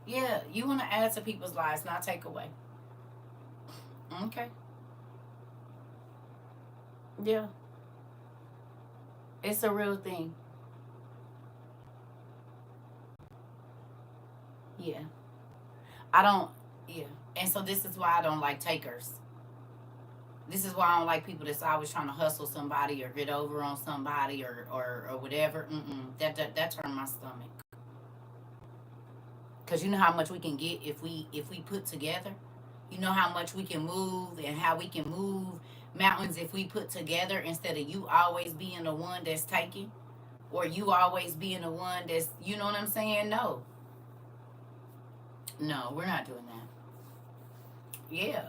Yeah, you want to add to people's lives, not take away. Okay. Yeah. It's a real thing. Yeah. Yeah. And so this is why I don't like takers. This is why I don't like people that's always trying to hustle somebody or get over on somebody or whatever. That turned my stomach. Because you know how much we can get if we put together. You know how much we can move and how we can move mountains if we put together instead of you always being the one that's taking or you always being the one that's, you know what I'm saying? No, we're not doing that. Yeah.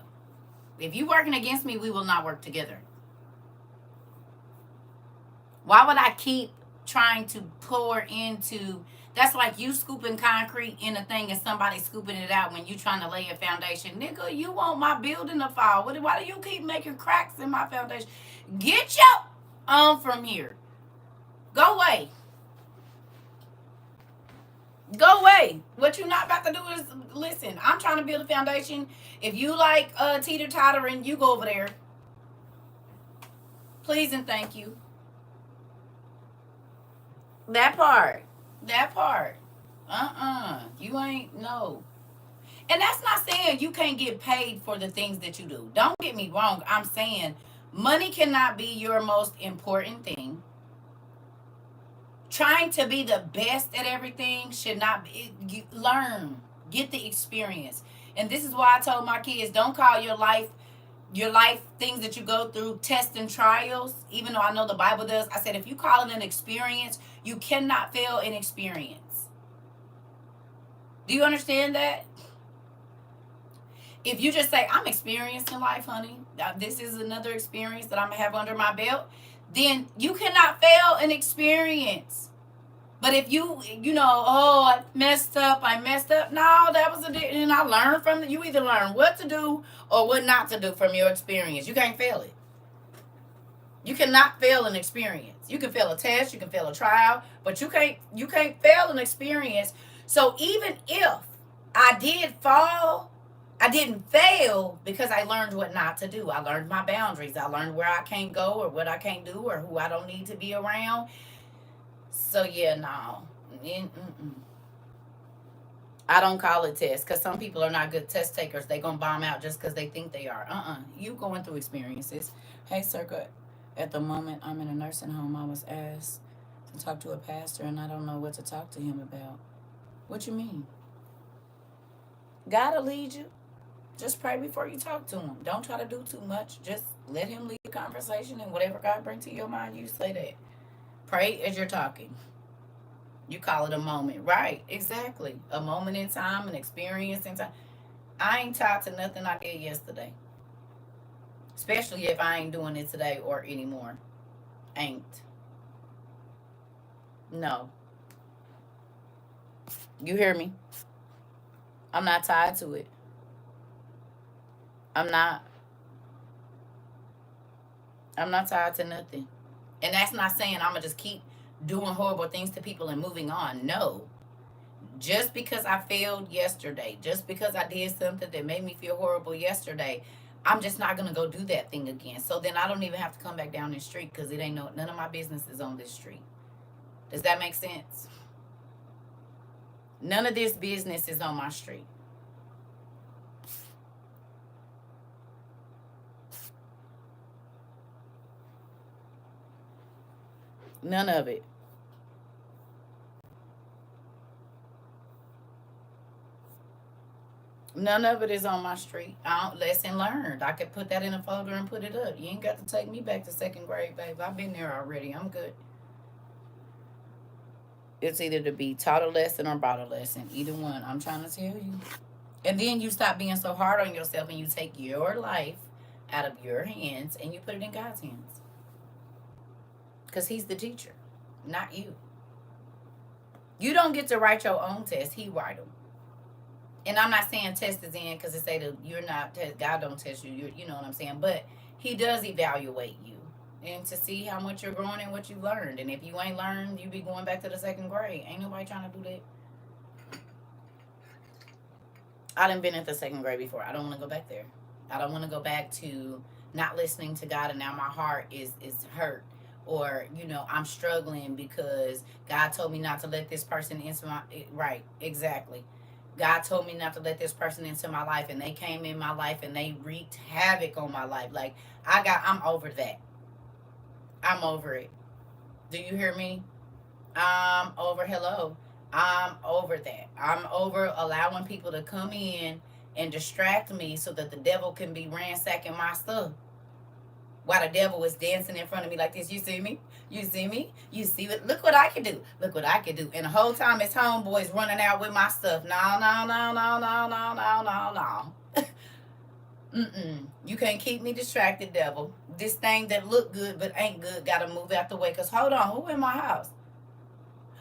If you working against me, we will not work together. Why would I keep trying to pour into... That's like you scooping concrete in a thing and somebody scooping it out when you trying to lay a foundation. Nigga, you want my building to fall. Why do you keep making cracks in my foundation? Get your on from here. Go away. Go away. What you're not about to do is, listen, I'm trying to build a foundation. If you like teeter-tottering, you go over there. Please and thank you. That part. You ain't, no. And that's not saying you can't get paid for the things that you do. Don't get me wrong. I'm saying money cannot be your most important thing. Trying to be the best at everything should not be. Learn. Get the experience. And this is why I told my kids, don't call your life things that you go through tests and trials, even though I know the Bible does. I said, if you call it an experience, you cannot fail an experience. Do you understand that? If you just say, I'm experiencing life, honey, this is another experience that I'm going to have under my belt, then you cannot fail an experience. But if you I messed up. No, that was and I learned from it. You either learn what to do or what not to do from your experience. You can't fail it. You cannot fail an experience. You can fail a test, you can fail a trial, but you can't fail an experience. So even if I did fall, I didn't fail because I learned what not to do. I learned my boundaries. I learned where I can't go or what I can't do or who I don't need to be around. So yeah, no. Mm-mm. I don't call it test because some people are not good test takers. They gonna bomb out just because they think they are. You going through experiences. Hey, Circa. At the moment, I'm in a nursing home. I was asked to talk to a pastor, and I don't know what to talk to him about. What you mean? Gotta lead you. Just pray before you talk to him. Don't try to do too much. Just let him lead the conversation, and whatever God brings to your mind, you say that. Pray as you're talking. You call it a moment. Right, exactly. A moment in time, an experience in time. I ain't tied to nothing I did yesterday. Especially if I ain't doing it today or anymore. Ain't. No. You hear me? I'm not tied to it. I'm not. I'm not tied to nothing. And that's not saying I'm going to just keep doing horrible things to people and moving on. No. Just because I failed yesterday, just because I did something that made me feel horrible yesterday, I'm just not gonna go do that thing again. So then I don't even have to come back down this street because it ain't none of my business is on this street. Does that make sense? None of this business is on my street. None of it. None of it is on my street. Lesson learned. I could put that in a folder and put it up. You ain't got to take me back to second grade, babe. I've been there already. I'm good. It's either to be taught a lesson or bought a lesson. Either one. I'm trying to tell you. And then you stop being so hard on yourself and you take your life out of your hands and you put it in God's hands. Because He's the teacher, not you. You don't get to write your own test. He write them. And I'm not saying test is in because it say that you're not test. God don't test you. You know what I'm saying. But He does evaluate you and to see how much you're growing and what you learned. And if you ain't learned, you be going back to the second grade. Ain't nobody trying to do that. I done been at the second grade before. I don't want to go back there. I don't want to go back to not listening to God and now my heart is hurt. Or, I'm struggling because God told me not to let this person into my... Right, exactly. God told me not to let this person into my life, and they came in my life and they wreaked havoc on my life. Like, I'm over that. I'm over it. Do you hear me? Hello. I'm over that. I'm over allowing people to come in and distract me so that the devil can be ransacking my stuff. While the devil is dancing in front of me like this. You see me? You see me? You see what? Look what I can do. Look what I can do. And the whole time his homeboys running out with my stuff. No, no, no, no, no, no, no, no, no. You can't keep me distracted, devil. This thing that look good but ain't good gotta move out the way. Because hold on, who in my house?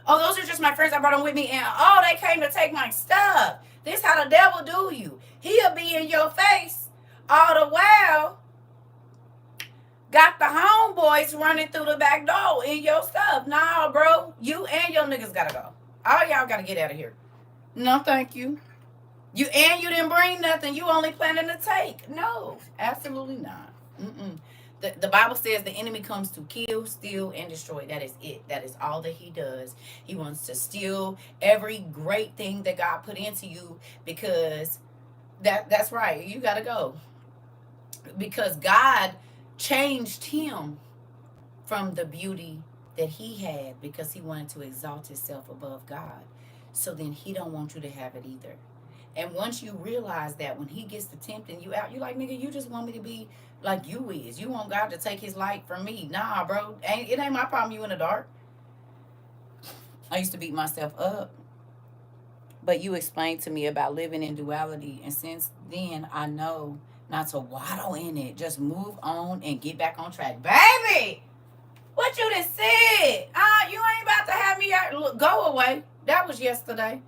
Oh, those are just my friends I brought them with me. And oh, they came to take my stuff. This how the devil do you. He'll be in your face all the while. Got the homeboys running through the back door in your stuff. Nah, bro. You and your niggas gotta go. All y'all gotta get out of here. No, thank you. You didn't bring nothing. You only planning to take. No, absolutely not. The Bible says the enemy comes to kill, steal, and destroy. That is it. That is all that he does. He wants to steal every great thing that God put into you because that's right. You gotta go. Because God changed him from the beauty that he had because he wanted to exalt himself above God. So then he don't want you to have it either. And once you realize that, when he gets to tempting you out, you're like, nigga, you just want me to be like you is. You want God to take his light from me. Nah, bro. It ain't my problem you in the dark. I used to beat myself up. But you explained to me about living in duality. And since then, I know not to waddle in it. Just move on and get back on track. Baby! What you just said? You ain't about to have me out. Look, go away. That was yesterday.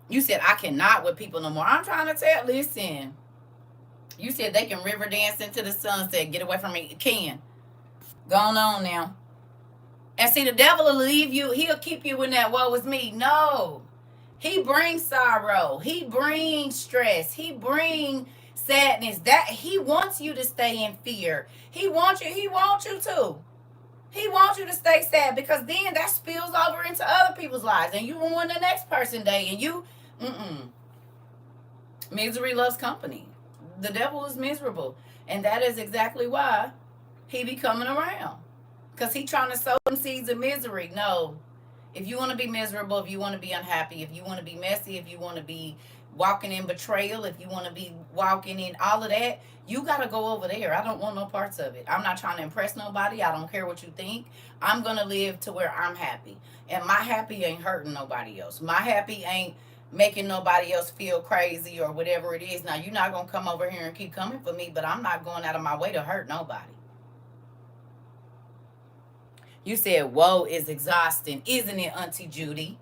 You said, I cannot with people no more. I'm trying to tell, listen. You said they can river dance into the sunset. Get away from me. Can. Going on now. And see, the devil will leave you. He'll keep you in that woe is me. No. He brings sorrow. He brings stress. He brings sadness. That he wants you to stay in fear. He wants you to. He wants you to stay sad, because then that spills over into other people's lives, and you ruin the next person's day, and you misery loves company. The devil is miserable, and that is exactly why he be coming around, because he trying to sow some seeds of misery. No. If you want to be miserable, if you want to be unhappy, if you want to be messy, if you want to be walking in betrayal, if you want to be walking in all of that, you got to go over there. I don't want no parts of it. I'm not trying to impress nobody. I don't care what you think. I'm going to live to where I'm happy. And my happy ain't hurting nobody else. My happy ain't making nobody else feel crazy or whatever it is. Now, you're not going to come over here and keep coming for me, but I'm not going out of my way to hurt nobody. You said, woe is exhausting. Isn't it, Auntie Judy?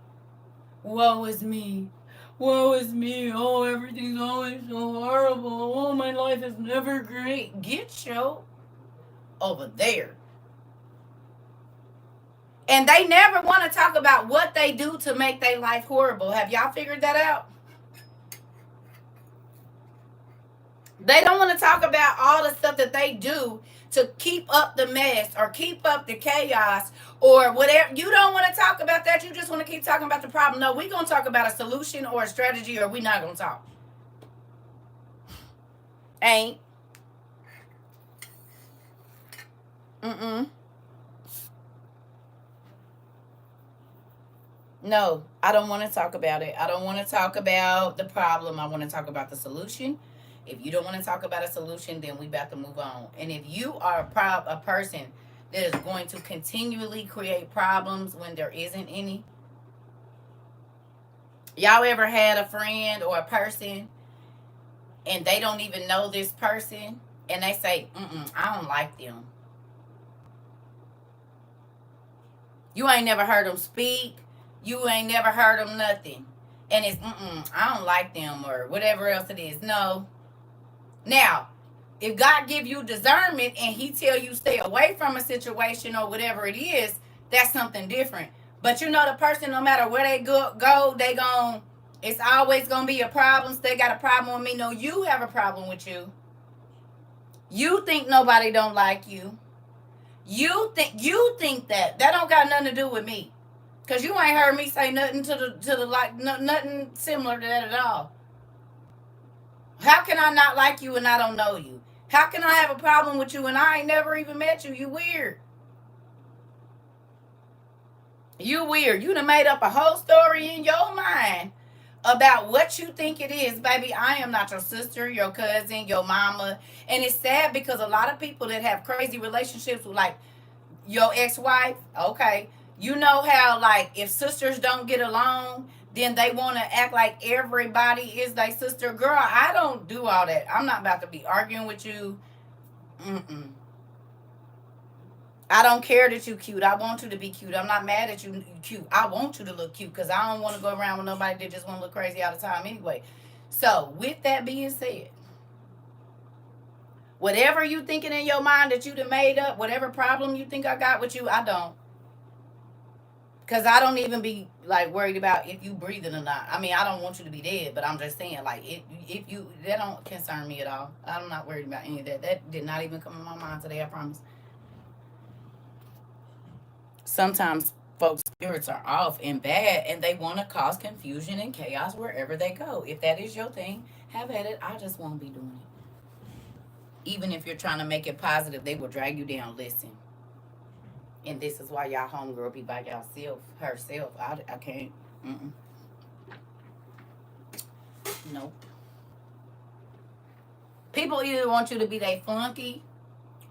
Woe is me. Woe is me. Oh, everything's always so horrible. Oh, my life is never great. Get your over there. And they never want to talk about what they do to make their life horrible. Have y'all figured that out? They don't want to talk about all the stuff that they do to keep up the mess or keep up the chaos or whatever. You don't want to talk about that. You just want to keep talking about the problem. No, we're going to talk about a solution or a strategy, or we're not going to talk. Ain't. No, I don't want to talk about it. I don't want to talk about the problem. I want to talk about the solution. If you don't want to talk about a solution, then we about to move on. And if you are a person that is going to continually create problems when there isn't any, y'all ever had a friend or a person and they don't even know this person and they say, I don't like them. You ain't never heard them speak. You ain't never heard them nothing. And it's, I don't like them or whatever else it is. No. Now, if God give you discernment and he tell you stay away from a situation or whatever it is, that's something different. But you know, the person, no matter where they go, they gon' it's always going to be a problem. So they got a problem with me. No, you have a problem with you. You think nobody don't like you. You think that don't got nothing to do with me. Because you ain't heard me say nothing to the like, nothing similar to that at all. How can I not like you and I don't know you? How can I have a problem with you and I ain't never even met you? You weird. You weird. You done made up a whole story in your mind about what you think it is. Baby, I am not your sister, your cousin, your mama. And it's sad because a lot of people that have crazy relationships with like your ex-wife, okay, you know how like if sisters don't get along, then they want to act like everybody is their sister. Girl, I don't do all that. I'm not about to be arguing with you. I don't care that you cute. I want you to be cute. I'm not mad at you cute. I want you to look cute because I don't want to go around with nobody that just want to look crazy all the time anyway. So with that being said, whatever you thinking in your mind that you done made up, whatever problem you think I got with you, I don't. Because I don't even be, like, worried about if you breathing or not. I mean, I don't want you to be dead, but I'm just saying, like, if you, that don't concern me at all. I'm not worried about any of that. That did not even come in my mind today, I promise. Sometimes folks' spirits are off and bad, and they want to cause confusion and chaos wherever they go. If that is your thing, have at it. I just won't be doing it. Even if you're trying to make it positive, they will drag you down. Listen. And this is why y'all homegirl be by herself. I can't. Nope. People either want you to be their flunky,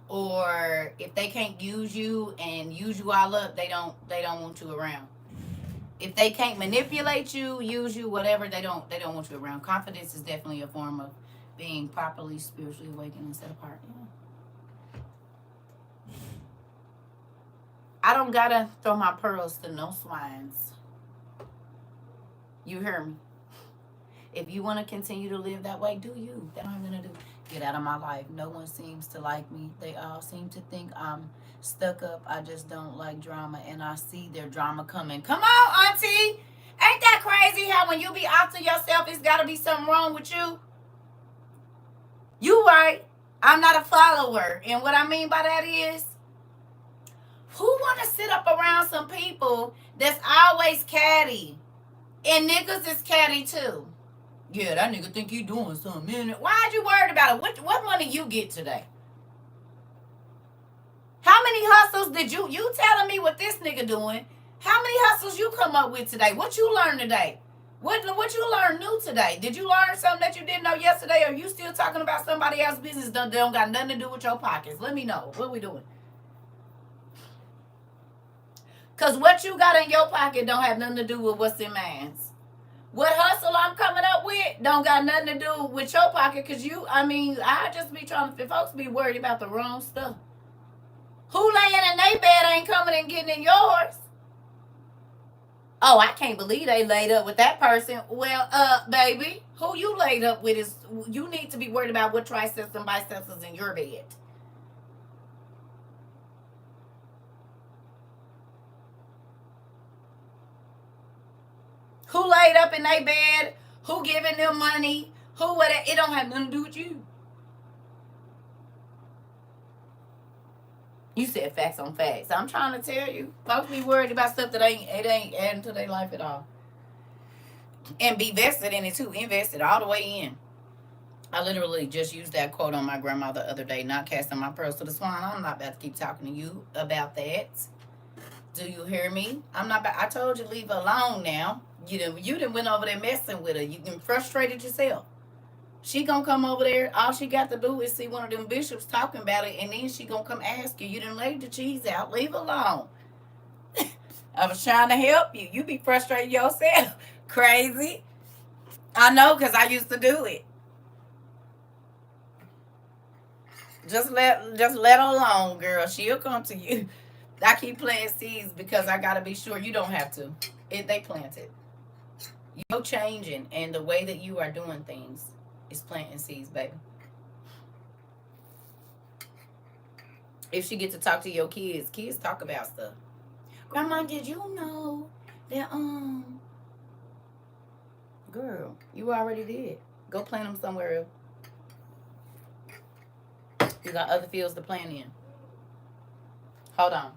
or if they can't use you and use you all up, they don't want you around. If they can't manipulate you, use you, whatever, they don't want you around. Confidence is definitely a form of being properly spiritually awakened and set apart. Yeah. I don't gotta throw my pearls to no swines. You hear me? If you want to continue to live that way, do you. That's what I'm gonna do. Get out of my life. No one seems to like me. They all seem to think I'm stuck up. I just don't like drama, and I see their drama coming. Come on, auntie. Ain't that crazy how when you be out to yourself, it's got to be something wrong with you? You right. I'm not a follower. And what I mean by that is, who want to sit up around some people that's always catty? And niggas is catty too. Yeah, that nigga think he doing something. Why'd you worried about it? What money you get today? How many hustles did you telling me what this nigga doing? How many hustles you come up with today? What you learned today? What you learned new today? Did you learn something that you didn't know yesterday? Or you still talking about somebody else's business that don't got nothing to do with your pockets? Let me know. What we doing? Because what you got in your pocket don't have nothing to do with what's in mine's. What hustle I'm coming up with don't got nothing to do with your pocket. Because I just be trying to, folks be worried about the wrong stuff. Who laying in their bed ain't coming and getting in yours? Oh, I can't believe they laid up with that person. Well, baby, who you laid up with is, you need to be worried about what triceps and biceps is in your bed. Who laid up in their bed? Who giving them money? Who whatever? It don't have nothing to do with you. You said facts on facts. I'm trying to tell you, folks be worried about stuff that ain't adding to their life at all. And be vested in it too. Invested all the way in. I literally just used that quote on my grandma the other day, not casting my pearls to the swine. I'm not about to keep talking to you about that. Do you hear me? I told you leave her alone now. You done went over there messing with her. You can frustrated yourself. She gonna come over there. All she got to do is see one of them bishops talking about it, and then she gonna come ask you. You done laid the cheese out. Leave her alone. I was trying to help you. You be frustrated yourself. Crazy. I know, because I used to do it. Just let her alone, girl. She'll come to you. I keep planting seeds because I gotta be sure you don't have to. They planted. You're changing, and the way that you are doing things is planting seeds, baby. If she get to talk to your kids talk about stuff. Grandma, did you know that girl, you already did. Go plant them somewhere else. You got other fields to plant in. Hold on.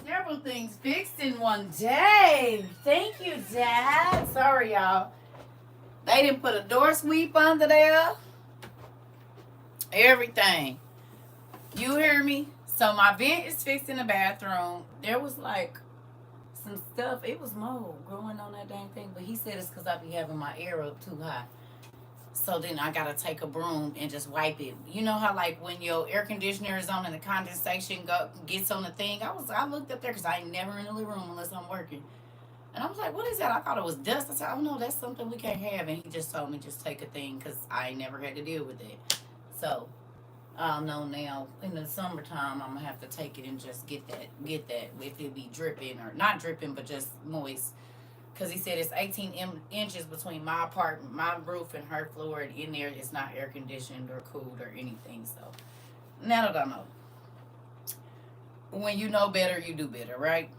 several things fixed in one day. Thank you, Dad. Sorry, y'all. They didn't put a door sweep under there. Everything. You hear me? So my vent is fixed in the bathroom. There was like some stuff. It was mold growing on that dang thing. But he said it's because I be having my air up too high. So then I gotta take a broom and just wipe it. You know how like when your air conditioner is on and the condensation gets on the thing. I looked up there because I ain't never in the living room unless I'm working. And I was like, what is that? I thought it was dust. I said, oh no, that's something we can't have. And he just told me just take a thing because I ain't never had to deal with it. So I'll know now in the summertime I'm gonna have to take it and just get that if it be dripping or not dripping but just moist. Cause he said it's 18 inches between my apartment, my roof, and her floor, and in there it's not air conditioned or cooled or anything. So now that I know, when you know better, you do better, right?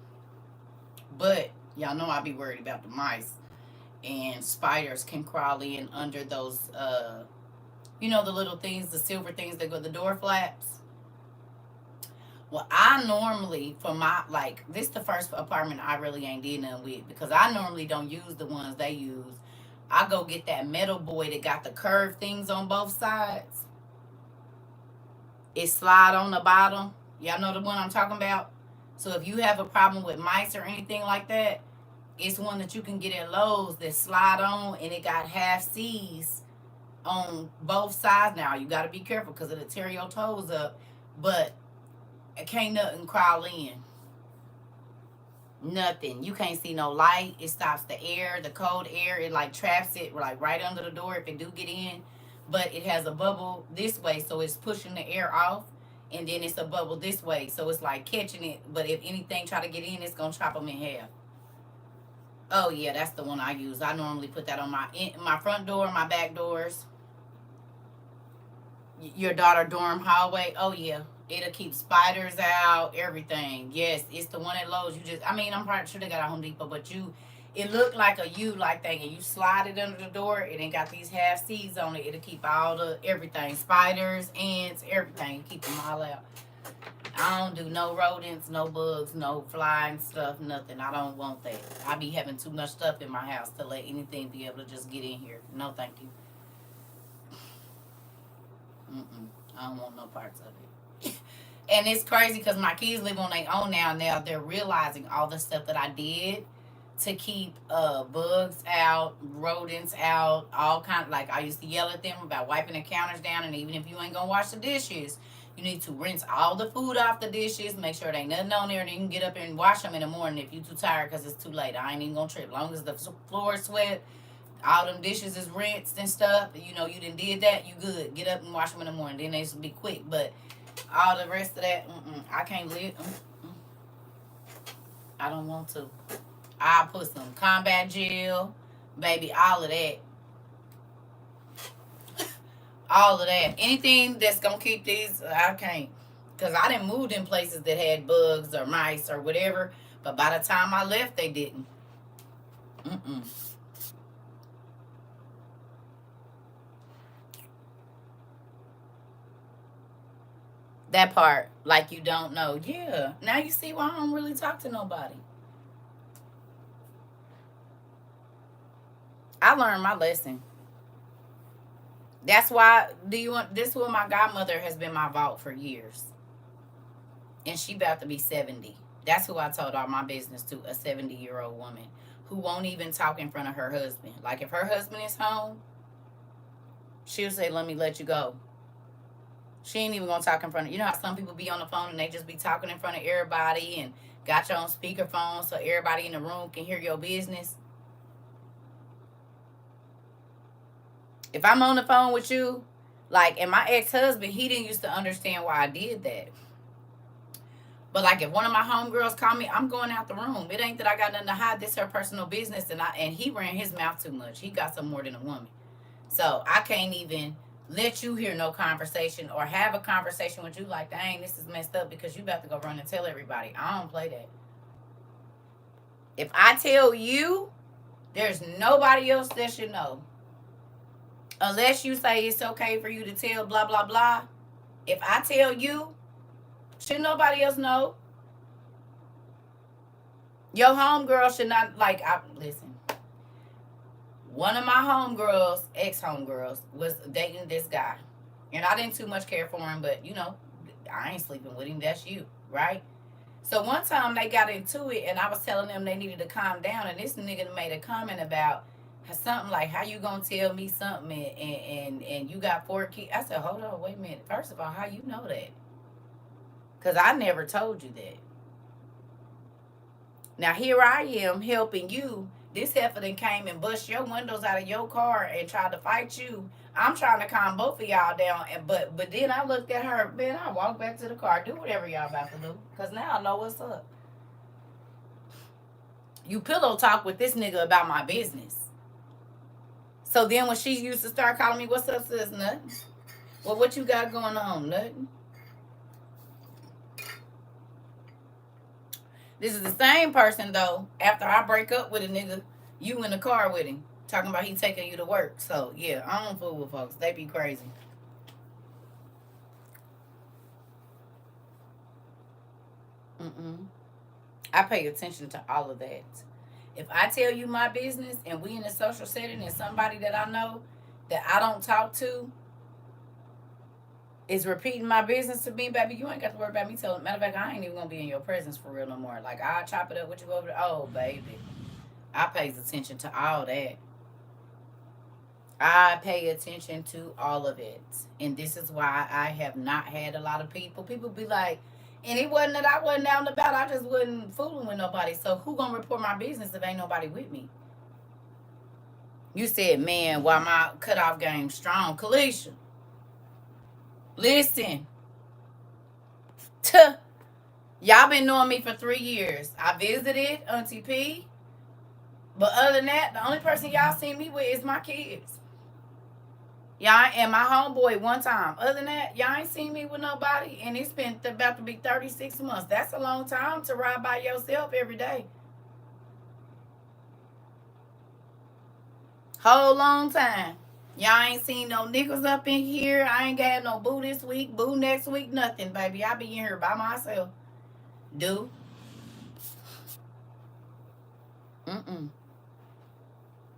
But y'all know I be worried about the mice, and spiders can crawl in under those, you know, the little things, the silver things that go the door flaps. Well, I normally, for my, like, this is the first apartment I really ain't did nothing with because I normally don't use the ones they use. I go get that metal boy that got the curved things on both sides. It slide on the bottom. Y'all know the one I'm talking about? So if you have a problem with mice or anything like that, it's one that you can get at Lowe's that slide on and it got half C's on both sides. Now, you got to be careful because it'll tear your toes up. But can't nothing crawl in. Nothing. You can't see no light. It stops the air, the cold air. It like traps it like right under the door if it do get in. But it has a bubble this way, so it's pushing the air off. And then it's a bubble this way, so it's like catching it. But if anything try to get in, it's gonna chop them in half. Oh yeah, that's the one I use. I normally put that on my front door, my back doors. Your daughter dorm hallway. Oh yeah. It'll keep spiders out, everything. Yes, it's the one at Lowe's. I'm probably sure they got a Home Depot, but it looked like a U-like thing, and you slide it under the door, and it got these half C's on it. It'll keep all the everything, spiders, ants, everything. Keep them all out. I don't do no rodents, no bugs, no flying stuff, nothing. I don't want that. I be having too much stuff in my house to let anything be able to just get in here. No, thank you. I don't want no parts of it. And it's crazy because my kids live on their own now. Now they're realizing all the stuff that I did to keep bugs out, rodents out, all kind. Like I used to yell at them about wiping the counters down, and even if you ain't gonna wash the dishes, you need to rinse all the food off the dishes, make sure there ain't nothing on there, and you can get up and wash them in the morning if you too tired because it's too late. I ain't even gonna trip. As long as the floor is swept, all them dishes is rinsed and stuff, you know, you done did that, you good. Get up and wash them in the morning. Then they should be quick. But all the rest of that, I can't live. I don't want to. I'll put some combat gel, baby, all of that. All of that. Anything that's going to keep these, I can't. Because I didn't move in places that had bugs or mice or whatever. But by the time I left, they didn't. That part, like you don't know. Yeah. Now you see why I don't really talk to nobody. I learned my lesson. That's why, this is what my godmother has been my vault for years. And she about to be 70. That's who I told all my business to, a 70-year-old woman who won't even talk in front of her husband. Like if her husband is home, she'll say, let me let you go. She ain't even gonna talk in front of, you know how some people be on the phone and they just be talking in front of everybody and got you on speakerphone so everybody in the room can hear your business. If I'm on the phone with you, like, and my ex-husband, he didn't used to understand why I did that. But like if one of my homegirls call me, I'm going out the room. It ain't that I got nothing to hide. This her personal business, and he ran his mouth too much. He got some more than a woman. So I can't even let you hear no conversation or have a conversation with you like, dang, this is messed up because you about to go run and tell everybody. I don't play that. If I tell you, there's nobody else that should know. Unless you say it's okay for you to tell blah, blah, blah. If I tell you, should nobody else know? Your homegirl should not, like, listen. One of my homegirls, ex-homegirls, was dating this guy. And I didn't too much care for him, but, I ain't sleeping with him. That's you, right? So one time they got into it, and I was telling them they needed to calm down, and this nigga made a comment about something like, how you gonna tell me something and you got 4 kids? I said, hold on, wait a minute. First of all, how you know that? Because I never told you that. Now here I am helping you. This heifer then came and bust your windows out of your car and tried to fight you. I'm trying to calm both of y'all down, and but then I looked at her. Man, I walked back to the car. Do whatever y'all about to do, cause now I know what's up. You pillow talk with this nigga about my business. So then when she used to start calling me, what's up, sis? Nothing. Well, what you got going on? Nothing. This is the same person, though, after I break up with a nigga, you in the car with him, talking about he taking you to work. So, yeah, I don't fool with folks. They be crazy. I pay attention to all of that. If I tell you my business and we in a social setting and somebody that I know that I don't talk to is repeating my business to me, baby, you ain't got to worry about me telling. Matter of fact, I ain't even gonna be in your presence for real no more. Like, I'll chop it up with you over there. Oh, baby, I pays attention to all that. I pay attention to all of it, and this is why I have not had a lot of people. People be like, and it wasn't that I wasn't out and about. I just wasn't fooling with nobody. So who gonna report my business if ain't nobody with me? You said, man, why my cutoff game strong, Kalisha? Listen, y'all been knowing me for 3 years. I visited Auntie P, but other than that, the only person y'all seen me with is my kids. Y'all and my homeboy one time. Other than that, y'all ain't seen me with nobody, and it's been about to be 36 months. That's a long time to ride by yourself every day. Whole long time. Y'all ain't seen no niggas up in here. I ain't got no boo this week, boo next week, nothing, baby. I be in here by myself. Do?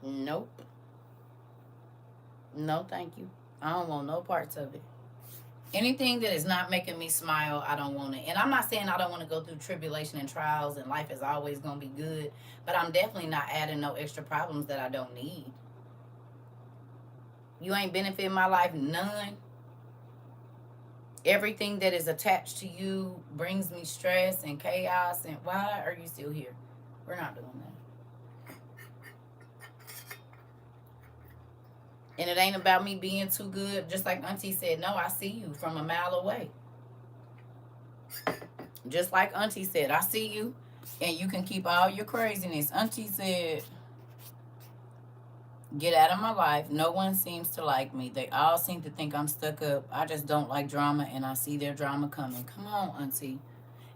Nope. No, thank you. I don't want no parts of it. Anything that is not making me smile, I don't want it. And I'm not saying I don't want to go through tribulation and trials and life is always going to be good, but I'm definitely not adding no extra problems that I don't need. You ain't benefiting my life none. Everything that is attached to you brings me stress and chaos. And why are you still here? We're not doing that. And it ain't about me being too good. Just like Auntie said, no, I see you from a mile away. Just like Auntie said, I see you and you can keep all your craziness. Auntie said, get out of my life. No one seems to like me. They all seem to think I'm stuck up. I just don't like drama, and I see their drama coming. Come on, Auntie.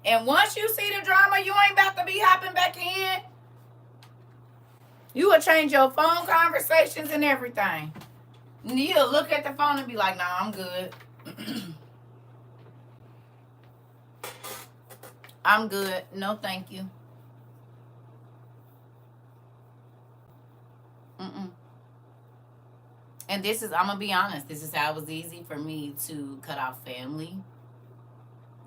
And once you see the drama, you ain't about to be hopping back in. You will change your phone conversations and everything. You'll look at the phone and be like, nah, I'm good. I'm good. No, thank you. And this is, I'm going to be honest, this is how it was easy for me to cut off family,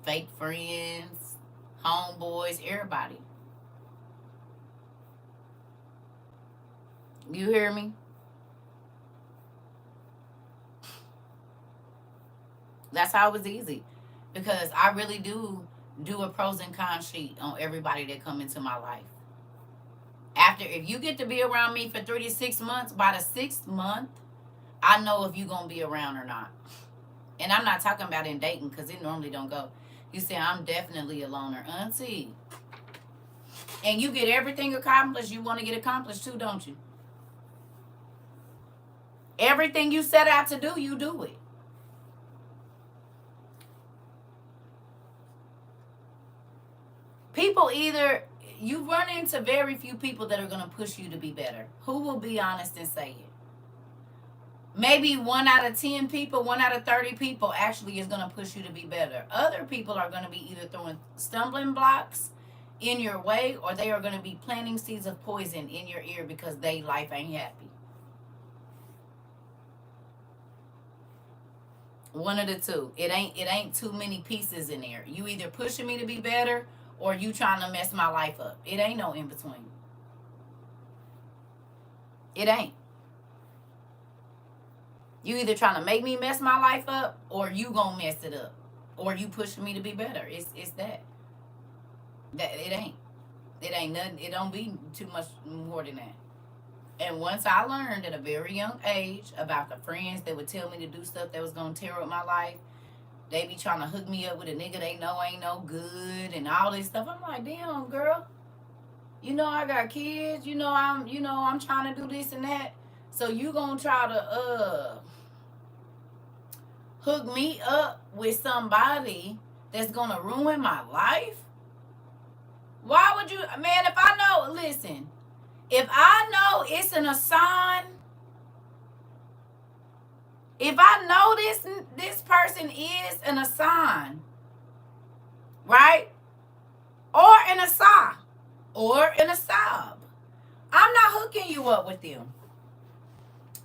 fake friends, homeboys, everybody. You hear me? That's how it was easy. Because I really do a pros and cons sheet on everybody that come into my life. After, if you get to be around me for 3 to 6 months, by the 6th month, I know if you're going to be around or not. And I'm not talking about in dating because it normally don't go. You say, I'm definitely a loner. Auntie. And you get everything accomplished you want to get accomplished too, don't you? Everything you set out to do, you do it. People either, you run into very few people that are going to push you to be better. Who will be honest and say it? Maybe 1 out of 10 people, 1 out of 30 people actually is going to push you to be better. Other people are going to be either throwing stumbling blocks in your way, or they are going to be planting seeds of poison in your ear because they life ain't happy. One of the two. It ain't too many pieces in there. You either pushing me to be better or you trying to mess my life up. It ain't no in between. It ain't. You either trying to make me mess my life up or you gonna mess it up. Or you pushing me to be better. It's that. That it ain't. It ain't nothing. It don't be too much more than that. And once I learned at a very young age about the friends that would tell me to do stuff that was gonna tear up my life, they be trying to hook me up with a nigga they know ain't no good and all this stuff. I'm like, damn, girl. You know I got kids. I'm trying to do this and that. So you gonna try to hook me up with somebody that's gonna ruin my life? Why would you, man? If I know, listen. If I know it's an assign, if I know this person is an assign, right? Or an assign, or an asab, I'm not hooking you up with them.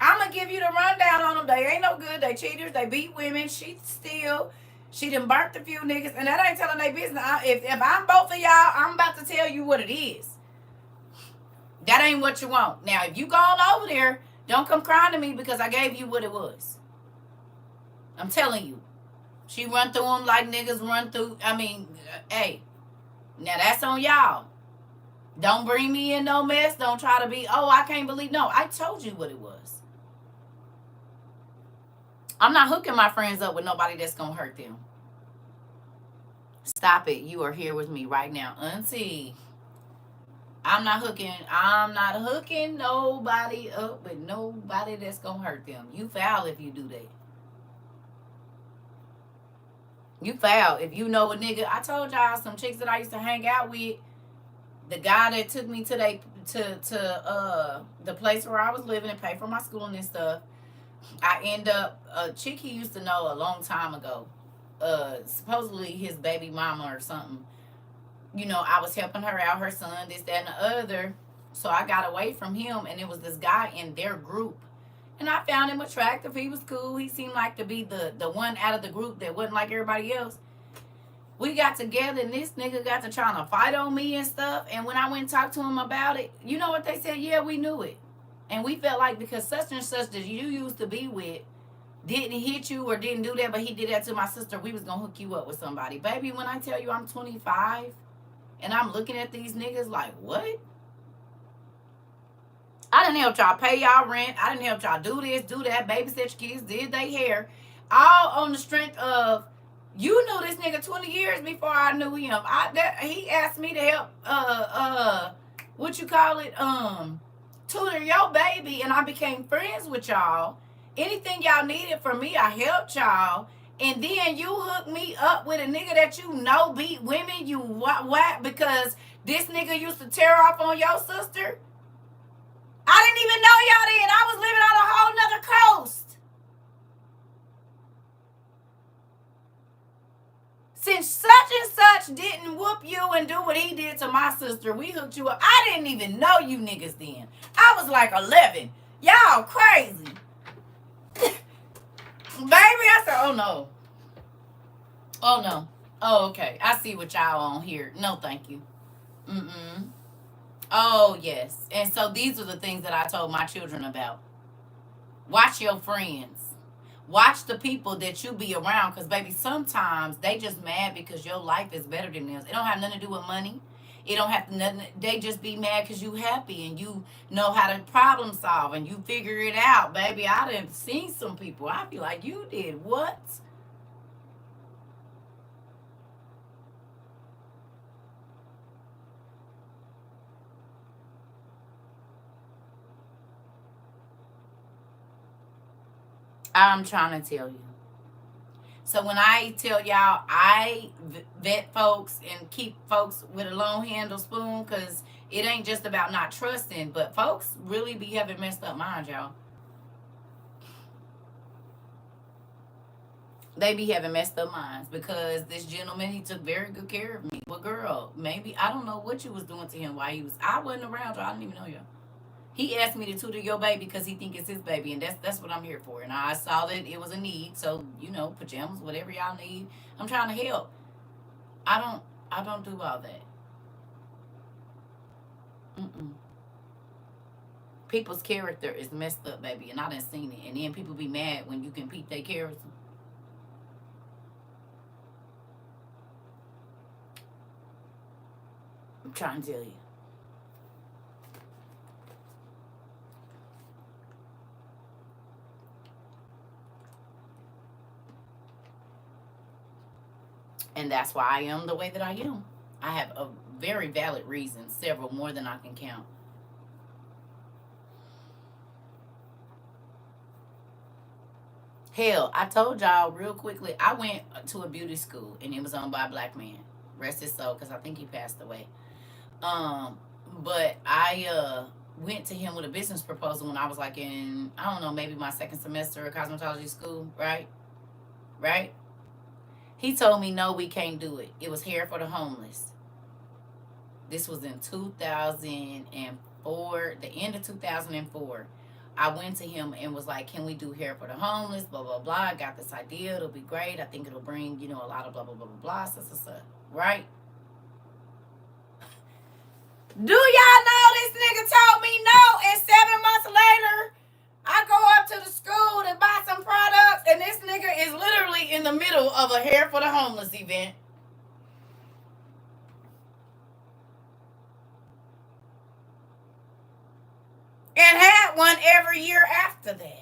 I'm gonna give you the rundown on them. They ain't no good. They cheaters. They beat women. She done burnt a few niggas, and that ain't telling their business. If I'm both of y'all, I'm about to tell you what it is. That ain't what you want. Now, if you gone over there, don't come crying to me because I gave you what it was. I'm telling you. She run through them like niggas run through. Hey, now that's on y'all. Don't bring me in no mess. Don't try to be, oh, I can't believe. No, I told you what it was. I'm not hooking my friends up with nobody that's going to hurt them. Stop it. You are here with me right now. Auntie. I'm not hooking nobody up with nobody that's going to hurt them. You foul if you do that. You foul. If you know a nigga, I told y'all some chicks that I used to hang out with, the guy that took me to the place where I was living and paid for my schooling and stuff, I end up, a chick he used to know a long time ago, supposedly his baby mama or something. I was helping her out, her son, this, that, and the other. So I got away from him, and it was this guy in their group. And I found him attractive. He was cool. He seemed like to be the one out of the group that wasn't like everybody else. We got together, and this nigga got to trying to fight on me and stuff. And when I went and talked to him about it, you know what they said? Yeah, we knew it. And we felt like because such and such that you used to be with didn't hit you or didn't do that, but he did that to my sister, we was going to hook you up with somebody. Baby, when I tell you I'm 25 and I'm looking at these niggas like, what? I didn't help y'all pay y'all rent. I didn't help y'all do this, do that, babysit your kids, did they hair. All on the strength of, you knew this nigga 20 years before I knew him. He asked me to help, tutor your baby, and I became friends with y'all. Anything y'all needed from me, I helped y'all. And then you hook me up with a nigga that you know beat women, you whack because this nigga used to tear off on your sister. I didn't even know y'all then. I was living on a whole nother coast. Since such and such didn't whoop you and do what he did to my sister, we hooked you up. I didn't even know you niggas then. I was like 11. Y'all crazy. Baby, I said, oh no. Oh no. Oh, okay. I see what y'all on here. No, thank you. Oh, yes. And so these are the things that I told my children about. Watch your friends. Watch the people that you be around. Because, baby, sometimes they just mad because your life is better than theirs. It don't have nothing to do with money. It don't have to nothing. They just be mad because you happy and you know how to problem solve and you figure it out. Baby, I done seen some people. I be like, you did what? I'm trying to tell you. So when I tell y'all, I vet folks and keep folks with a long handle spoon, because it ain't just about not trusting, but folks really be having messed up minds, y'all. They be having messed up minds because this gentleman, he took very good care of me. Well, girl, maybe I don't know what you was doing to him while he was. I wasn't around you. I didn't even know you. He asked me to tutor your baby because he think it's his baby, and that's what I'm here for. And I saw that it was a need, so pajamas, whatever y'all need. I'm trying to help. I don't do all that. Mm-mm. People's character is messed up, baby, and I done seen it. And then people be mad when you can peep their character. I'm trying to tell you. And that's why I am the way that I am. I have a very valid reason, several more than I can count. Hell, I told y'all real quickly, I went to a beauty school and it was owned by a black man. Rest his soul, because I think he passed away. Um, but I went to him with a business proposal when I was like in, I don't know, maybe my second semester of cosmetology school, right? Right? He told me, no, we can't do it. It was hair for the homeless. This was in 2004, the end of 2004. I went to him and was like, can we do hair for the homeless? Blah, blah, blah. I got this idea. It'll be great. I think it'll bring, a lot of blah, blah, blah, blah, blah, right? Do y'all know this nigga told me no, and 7 months later, I go up to the school to buy some products, and this nigga is literally in the middle of a hair for the homeless event. And had one every year after that.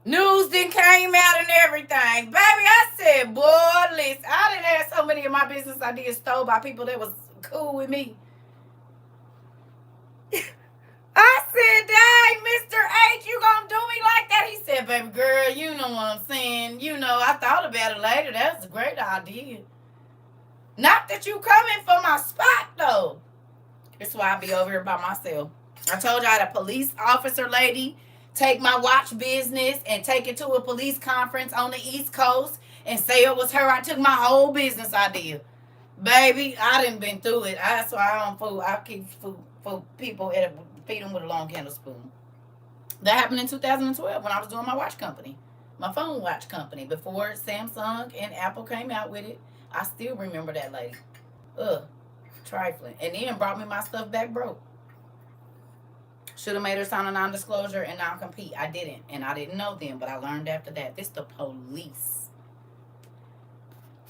News then came out and everything. Baby, I said, boy, listen, I didn't have so many of my business ideas stole by people that was cool with me. I said, dang, Mr. H, you gonna do me like that? He said, baby girl, you know what I'm saying. I thought about it later. That's a great idea. Not that you coming for my spot, though. That's why I be over here by myself. I told you I had a police officer lady take my watch business and take it to a police conference on the East Coast and say it was her. I took my whole business idea. Baby, I done been through it. That's why I don't fool. I keep food for people and feed them with a long handle spoon. That happened in 2012 when I was doing my watch company, my phone watch company, before Samsung and Apple came out with it. I still remember that lady. Ugh, trifling. And then brought me my stuff back broke. Should have made her sign a non-disclosure and non-compete. I didn't, and I didn't know then, but I learned after that. This the police.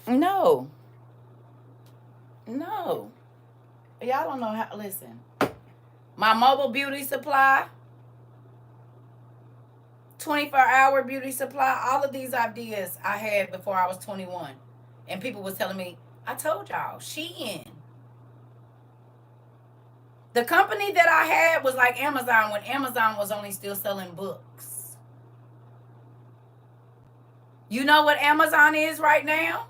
No. Y'all don't know how. Listen. My mobile beauty supply, 24-hour beauty supply, all of these ideas I had before I was 21. And people was telling me, I told y'all, Shein. The company that I had was like Amazon when Amazon was only still selling books. You know what Amazon is right now?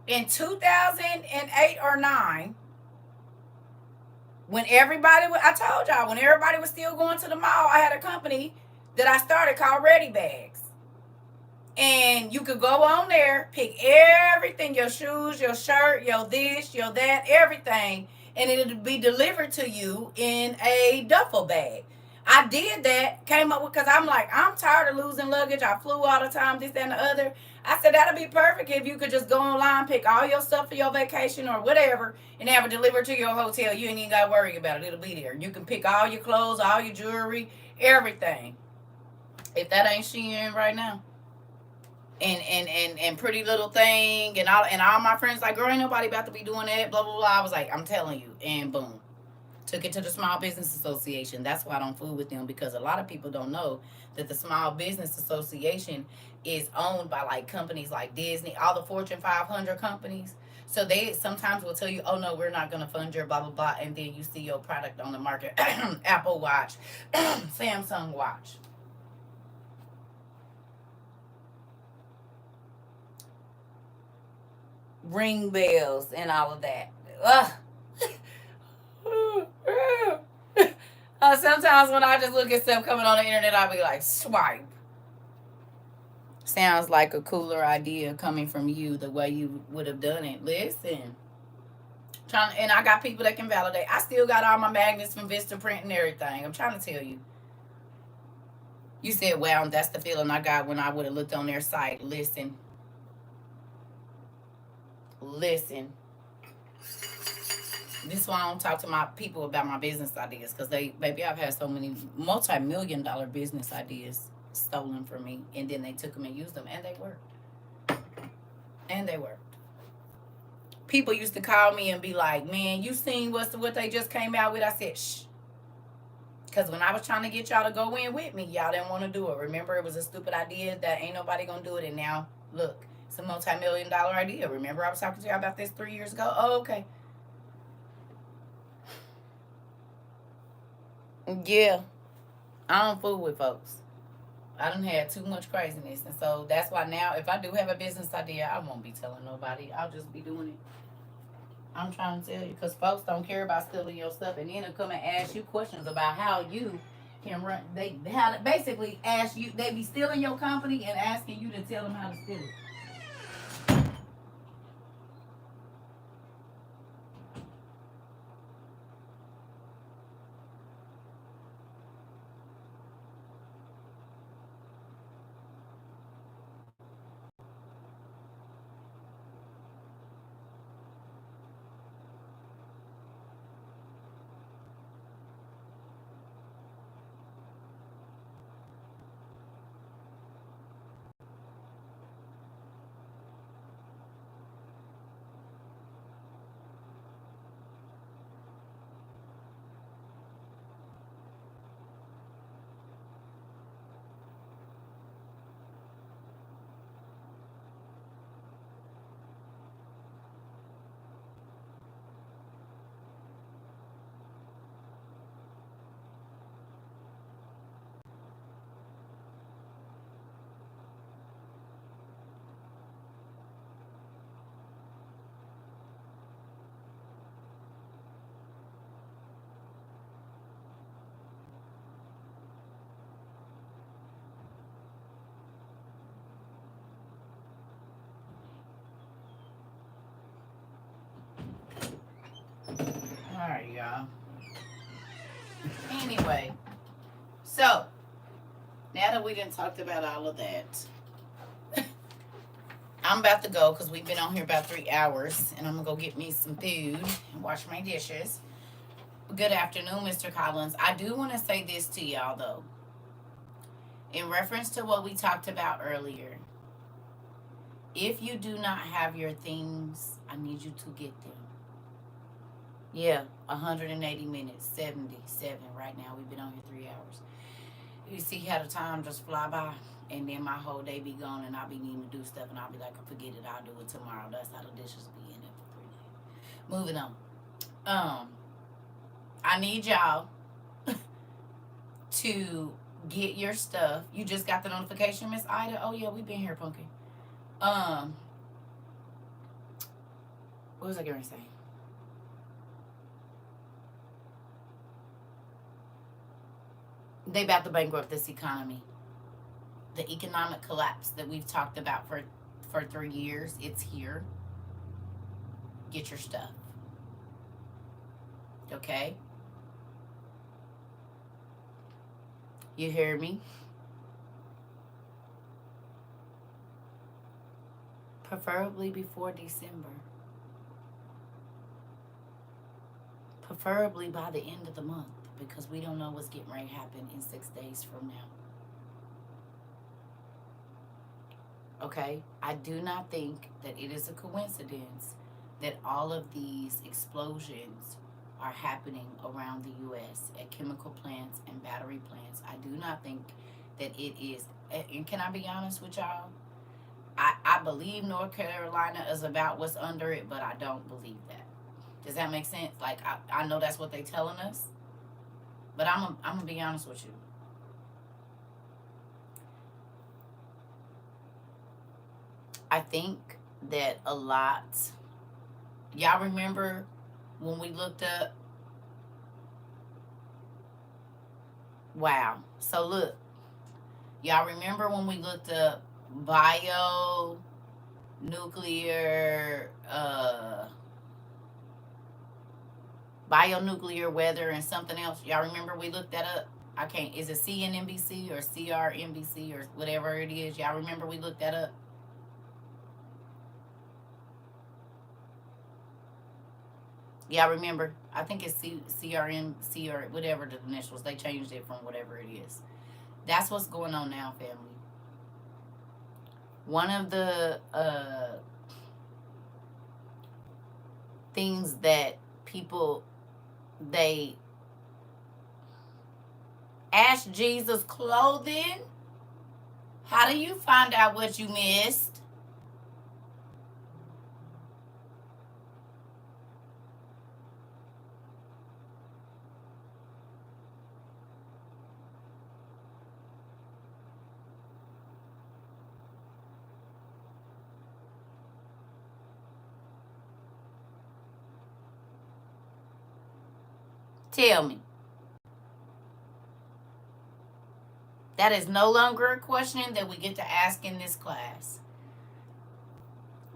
In 2008 or 9, when everybody was, I told y'all, when everybody was still going to the mall, I had a company that I started called Ready Bags. And you could go on there, pick everything, your shoes, your shirt, your this, your that, everything, and it'll be delivered to you in a duffel bag. I did that, came up with, because I'm like, I'm tired of losing luggage. I flew all the time, this, that, and the other. I said, that'll be perfect if you could just go online, pick all your stuff for your vacation or whatever, and have it delivered to your hotel. You ain't even got to worry about it. It'll be there. You can pick all your clothes, all your jewelry, everything. If that ain't Shein right now. And Pretty Little Thing and all my friends like, girl, ain't nobody about to be doing that, blah, blah, blah. I was like, I'm telling you. And boom. Took it to the Small Business Association. That's why I don't fool with them, because a lot of people don't know that the Small Business Association is owned by like companies like Disney, all the Fortune 500 companies. So they sometimes will tell you, oh no, we're not going to fund your blah, blah, blah. And then you see your product on the market. Apple Watch, Samsung Watch. Ring bells and all of that. Ugh. Sometimes when I just look at stuff coming on the internet, I'll be like, swipe. Sounds like a cooler idea coming from you, the way you would have done it. Listen. And I got people that can validate. I still got all my magnets from Vista Print and everything. I'm trying to tell you. You said, well, that's the feeling I got when I would have looked on their site. Listen. Listen. This is why I don't talk to my people about my business ideas. Because baby, I've had so many multi-million-dollar business ideas stolen from me. And then they took them and used them. And they worked. And they worked. People used to call me and be like, man, you seen what they just came out with? I said, shh. Because when I was trying to get y'all to go in with me, y'all didn't want to do it. Remember, it was a stupid idea that ain't nobody going to do it. And now, look, it's a multi-million-dollar idea. Remember, I was talking to y'all about this 3 years ago? Oh, okay. Yeah. I don't fool with folks. I done had too much craziness. And so that's why now, if I do have a business idea, I won't be telling nobody. I'll just be doing it. I'm trying to tell you, because folks don't care about stealing your stuff, and then they'll come and ask you questions about how you can run. Basically ask you. They be stealing your company and asking you to tell them how to steal it. All right, y'all. Anyway, so now that we done talked about all of that, I'm about to go because we've been on here about 3 hours, and I'm gonna go get me some food and wash my dishes. Good afternoon, Mr. Collins. I do want to say this to y'all though, in reference to what we talked about earlier. If you do not have your things, I need you to get them. Yeah, 180 minutes, 77 right now. We've been on here 3 hours. You see how the time just fly by, and then my whole day be gone, and I'll be needing to do stuff, and I'll be like, forget it, I'll do it tomorrow. That's how the dishes be in it for 3 days. Moving on. I need y'all to get your stuff. You just got the notification, Miss Ida? Oh yeah, we've been here, Pumpkin. What was I going to say? They about to bankrupt this economy. The economic collapse that we've talked about for 3 years, it's here. Get your stuff. Okay? You hear me? Preferably before December. Preferably by the end of the month, because we don't know what's getting ready to happen in 6 days from now. Okay? I do not think that it is a coincidence that all of these explosions are happening around the U.S. at chemical plants and battery plants. I do not think that it is. And can I be honest with y'all? I believe North Carolina is about what's under it, but I don't believe that. Does that make sense? Like, I know that's what they're telling us, but I'm going to be honest with you. I think that a lot, y'all remember when we looked up Wow. So look, y'all remember when we looked up bio nuclear bionuclear weather and something else? Y'all remember we looked that up? I can't, is it CNNBC or CRNBC or whatever it is? Y'all remember we looked that up? Y'all remember? I think it's CRNC or whatever the initials. They changed it from whatever it is. That's what's going on now, family. One of the things that people, they ask Jesus clothing. How do you find out what you missed? Tell me. That is no longer a question that we get to ask in this class.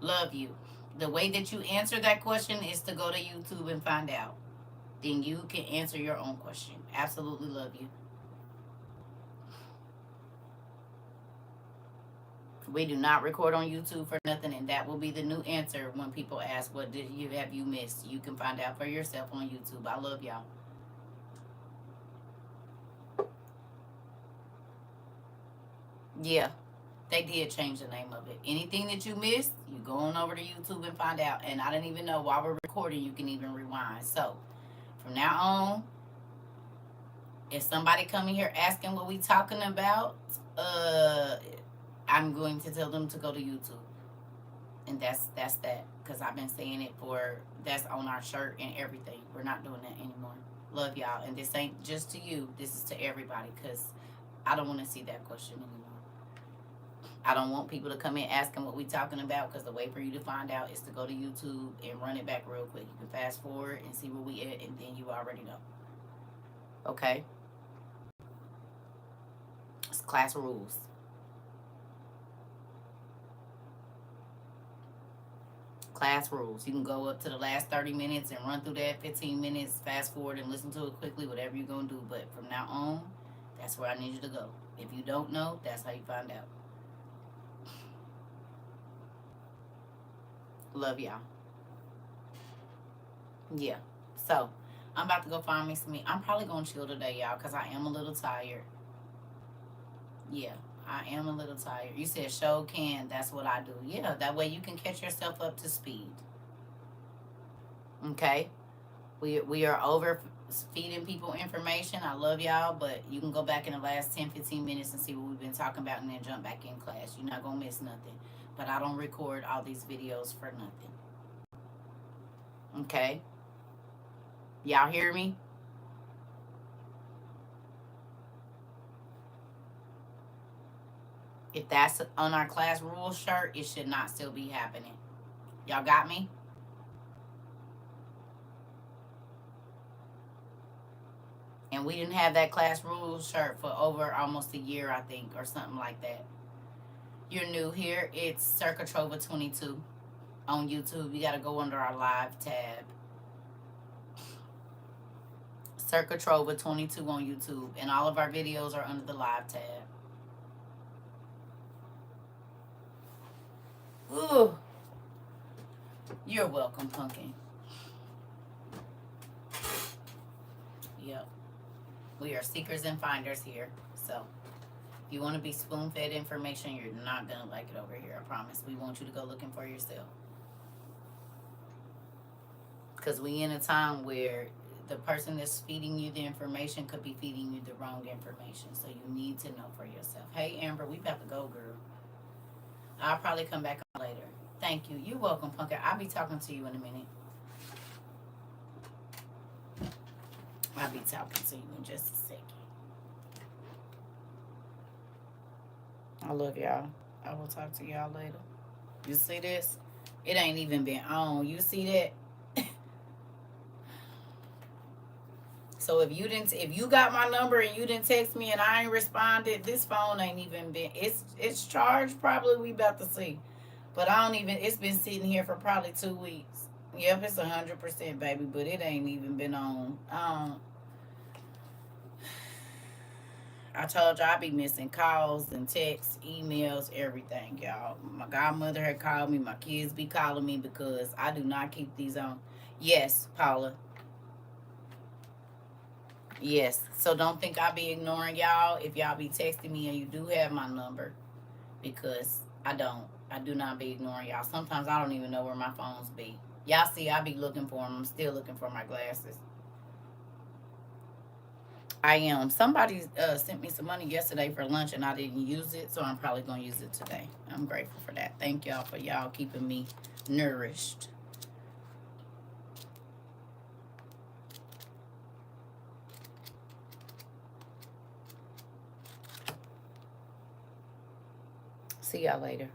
Love you. The way that you answer that question is to go to YouTube and find out. Then you can answer your own question. Absolutely love you. We do not record on YouTube for nothing, and that will be the new answer when people ask, what did you have you missed? You can find out for yourself on YouTube. I love y'all. Yeah, they did change the name of it. Anything that you missed, you go on over to YouTube and find out. And I didn't even know while we're recording, you can even rewind. So from now on, if somebody come in here asking what we talking about, I'm going to tell them to go to YouTube. And that's that. Because I've been saying it for, that's on our shirt and everything. We're not doing that anymore. Love y'all. And this ain't just to you. This is to everybody. Because I don't want to see that question anymore. I don't want people to come in asking what we talking about, because the way for you to find out is to go to YouTube and run it back real quick. You can fast forward and see where we at, and then you already know. Okay? It's class rules. Class rules. You can go up to the last 30 minutes and run through that 15 minutes, fast forward and listen to it quickly, whatever you're going to do. But from now on, that's where I need you to go. If you don't know, that's how you find out. Love y'all. Yeah. So, I'm about to go find me some meat. I'm probably going to chill today, y'all, because I am a little tired. Yeah, I am a little tired. You said show can. That's what I do. Yeah, that way you can catch yourself up to speed. Okay? We are over feeding people information. I love y'all, but you can go back in the last 10, 15 minutes and see what we've been talking about and then jump back in class. You're not going to miss nothing. But I don't record all these videos for nothing. Okay? Y'all hear me? If that's on our class rules shirt, it should not still be happening. Y'all got me? And we didn't have that class rules shirt for over almost a year, I think, or something like that. You're new here. It's CERCA TROVA 22 on YouTube. You got to go under our live tab. CERCA TROVA 22 on YouTube. And all of our videos are under the live tab. Ooh. You're welcome, pumpkin. Yep. We are seekers and finders here. So, if you want to be spoon-fed information, you're not going to like it over here. I promise. We want you to go looking for yourself. Because we in a time where the person that's feeding you the information could be feeding you the wrong information. So, you need to know for yourself. Hey, Amber, we about to go, girl. I'll probably come back on later. Thank you. You're welcome, Punker. I'll be talking to you in a minute. I'll be talking to you in just a second. I love y'all. I will talk to y'all later. You see this? It ain't even been on. You see that? So So if you got my number and you didn't text me and I ain't responded, this phone ain't even been. It's charged. Probably we about to see, but I don't even. It's been sitting here for probably 2 weeks. Yep, it's 100%, baby, but it ain't even been on. I told you I be missing calls and texts, emails, everything, y'all. My godmother had called me. My kids be calling me because I do not keep these on. Yes, Paula. Yes. So don't think I be ignoring y'all if y'all be texting me and you do have my number, because I don't. I do not be ignoring y'all. Sometimes I don't even know where my phones be. Y'all see, I be looking for them. I'm still looking for my glasses. I am. Somebody sent me some money yesterday for lunch and I didn't use it, so I'm probably gonna use it today. I'm grateful for that. Thank y'all for y'all keeping me nourished. See y'all later.